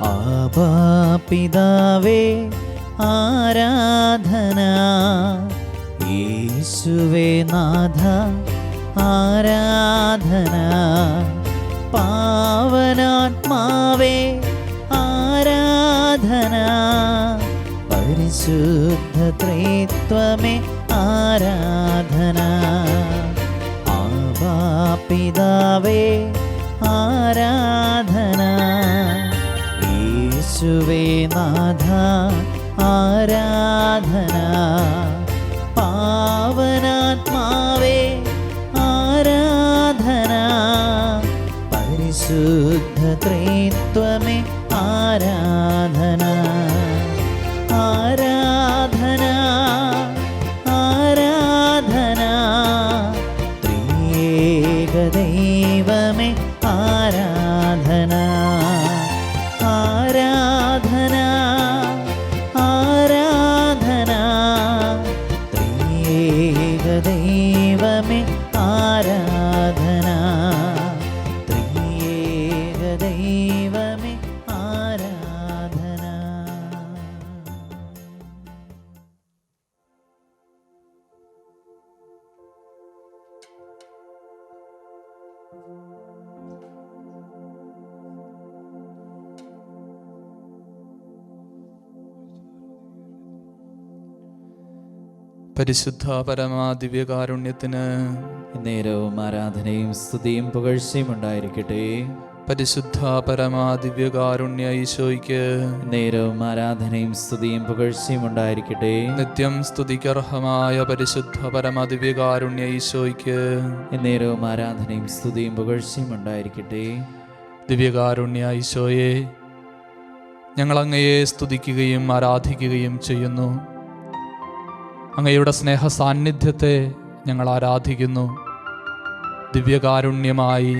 ആബാ പിതാവേ ആരാധന, യേശുവേ നാഥ ആരാധന, പാവനാത്മാവേ ആരാധന, പരിശുദ്ധ ത്രിത്വമേ ആരാധന. ആബാ പിതാവേ ആരാധന, യേശുവേ നാഥ ആരാധന, പാവനാത്മാവേ ആരാധന, പരിശുദ്ധ ത്രിത്വമേ ആരാധന. ആരാധന ആരാധന, ത്രിയേക ദൈവമേ ആരാധന. ആരാധന ആരാധന, ത്രിയേക ദൈവമേ ആരാധന. ത്രിയേക ദൈവമേ ആരാധന. പരിശുദ്ധ പരമാ ദിവ്യകാരുണ്യത്തിന് നേരവും ആരാധനയും സ്തുതിയും പുകഴ്ചയും ഉണ്ടായിരിക്കട്ടെ. പരിശുദ്ധ പരമാ ദിവ്യകാരുണ്യ ഈശോയ്ക്ക് നേരവും ആരാധനയും സ്തുതിയും പുകഴ്ചയും ഉണ്ടായിരിക്കട്ടെ. നിത്യം സ്തുതിക്കർഹമായ പരിശുദ്ധ പരമാ ദിവ്യകാരുണ്യ ഈശോയ്ക്ക് നേരവും ആരാധനയും സ്തുതിയും പുകഴ്ചയും ഉണ്ടായിരിക്കട്ടെ. ദിവ്യകാരുണ്യ ഈശോയെ, ഞങ്ങൾ അങ്ങയെ സ്തുതിക്കുകയും ആരാധിക്കുകയും ചെയ്യുന്നു. അങ്ങയുടെ സ്നേഹ സാന്നിധ്യത്തെ ഞങ്ങൾ ആരാധിക്കുന്നു. ദിവ്യകാരുണ്യമായി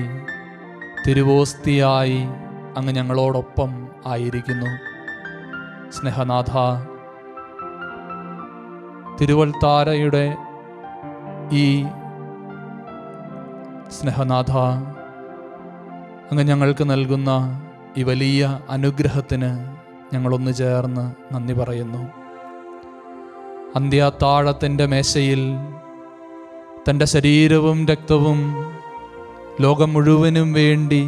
തിരുവോസ്തിയായി അങ്ങ് ഞങ്ങളോടൊപ്പം ആയിരിക്കുന്നു. സ്നേഹനാഥ, തിരുവൽത്താരയുടെ ഈ സ്നേഹനാഥ, അങ്ങ് ഞങ്ങൾക്ക് നൽകുന്ന ഈ വലിയ അനുഗ്രഹത്തിന് ഞങ്ങളൊന്നു ചേർന്ന് നന്ദി പറയുന്നു. അന്ത്യാത്താഴത്തിൻ്റെ മേശയിൽ തൻ്റെ ശരീരവും രക്തവും ലോകം മുഴുവനും വേണ്ടി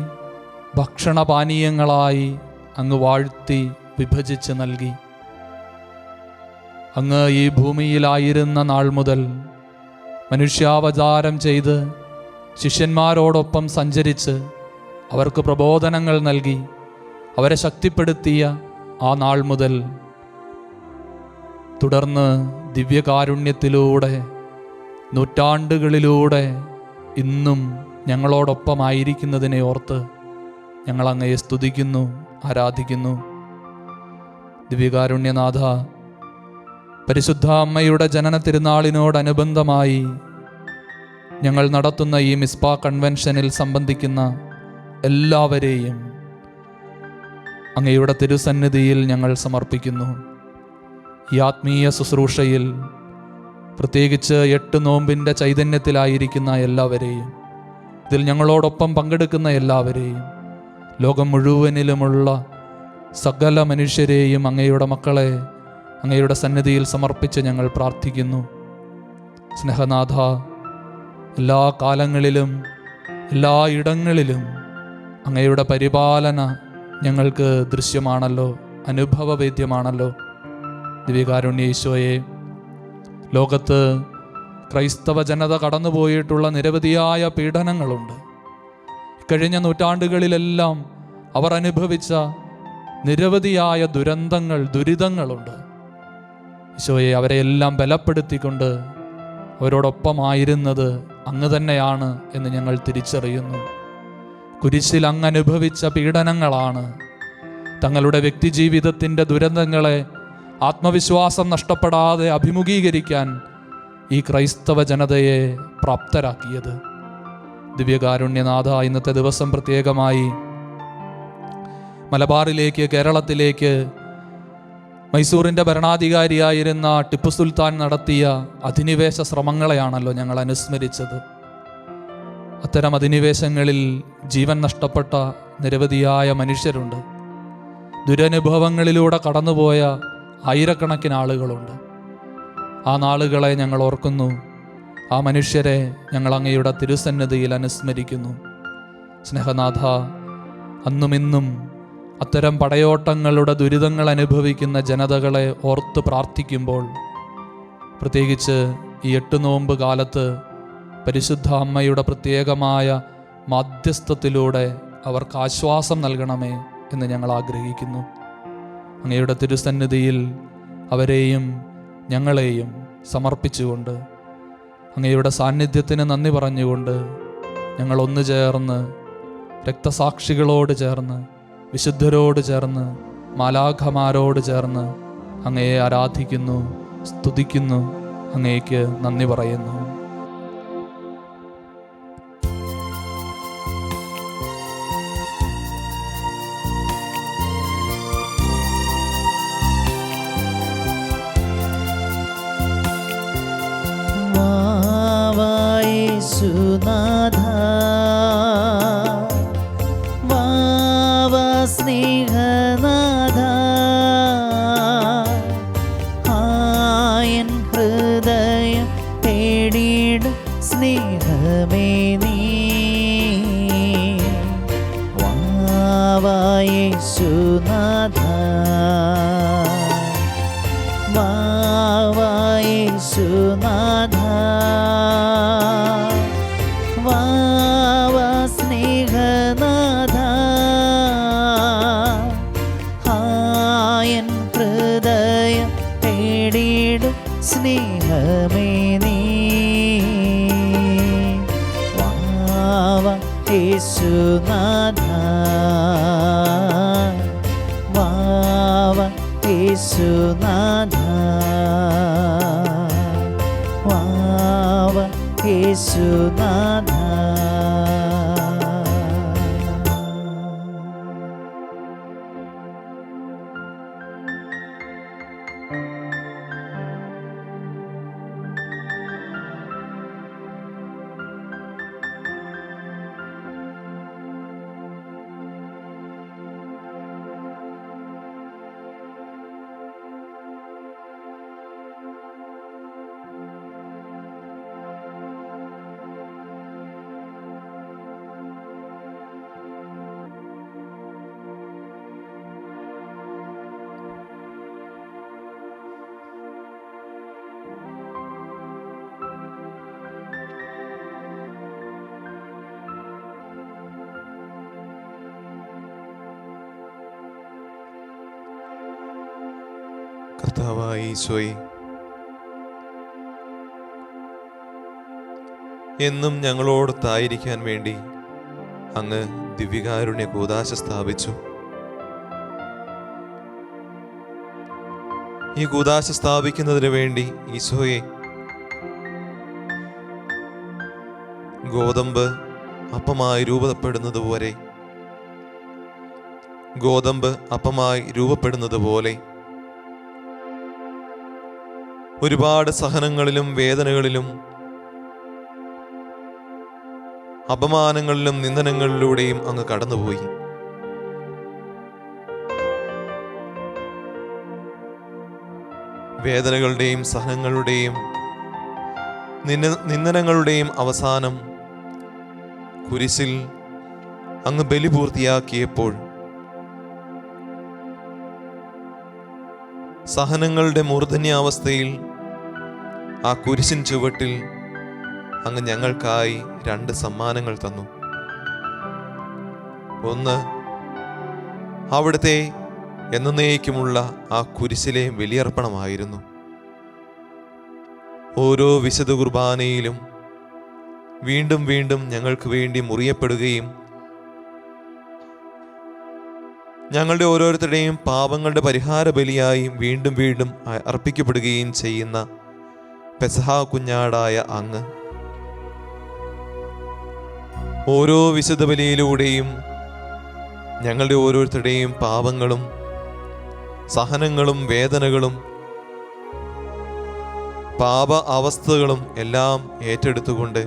ഭക്ഷണപാനീയങ്ങളായി അങ്ങ് വാഴ്ത്തി വിഭജിച്ച് നൽകി. അങ്ങ് ഈ ഭൂമിയിലായിരുന്ന നാൾ മുതൽ മനുഷ്യാവതാരം ചെയ്ത് ശിഷ്യന്മാരോടൊപ്പം സഞ്ചരിച്ച് അവർക്ക് പ്രബോധനങ്ങൾ നൽകി അവരെ ശക്തിപ്പെടുത്തിയ ആ നാൾ മുതൽ തുടർന്ന് ദിവ്യകാരുണ്യത്തിലൂടെ നൂറ്റാണ്ടുകളിലൂടെ ഇന്നും ഞങ്ങളോടൊപ്പമായിരിക്കുന്നതിനെ ഓർത്ത് ഞങ്ങൾ അങ്ങയെ സ്തുതിക്കുന്നു, ആരാധിക്കുന്നു. ദിവ്യകാരുണ്യനാഥ, പരിശുദ്ധ അമ്മയുടെ ജനന തിരുനാളിനോടനുബന്ധമായി ഞങ്ങൾ നടത്തുന്ന ഈ മിസ്പാ കൺവെൻഷനിൽ സംബന്ധിക്കുന്ന എല്ലാവരെയും അങ്ങയുടെ തിരുസന്നിധിയിൽ ഞങ്ങൾ സമർപ്പിക്കുന്നു. ഈ ആത്മീയ ശുശ്രൂഷയിൽ പ്രത്യേകിച്ച് 8 നോമ്പിൻ്റെ ചൈതന്യത്തിലായിരിക്കുന്ന എല്ലാവരെയും, ഇതിൽ ഞങ്ങളോടൊപ്പം പങ്കെടുക്കുന്ന എല്ലാവരെയും, ലോകം മുഴുവനിലുമുള്ള സകല മനുഷ്യരെയും അങ്ങയുടെ മക്കളെ അങ്ങയുടെ സന്നിധിയിൽ സമർപ്പിച്ച് ഞങ്ങൾ പ്രാർത്ഥിക്കുന്നു. സ്നേഹനാഥ, എല്ലാ കാലങ്ങളിലും എല്ലാ ഇടങ്ങളിലും അങ്ങയുടെ പരിപാലന ഞങ്ങൾക്ക് ദൃശ്യമാണല്ലോ, അനുഭവവേദ്യമാണല്ലോ. ദിവ്യകാരുണ്യ ഈശോയെ, ലോകത്ത് ക്രൈസ്തവ ജനത കടന്നുപോയിട്ടുള്ള നിരവധിയായ പീഡനങ്ങളുണ്ട്. കഴിഞ്ഞ നൂറ്റാണ്ടുകളിലെല്ലാം അവർ അനുഭവിച്ച നിരവധിയായ ദുരിതങ്ങളുണ്ട്. ഈശോയെ, അവരെയെല്ലാം ബലപ്പെടുത്തിക്കൊണ്ട് അവരോടൊപ്പമായിരുന്നത് അങ്ങ് തന്നെയാണ് എന്ന് ഞങ്ങൾ തിരിച്ചറിയുന്നു. കുരിശിൽ അങ്ങ് അനുഭവിച്ച പീഡനങ്ങളാണ് തങ്ങളുടെ വ്യക്തിജീവിതത്തിൻ്റെ ദുരന്തങ്ങളെ ആത്മവിശ്വാസം നഷ്ടപ്പെടാതെ അഭിമുഖീകരിക്കാൻ ഈ ക്രൈസ്തവ ജനതയെ പ്രാപ്തരാക്കിയത്. ദിവ്യകാരുണ്യനാഥ, ഇന്നത്തെ ദിവസം പ്രത്യേകമായി മലബാറിലേക്ക്, കേരളത്തിലേക്ക് മൈസൂറിൻ്റെ ഭരണാധികാരിയായിരുന്ന ടിപ്പു സുൽത്താൻ നടത്തിയ അധിനിവേശ ശ്രമങ്ങളെയാണല്ലോ ഞങ്ങൾ അനുസ്മരിച്ചത്. അത്തരം അധിനിവേശങ്ങളിൽ ജീവൻ നഷ്ടപ്പെട്ട നിരവധിയായ മനുഷ്യരുണ്ട്. ദുരനുഭവങ്ങളിലൂടെ കടന്നുപോയ ആയിരക്കണക്കിന് ആളുകളുണ്ട്. ആ നാളുകളെ ഞങ്ങൾ ഓർക്കുന്നു. ആ മനുഷ്യരെ ഞങ്ങൾ അങ്ങയുടെ തിരുസന്നിധിയിൽ അനുസ്മരിക്കുന്നു. സ്നേഹനാഥ, അന്നുമിന്നും അത്തരം പടയോട്ടങ്ങളുടെ ദുരിതങ്ങൾ അനുഭവിക്കുന്ന ജനതകളെ ഓർത്ത് പ്രാർത്ഥിക്കുമ്പോൾ, പ്രത്യേകിച്ച് ഈ 8 നോമ്പ് കാലത്ത് പരിശുദ്ധ അമ്മയുടെ പ്രത്യേകമായ മാധ്യസ്ഥത്തിലൂടെ അവർക്ക് ആശ്വാസം നൽകണമേ എന്ന് ഞങ്ങൾ ആഗ്രഹിക്കുന്നു. അങ്ങയുടെ തിരുസന്നിധിയിൽ അവരെയും ഞങ്ങളെയും സമർപ്പിച്ചുകൊണ്ട്, അങ്ങയുടെ സാന്നിധ്യത്തിന് നന്ദി പറഞ്ഞുകൊണ്ട്, ഞങ്ങൾ ഒന്നു ചേർന്ന് രക്തസാക്ഷികളോട് ചേർന്ന്, വിശുദ്ധരോട് ചേർന്ന്, മാലാഖമാരോട് ചേർന്ന് അങ്ങയെ ആരാധിക്കുന്നു, സ്തുതിക്കുന്നു, അങ്ങേക്ക് നന്ദി പറയുന്നു. യേശുനാഥ, സ്നേഹനാഥ, ആയൻ ഹൃദയം തേടിയിടും സ്നേഹമേ നീ. യേശുനാഥ, യേശുനാഥ, സ്നേഹനാഥ, ആയൻ ഹൃദയം തേടിയിടും സ്നേഹമേ നീ. യേശുനാഥ, യേശുനാഥ, യേശുനാഥ. കർത്താവായ ഈശോയെ, എന്നും ഞങ്ങളോടൊത്തായിരിക്കാൻ വേണ്ടി അങ്ങ് ദിവ്യകാരുണ്യ കൂദാശ സ്ഥാപിച്ചു. ഈ കൂദാശ സ്ഥാപിക്കുന്നതിന് വേണ്ടി ഈശോയെ ഗോതമ്പ് അപ്പമായി രൂപപ്പെടുന്നത് പോലെ ഒരുപാട് സഹനങ്ങളിലും വേദനകളിലും അപമാനങ്ങളിലും നിന്ദനങ്ങളിലൂടെയും അങ്ങ് കടന്നുപോയി. വേദനകളുടെയും സഹനങ്ങളുടെയും നിന്ദനങ്ങളുടെയും അവസാനം കുരിശിൽ അങ്ങ് ബലി പൂർത്തിയാക്കിയപ്പോൾ സഹനങ്ങളുടെ മൂർധന്യാവസ്ഥയിൽ ആ കുരിശിൻ ചുവട്ടിൽ അങ്ങ് ഞങ്ങൾക്കായി 2 സമ്മാനങ്ങൾ തന്നു. ഒന്ന്, അവിടുത്തെ എന്നേക്കുമുള്ള ആ കുരിശിലെ ബലിയർപ്പണമായിരുന്നു. ഓരോ വിശുദ്ധ കുർബാനയിലും വീണ്ടും വീണ്ടും ഞങ്ങൾക്ക് വേണ്ടി മുറിയപ്പെടുകയും ഞങ്ങളുടെ ഓരോരുത്തരുടെയും പാപങ്ങളുടെ പരിഹാര ബലിയായി വീണ്ടും വീണ്ടും അർപ്പിക്കപ്പെടുകയും ചെയ്യുന്ന പെസഹ കുഞ്ഞാടായ അങ്ങ് ഓരോ വിശുദ്ധ ബലിയിലൂടെയും ഞങ്ങളുടെ ഓരോരുത്തരുടെയും പാപങ്ങളും സഹനങ്ങളും വേദനകളും പാപ അവസ്ഥകളും എല്ലാം ഏറ്റെടുത്തുകൊണ്ട്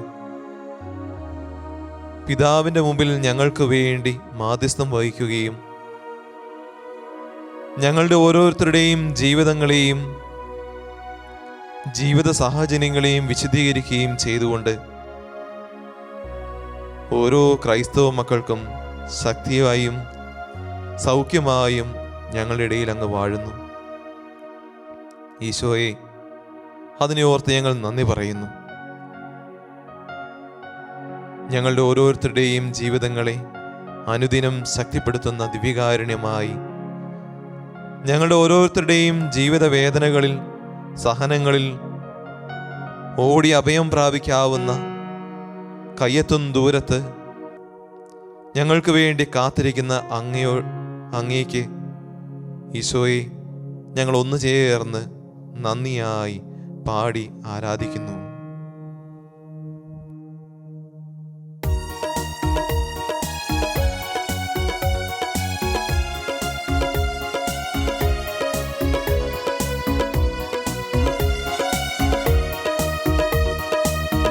പിതാവിൻ്റെ മുമ്പിൽ ഞങ്ങൾക്ക് വേണ്ടി മാധ്യസ്ഥം വഹിക്കുകയും ഞങ്ങളുടെ ഓരോരുത്തരുടെയും ജീവിതങ്ങളെയും ജീവിത സാഹചര്യങ്ങളെയും വിശദീകരിക്കുകയും ചെയ്തുകൊണ്ട് ഓരോ ക്രൈസ്തവ മക്കൾക്കും ശക്തിയായും സൗഖ്യമായും ഞങ്ങളുടെ ഇടയിൽ അങ്ങ് വാഴുന്നു. ഈശോയെ, അതിനെ ഓർത്ത് ഞങ്ങൾ നന്ദി പറയുന്നു. ഞങ്ങളുടെ ഓരോരുത്തരുടെയും ജീവിതങ്ങളെ അനുദിനം ശക്തിപ്പെടുത്തുന്ന ദിവ്യകാരുണ്യമായി ഞങ്ങളുടെ ഓരോരുത്തരുടെയും ജീവിത വേദനകളിൽ സഹനങ്ങളിൽ ഓടി അഭയം പ്രാപിക്കാവുന്ന കയ്യെത്തും ദൂരത്ത് ഞങ്ങൾക്ക് വേണ്ടി കാത്തിരിക്കുന്ന അങ്ങേക്ക് ഈശോയെ ഞങ്ങൾ ഒന്നു ചേർന്ന് നന്ദിയായി പാടി ആരാധിക്കുന്നു.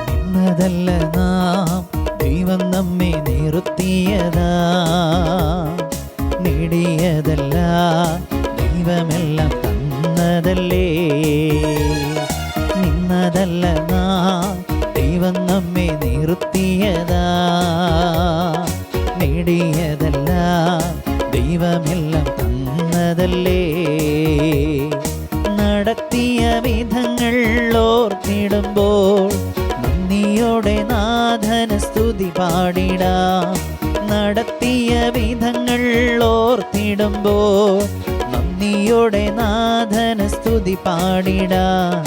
നിന്നതല്ല നാം ദൈവം നമ്മെ നിർത്തിയതാ, നേടിയതല്ല ദൈവമെല്ലാം തന്നതല്ലേ. നിന്നതല്ല നാം ദൈവം നമ്മെ നിർത്തിയതാ, നേടിയതല്ല ദൈവമെല്ലാം തന്നതല്ലേ. നടത്തിയ വിധങ്ങൾ ഓർത്തിടുമ്പോൾ നന്ദിയോടെ നാഥന സ്തുതി പാടിടാം. നടത്തിയ വിധങ്ങൾ ഓർത്തിടുമ്പോൾ നന്ദിയോടെ നാഥന സ്തുതി പാടിടാം.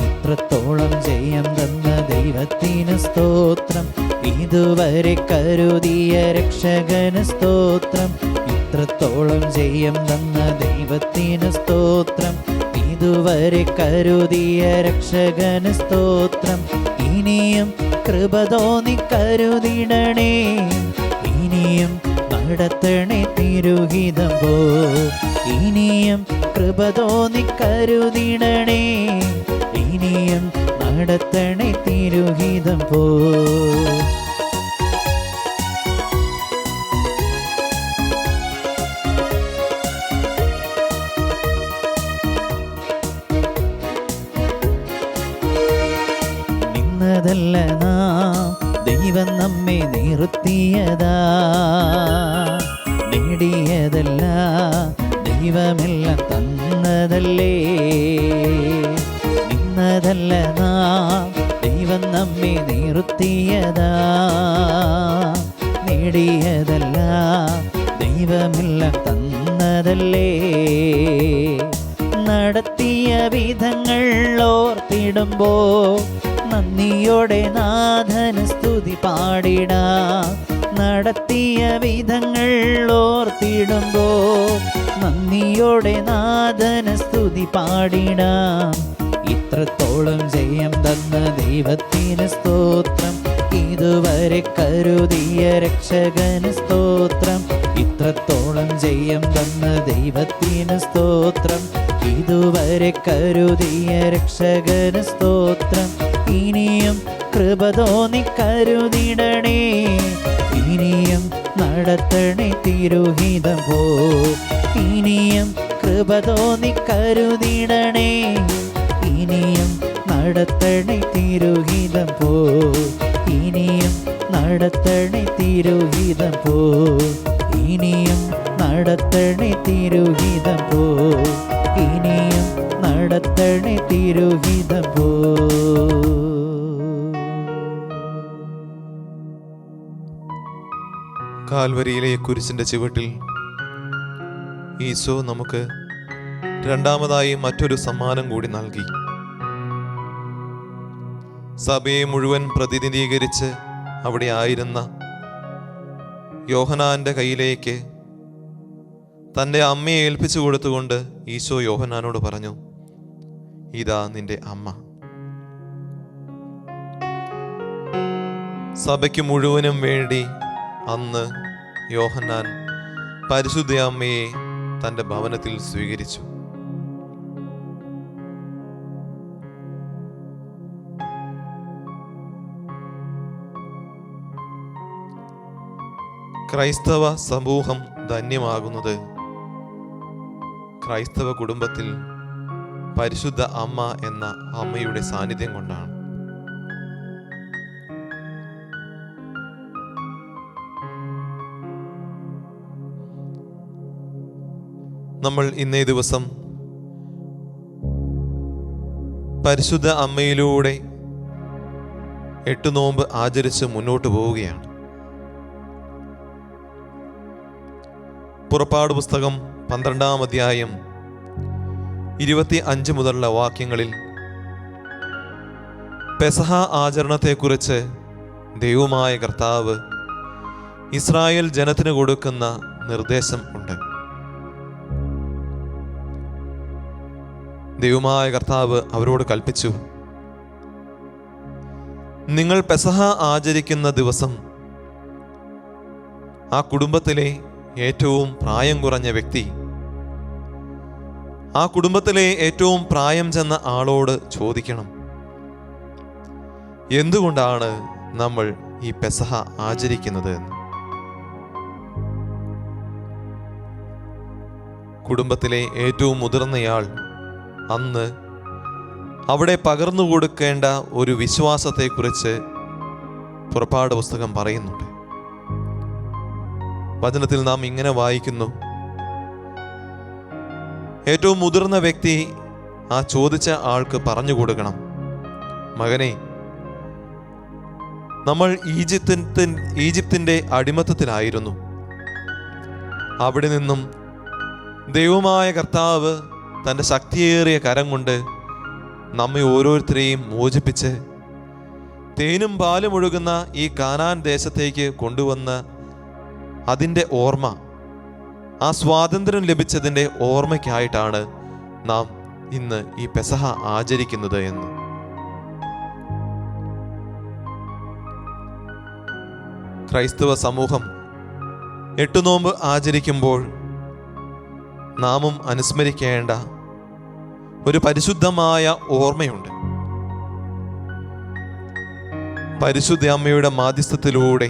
ഇത്രത്തോളം ജയം തന്ന ദൈവത്തിന് സ്തോത്രം, ഇതുവരെ കരുതിയ രക്ഷകന് സ്തോത്രം. ഇത്രത്തോളം ജയം തന്ന ദൈവത്തിന് സ്തോത്രം, ഇതുവരെ കരുതിയ രക്ഷകന് സ്തോത്രം. ഇനിയും കൃപ തോന്നി കരുതിടണേ, ഇനിയും നടത്തണേ തിരുഹിതം പോ. ഇനിയും കൃപ തോന്നി കരുതിടണേ, ഇനിയും നടത്തണേ തിരുഹിതം പോ. നിന്നതല്ല നാം ദൈവം നമ്മെ നിർത്തിയതാ, നേടിയതല്ല ദൈവമെല്ലാം തന്നതല്ലേ. നിന്നതല്ല നാം ദൈവം നമ്മെ നിർത്തിയതാ, നേടിയതല്ല ദൈവമെല്ലാം തന്നതല്ലേ. നടത്തിയ വിധങ്ങൾ ഓർത്തിടുമ്പോൾ നന്ദിയോടെ നാഥന് സ്തുതി പാടിടാം. നടത്തിയ വിധങ്ങൾ ഓർത്തിടുമ്പോൾ നന്ദിയോടെ നാഥന് സ്തുതി പാടിടാം. ഇത്രത്തോളം ജയം തന്ന ദൈവത്തിന് സ്തോത്രം, ഇതുവരെ കരുതിയ രക്ഷകന് സ്തോത്രം. ഇത്രത്തോളം ജയം തന്ന ദൈവത്തിന് സ്തോത്രം, ഇതുവരെ കരുതിയ രക്ഷകന് സ്തോത്രം. ഇനിയും കൃപ തോന്നി കരുതിടണേ, ഇനിയും നടത്തണേ തിരുഹിതം പോ. ഇനിയും കൃപ തോന്നി കരുതിടണേ, ഇനിയും നടത്തണേ തിരുഹിതം പോ. ഇനിയും നടത്തണേ തിരുഹിതം പോ. ഇനിയും നടത്തണേ തിരുഹിതം പോ. ഇനിയും നടത്തണേ തിരുഹിതം പോ. കാൽവരിയിലെ കുരിശിന്റെ ചുവട്ടിൽ ഈശോ നമുക്ക് രണ്ടാമതായി മറ്റൊരു സമ്മാനം കൂടി നൽകി. സഭയെ മുഴുവൻ പ്രതിനിധീകരിച്ച് അവിടെ ആയിരുന്ന യോഹന്നാന്റെ കയ്യിലേക്ക് തൻ്റെ അമ്മയെ ഏൽപ്പിച്ചു കൊടുത്തുകൊണ്ട് ഈശോ യോഹന്നാനോട് പറഞ്ഞു, ഇതാ നിന്റെ അമ്മ. സഭയ്ക്ക് മുഴുവനും വേണ്ടി അന്ന് യോഹന്നാൻ പരിശുദ്ധ അമ്മയെ തൻ്റെ ഭവനത്തിൽ സ്വീകരിച്ചു. ക്രൈസ്തവ സമൂഹം ധന്യമാകുന്നത് ക്രൈസ്തവ കുടുംബത്തിൽ പരിശുദ്ധ അമ്മ എന്ന അമ്മയുടെ സാന്നിധ്യം കൊണ്ടാണ്. നമ്മൾ ഇന്നേ ദിവസം പരിശുദ്ധ അമ്മയിലൂടെ 8 നോമ്പ് ആചരിച്ച് മുന്നോട്ട് പോവുകയാണ്. പുറപ്പാട് പുസ്തകം 12-ാം അധ്യായം 25 മുതലുള്ള വാക്യങ്ങളിൽ പെസഹ ആചരണത്തെക്കുറിച്ച് ദൈവമായ കർത്താവ് ഇസ്രായേൽ ജനത്തിന് കൊടുക്കുന്ന നിർദ്ദേശം ഉണ്ട്. ദൈവമായ കർത്താവ് അവരോട് കൽപ്പിച്ചു, നിങ്ങൾ പെസഹ ആചരിക്കുന്ന ദിവസം ആ കുടുംബത്തിലെ ഏറ്റവും പ്രായം കുറഞ്ഞ വ്യക്തി ആ കുടുംബത്തിലെ ഏറ്റവും പ്രായം ചെന്ന ആളോട് ചോദിക്കണം, എന്തുകൊണ്ടാണ് നമ്മൾ ഈ പെസഹ ആചരിക്കുന്നത് എന്ന്. കുടുംബത്തിലെ ഏറ്റവും മുതിർന്നയാൾ അന്ന് അവിടെ പകർന്നു കൊടുക്കേണ്ട ഒരു വിശ്വാസത്തെക്കുറിച്ച് പുറപ്പാട് പുസ്തകം പറയുന്നുണ്ട്. വചനത്തിൽ നാം ഇങ്ങനെ വായിക്കുന്നു, ഏറ്റവും മുതിർന്ന വ്യക്തി ആ ചോദിച്ച ആൾക്ക് പറഞ്ഞു കൊടുക്കണം, മകനെ, നമ്മൾ ഈജിപ്തിൻ്റെ അടിമത്തത്തിലായിരുന്നു. അവിടെ നിന്നും ദൈവമായ കർത്താവ് തൻ്റെ ശക്തിയേറിയ കരം കൊണ്ട് നമ്മെ ഓരോരുത്തരെയും മോചിപ്പിച്ച് തേനും പാലും ഒഴുകുന്ന ഈ കാനാൻ ദേശത്തേക്ക് കൊണ്ടുവന്ന അതിൻ്റെ ഓർമ്മ, ആ സ്വാതന്ത്ര്യം ലഭിച്ചതിൻ്റെ ഓർമ്മയ്ക്കായിട്ടാണ് നാം ഇന്ന് ഈ പെസഹ ആചരിക്കുന്നത് എന്ന്. ക്രൈസ്തവ സമൂഹം 8 നോമ്പ് ആചരിക്കുമ്പോൾ നാമും അനുസ്മരിക്കേണ്ട ഒരു പരിശുദ്ധമായ ഓർമ്മയുണ്ട്. പരിശുദ്ധ അമ്മയുടെ മാധ്യസ്ഥത്തിലൂടെ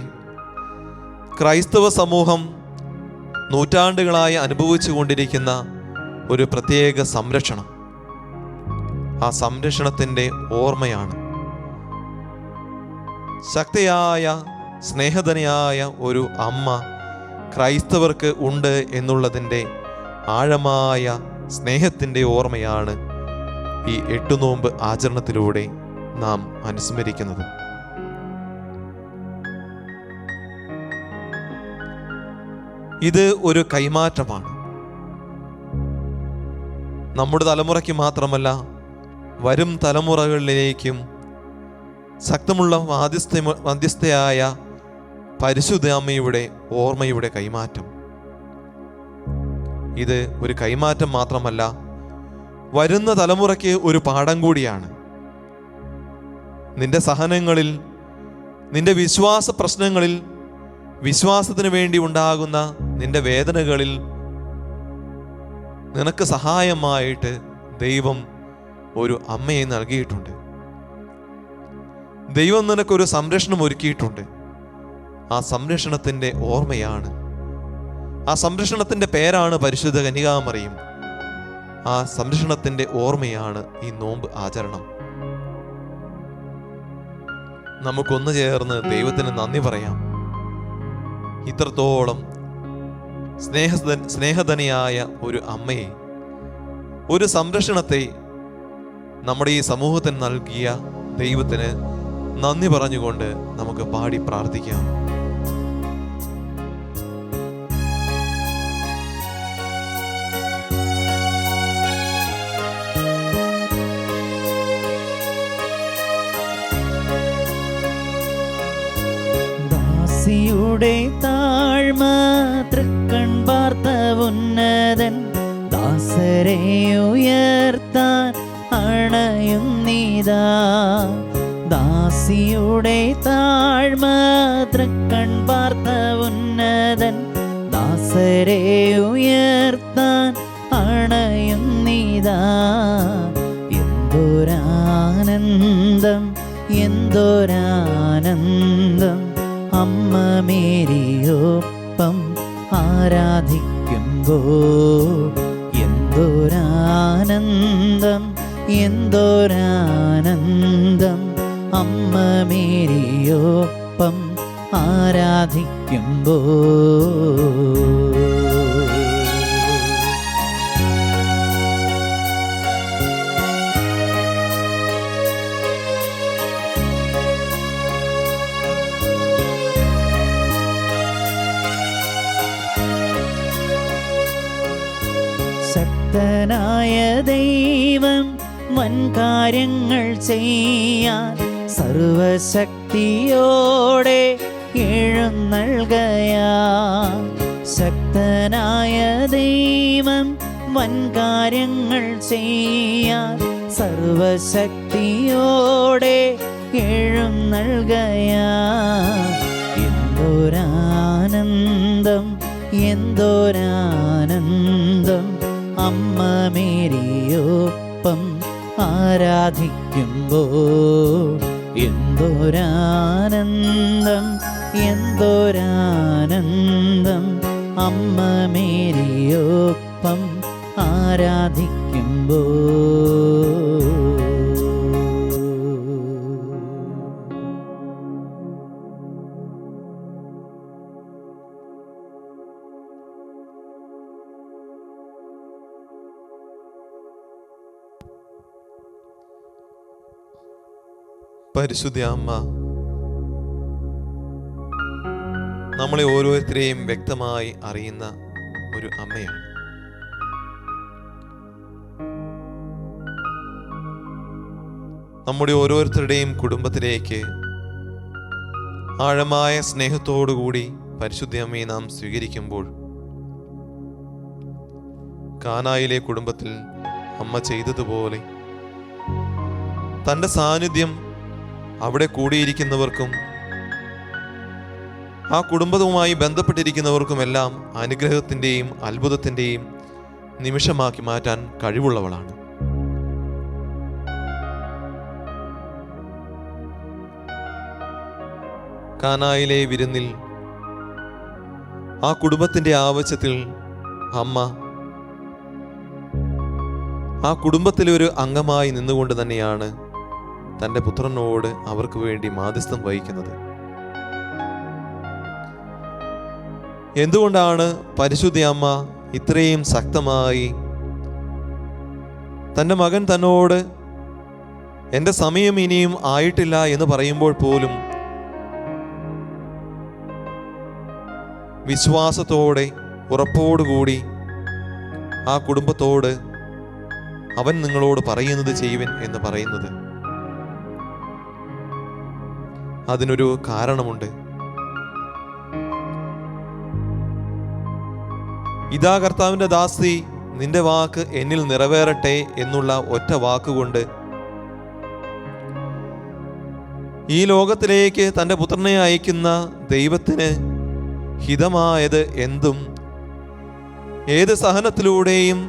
ക്രൈസ്തവ സമൂഹം നൂറ്റാണ്ടുകളായി അനുഭവിച്ചു കൊണ്ടിരിക്കുന്ന ഒരു പ്രത്യേക സംരക്ഷണം, ആ സംരക്ഷണത്തിൻ്റെ ഓർമ്മയാണ്. ശക്തിയായ സ്നേഹധനിയായ ഒരു അമ്മ ക്രൈസ്തവർക്ക് ഉണ്ട് എന്നുള്ളതിൻ്റെ ആഴമായ സ്നേഹത്തിൻ്റെ ഓർമ്മയാണ് ഈ 8 നോമ്പ് ആചരണത്തിലൂടെ നാം അനുസ്മരിക്കുന്നത്. ഇത് ഒരു കൈമാറ്റമാണ്. നമ്മുടെ തലമുറയ്ക്ക് മാത്രമല്ല, വരും തലമുറകളിലേക്കും ശക്തമുള്ള മധ്യസ്ഥയായ പരിശുദ്ധ അമ്മയുടെ ഓർമ്മയുടെ കൈമാറ്റം. ഇത് ഒരു കൈമാറ്റം മാത്രമല്ല, വരുന്ന തലമുറയ്ക്ക് ഒരു പാഠം കൂടിയാണ്. നിന്റെ സഹനങ്ങളിൽ, നിന്റെ വിശ്വാസ പ്രശ്നങ്ങളിൽ, വിശ്വാസത്തിന് വേണ്ടി ഉണ്ടാകുന്ന നിന്റെ വേദനകളിൽ നിനക്ക് സഹായമായിട്ട് ദൈവം ഒരു അമ്മയെ നൽകിയിട്ടുണ്ട്. ദൈവം നിനക്കൊരു സംരക്ഷണം ഒരുക്കിയിട്ടുണ്ട്. ആ സംരക്ഷണത്തിൻ്റെ ഓർമ്മയാണ്, ആ സംരക്ഷണത്തിൻ്റെ പേരാണ് പരിശുദ്ധ കന്യകാമറിയം. ആ സംരക്ഷണത്തിൻ്റെ ഓർമ്മയാണ് ഈ നോമ്പ് ആചരണം. നമുക്കൊന്നു ചേർന്ന് ദൈവത്തിന് നന്ദി പറയാം. ഇത്രത്തോളം സ്നേഹധനിയായ ഒരു അമ്മയെ, ഒരു സംരക്ഷണത്തെ നമ്മുടെ ഈ സമൂഹത്തിന് നൽകിയ ദൈവത്തിന് നന്ദി പറഞ്ഞുകൊണ്ട് നമുക്ക് പാടി പ്രാർത്ഥിക്കാം. ദാസിയുടെ താഴ്മ തൃക്കൺ പാർത്ത ഉന്നതൻ ദാസരെ ഉയർത്താൻ അണയുന്നിതാ. ദാസിയുടെ താഴ്മ തൃക്കൺ പാർത്ത ഉന്നതൻ ദാസരെ ഉയർത്താൻ അണയുന്നിതാ. എന്തൊരാനന്ദം എന്തൊരാനന്ദം അമ്മ മേരിയൊപ്പം ആരാധിക്കുമ്പോൾ. എന്തൊരാനന്ദം എന്തൊരാനന്ദം അമ്മ മേരിയൊപ്പം ആരാധിക്കുമ്പോൾ. ശക്തനായ ദൈവം വൻകാര്യങ്ങൾ ചെയ്യാൻ സർവശക്തിയോടെ എഴുന്നള്ളുകയാ. ശക്തനായ ദൈവം വൻകാര്യങ്ങൾ ചെയ്യാൻ സർവശക്തിയോടെ എഴുന്നള്ളുകയാ. എന്തൊരാനന്ദം എന്തൊരാനന്ദം അമ്മ മേരിയൊപ്പം ആരാധിക്കുമ്പോൾ. എന്തൊരാനന്ദം എന്തൊരാനന്ദം അമ്മ മേരിയൊപ്പം ആരാധിക്കുമ്പോൾ. പരിശുദ്ധ അമ്മ നമ്മളെ ഓരോരുത്തരെയും വ്യക്തമായി അറിയുന്ന ഒരു അമ്മയാണ്. നമ്മുടെ ഓരോരുത്തരുടെയും കുടുംബത്തിലേക്ക് ആഴമായ സ്നേഹത്തോടുകൂടി പരിശുദ്ധ അമ്മയെ നാം സ്വീകരിക്കുമ്പോൾ കാനായിലെ കുടുംബത്തിൽ അമ്മ ചെയ്തതുപോലെ തൻ്റെ സാന്നിധ്യം അവിടെ കൂടിയിരിക്കുന്നവർക്കും ആ കുടുംബവുമായി ബന്ധപ്പെട്ടിരിക്കുന്നവർക്കുമെല്ലാം അനുഗ്രഹത്തിൻ്റെയും അത്ഭുതത്തിൻ്റെയും നിമിഷമാക്കി മാറ്റാൻ കഴിവുള്ളവളാണ്. കാനായിലെ വിരുന്നിൽ ആ കുടുംബത്തിൻ്റെ ആവശ്യത്തിൽ അമ്മ ആ കുടുംബത്തിലെ ഒരു അംഗമായി നിന്നുകൊണ്ട് തന്നെയാണ് തൻ്റെ പുത്രനോട് അവർക്ക് വേണ്ടി മാധ്യസ്ഥം വഹിക്കുന്നത്. എന്തുകൊണ്ടാണ് പരിശുദ്ധ അമ്മ ഇത്രയും ശക്തമായി തൻ്റെ മകൻ തന്നോട് എൻ്റെ സമയം ഇനിയും ആയിട്ടില്ല എന്ന് പറയുമ്പോൾ പോലും വിശ്വാസത്തോടെ ഉറപ്പോടുകൂടി ആ കുടുംബത്തോട് അവൻ നിങ്ങളോട് പറയുന്നത് ചെയ്യുവിൻ എന്ന് പറയുന്നത്? അതിനൊരു കാരണമുണ്ട്. ഇതാ കർത്താവിൻ്റെ ദാസി, നിന്റെ വാക്ക് എന്നിൽ നിറവേറട്ടെ എന്നുള്ള ഒറ്റ വാക്കുകൊണ്ട് ഈ ലോകത്തിലേക്ക് തൻ്റെ പുത്രനെ അയക്കുന്ന ദൈവത്തിന് ഹിതമായത് എന്തും ഏത് സഹനത്തിലൂടെയും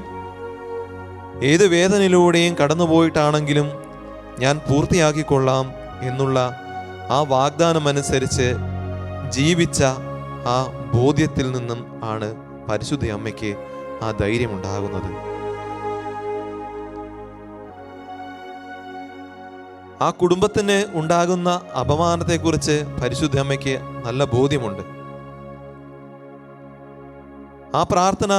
ഏത് വേദനയിലൂടെയും കടന്നുപോയിട്ടാണെങ്കിലും ഞാൻ പൂർത്തിയാക്കിക്കൊള്ളാം എന്നുള്ള ആ വാഗ്ദാനമനുസരിച്ച് ജീവിച്ച ആ ബോധ്യത്തിൽ നിന്നും ആണ് പരിശുദ്ധ അമ്മയ്ക്ക് ആ ധൈര്യമുണ്ടാകുന്നത്. ആ കുടുംബത്തിന് ഉണ്ടാകുന്ന അപമാനത്തെക്കുറിച്ച് പരിശുദ്ധ അമ്മയ്ക്ക് നല്ല ബോധ്യമുണ്ട്. ആ പ്രാർത്ഥന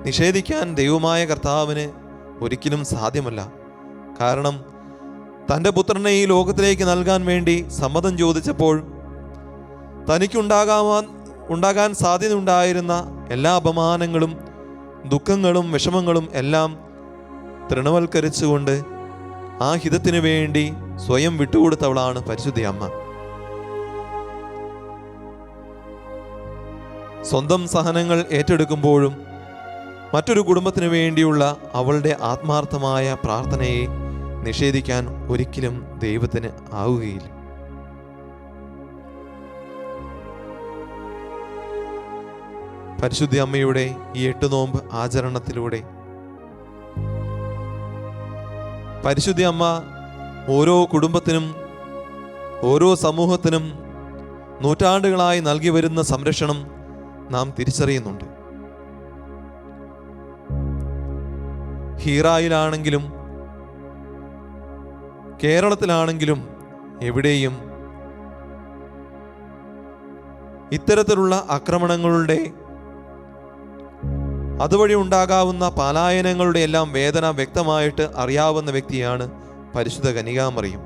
നിഷേധിക്കാൻ ദൈവമായ കർത്താവിന് ഒരിക്കലും സാധ്യമല്ല. കാരണം തൻ്റെ പുത്രനെ ഈ ലോകത്തിലേക്ക് നൽകാൻ വേണ്ടി സമ്മതം ചോദിച്ചപ്പോൾ തനിക്കുണ്ടാകാൻ സാധ്യതയുണ്ടായിരുന്ന എല്ലാ അപമാനങ്ങളും ദുഃഖങ്ങളും വിഷമങ്ങളും എല്ലാം തൃണവൽക്കരിച്ചുകൊണ്ട് ആ ഹിതത്തിനു വേണ്ടി സ്വയം വിട്ടുകൊടുത്തവളാണ് പരിശുദ്ധ അമ്മ. സ്വന്തം സഹനങ്ങൾ ഏറ്റെടുക്കുമ്പോഴും മറ്റൊരു കുടുംബത്തിനു വേണ്ടിയുള്ള അവളുടെ ആത്മാർത്ഥമായ പ്രാർത്ഥനയെ നിഷേധിക്കാൻ ഒരിക്കലും ദൈവത്തിന് ആവുകയില്ല. പരിശുദ്ധ അമ്മയുടെ ഈ 8 നോമ്പ് ആചരണത്തിലൂടെ പരിശുദ്ധ അമ്മ ഓരോ കുടുംബത്തിനും ഓരോ സമൂഹത്തിനും നൂറ്റാണ്ടുകളായി നൽകി വരുന്ന സംരക്ഷണം നാം തിരിച്ചറിയുന്നുണ്ട്. ഹീറായിലാണെങ്കിലും കേരളത്തിലാണെങ്കിലും എവിടെയും ഇത്തരത്തിലുള്ള ആക്രമണങ്ങളുടെ അതുവഴി ഉണ്ടാകാവുന്ന പലായനങ്ങളുടെ എല്ലാം വേദന വ്യക്തമായിട്ട് അറിയാവുന്ന വ്യക്തിയാണ് പരിശുദ്ധ കന്യകാമറിയം.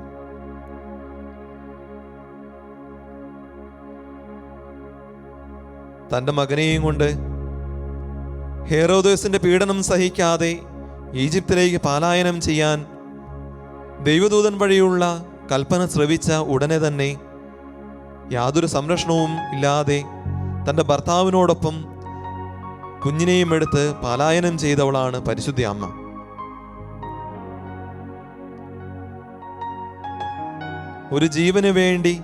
തൻ്റെ മകനെയും കൊണ്ട് ഹെറോദേസിന്റെ പീഡനം സഹിക്കാതെ ഈജിപ്തിലേക്ക് പലായനം ചെയ്യാൻ ദൈവദൂതൻ വഴിയുള്ള കൽപ്പന ശ്രവിച്ച ഉടനെ തന്നെ യാതൊരു സംരക്ഷണവും ഇല്ലാതെ തൻ്റെ ഭർത്താവിനോടൊപ്പം കുഞ്ഞിനെയും എടുത്ത് പലായനം ചെയ്തവളാണ് പരിശുദ്ധ അമ്മ. ഒരു ജീവന് വേണ്ടി,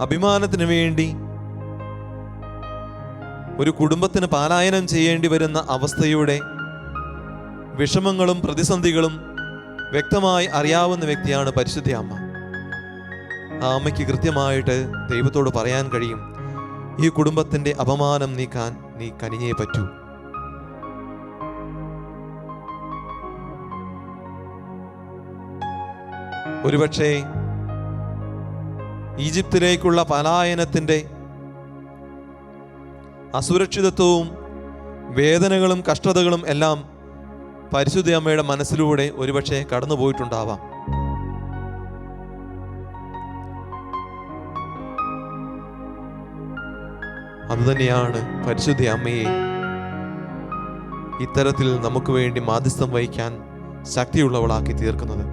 അഭിമാനത്തിന് വേണ്ടി ഒരു കുടുംബത്തിന് പലായനം ചെയ്യേണ്ടി വരുന്ന അവസ്ഥയുടെ വിഷമങ്ങളും പ്രതിസന്ധികളും വ്യക്തമായി അറിയാവുന്ന വ്യക്തിയാണ് പരിശുദ്ധ അമ്മ. ആ അമ്മയ്ക്ക് കൃത്യമായിട്ട് ദൈവത്തോട് പറയാൻ കഴിയും, ഈ കുടുംബത്തിന്റെ അപമാനം നീക്കാൻ നീ കനിഞ്ഞേ പറ്റൂ. ഒരുപക്ഷെ ഈജിപ്തിലേക്കുള്ള പലായനത്തിന്റെ അസുരക്ഷിതത്വവും വേദനകളും കഷ്ടതകളും എല്ലാം പരിശുദ്ധ അമ്മയുടെ മനസ്സിലൂടെ ഒരുപക്ഷെ കടന്നുപോയിട്ടുണ്ടാവാം. അതുതന്നെയാണ് പരിശുദ്ധ അമ്മയെ ഇത്തരത്തിൽ നമുക്ക് വേണ്ടി മാധ്യസ്ഥം വഹിക്കാൻ ശക്തിയുള്ളവളാക്കി തീർക്കുന്നത്.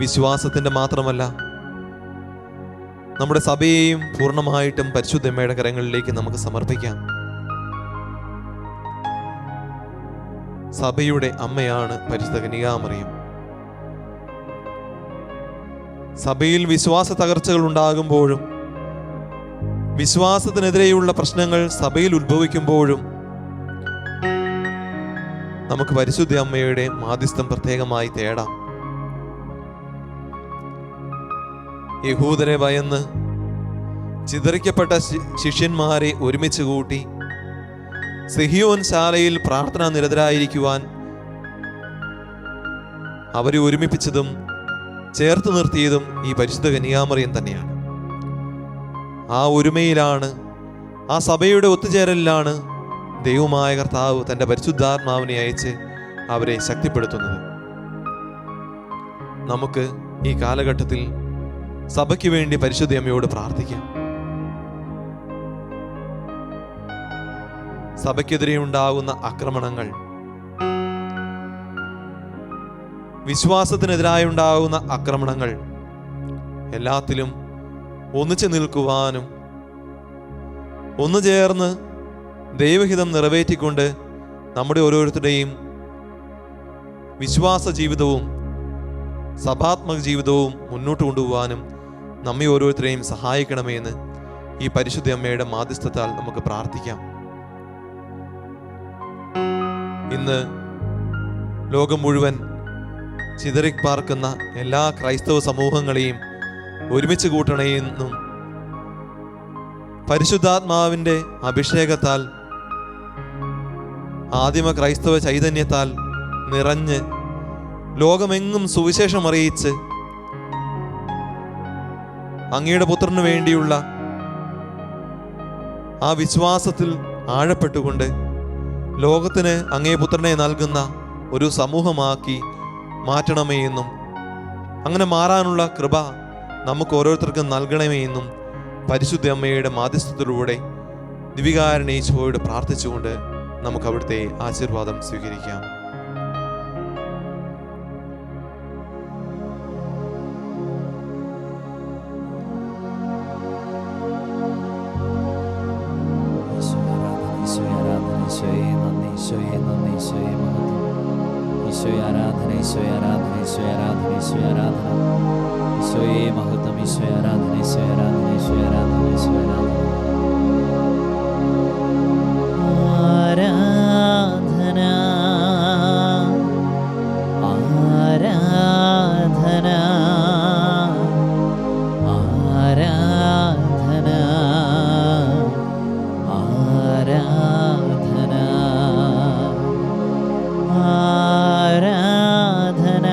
വിശ്വാസത്തിന്റെ മാത്രമല്ല, നമ്മുടെ സഭയെയും പൂർണ്ണമായിട്ടും പരിശുദ്ധമ്മയുടെ കരങ്ങളിലേക്ക് നമുക്ക് സമർപ്പിക്കാം. സഭയുടെ അമ്മയാണ് പരിശുദ്ധ കന്യകാമറിയം. സഭയിൽ വിശ്വാസ തകർച്ചകൾ ഉണ്ടാകുമ്പോഴും വിശ്വാസത്തിനെതിരെയുള്ള പ്രശ്നങ്ങൾ സഭയിൽ ഉത്ഭവിക്കുമ്പോഴും നമുക്ക് പരിശുദ്ധ അമ്മയുടെ മാധ്യസ്ഥം പ്രത്യേകമായി തേടാം. യഹൂദരെ ഭയന്ന് ചിതറിക്കപ്പെട്ട ശിഷ്യന്മാരെ ഒരുമിച്ച് കൂട്ടി സിഹിയോൻ ശാലയിൽ പ്രാർത്ഥനാ നിരതരായിരിക്കുവാൻ അവരെ ഒരുമിപ്പിച്ചതും ചേർത്ത് നിർത്തിയതും ഈ പരിശുദ്ധ കന്യകാമറിയം തന്നെയാണ്. ആ ഒരുമയിലാണ്, ആ സഭയുടെ ഒത്തുചേരലിലാണ് ദൈവമായ കർത്താവ് തൻ്റെ പരിശുദ്ധാത്മാവിനെ അയച്ച് അവരെ ശക്തിപ്പെടുത്തുന്നത്. നമുക്ക് ഈ കാലഘട്ടത്തിൽ സഭയ്ക്ക് വേണ്ടി പരിശുദ്ധ അമ്മയോട് പ്രാർത്ഥിക്കാം. സഭയ്ക്കെതിരെ ഉണ്ടാകുന്ന ആക്രമണങ്ങൾ, വിശ്വാസത്തിനെതിരായി ഉണ്ടാകുന്ന ആക്രമണങ്ങൾ എല്ലാത്തിലും ഒന്നിച്ചു നിൽക്കുവാനും ഒന്നു ചേർന്ന് ദൈവഹിതം നിറവേറ്റിക്കൊണ്ട് നമ്മുടെ ഓരോരുത്തരുടെയും വിശ്വാസ ജീവിതവും സഭാത്മക ജീവിതവും മുന്നോട്ട് കൊണ്ടുപോകാനും നമ്മെ ഓരോരുത്തരെയും സഹായിക്കണമെന്ന് ഈ പരിശുദ്ധ അമ്മയുടെ മാധ്യസ്ഥത്താൽ നമുക്ക് പ്രാർത്ഥിക്കാം. ഇന്ന് ലോകം മുഴുവൻ ചിതറിപ്പാർക്കുന്ന എല്ലാ ക്രൈസ്തവ സമൂഹങ്ങളെയും ഒരുമിച്ച് കൂട്ടണമെന്നും പരിശുദ്ധാത്മാവിൻ്റെ അഭിഷേകത്താൽ ആദിമ ക്രൈസ്തവ ചൈതന്യത്താൽ നിറഞ്ഞ് ലോകമെങ്ങും സുവിശേഷം അറിയിച്ച് അങ്ങയുടെ പുത്രന് വേണ്ടിയുള്ള ആ വിശ്വാസത്തിൽ ആഴപ്പെട്ടുകൊണ്ട് ലോകത്തിന് അങ്ങേ പുത്രനെ നൽകുന്ന ഒരു സമൂഹമാക്കി മാറ്റണമേ എന്നും അങ്ങനെ മാറാനുള്ള കൃപ നമുക്ക് ഓരോരുത്തർക്കും നൽകണമേ എന്നും പരിശുദ്ധ അമ്മയുടെ മാധ്യസ്ഥത്തിലൂടെ ദിവികാരണ ഈശോയോട് പ്രാർത്ഥിച്ചുകൊണ്ട് നമുക്ക് അവിടുത്തെ ആശീർവാദം സ്വീകരിക്കാം. ഈശോയെ ആരാധന, ഈശോയെ ആരാധന. ആരാധന, ഈശോയെ ആരാധന, ഈശോയെ ആരാധന, ഈശോയെ ആരാധന, ഈശോയെ മഹത്വം, ഈശോയെ ആരാധന, ഈശോയെ ആരാധന, ഈശോയെ ആരാധന, ഈശോയെ ആരാധന. ആരാധന, ആരാധന, ആരാധന, ആരാധന, ആരാധന,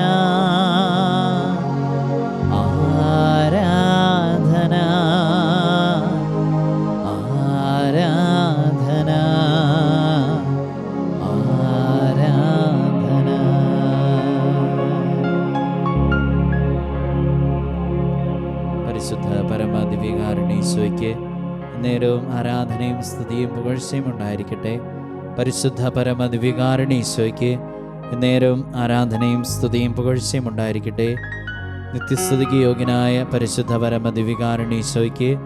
ആരാധന, ആരാധന, ആരാധന. പരിശുദ്ധ പരമദിവ്യകാരുണ്യേശ്വയ്ക്ക് നേരവും ആരാധനയും സ്തുതിയും പുകഴ്ചയും ഉണ്ടായിരിക്കട്ടെ. പരിശുദ്ധ പരമദിവ്യകാരുണ്യേശ്വയ്ക്ക് നേരവും ആരാധനയും സ്തുതിയും പുകഴ്ചയും ഉണ്ടായിരിക്കട്ടെ. നിത്യസ്തുതിക്ക് യോഗ്യനായ പരിശുദ്ധ പരമദിവ്യകാരുണ്യേശ്വയ്ക്ക്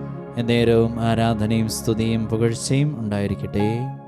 നേരവും ആരാധനയും സ്തുതിയും പുകഴ്ചയും ഉണ്ടായിരിക്കട്ടെ.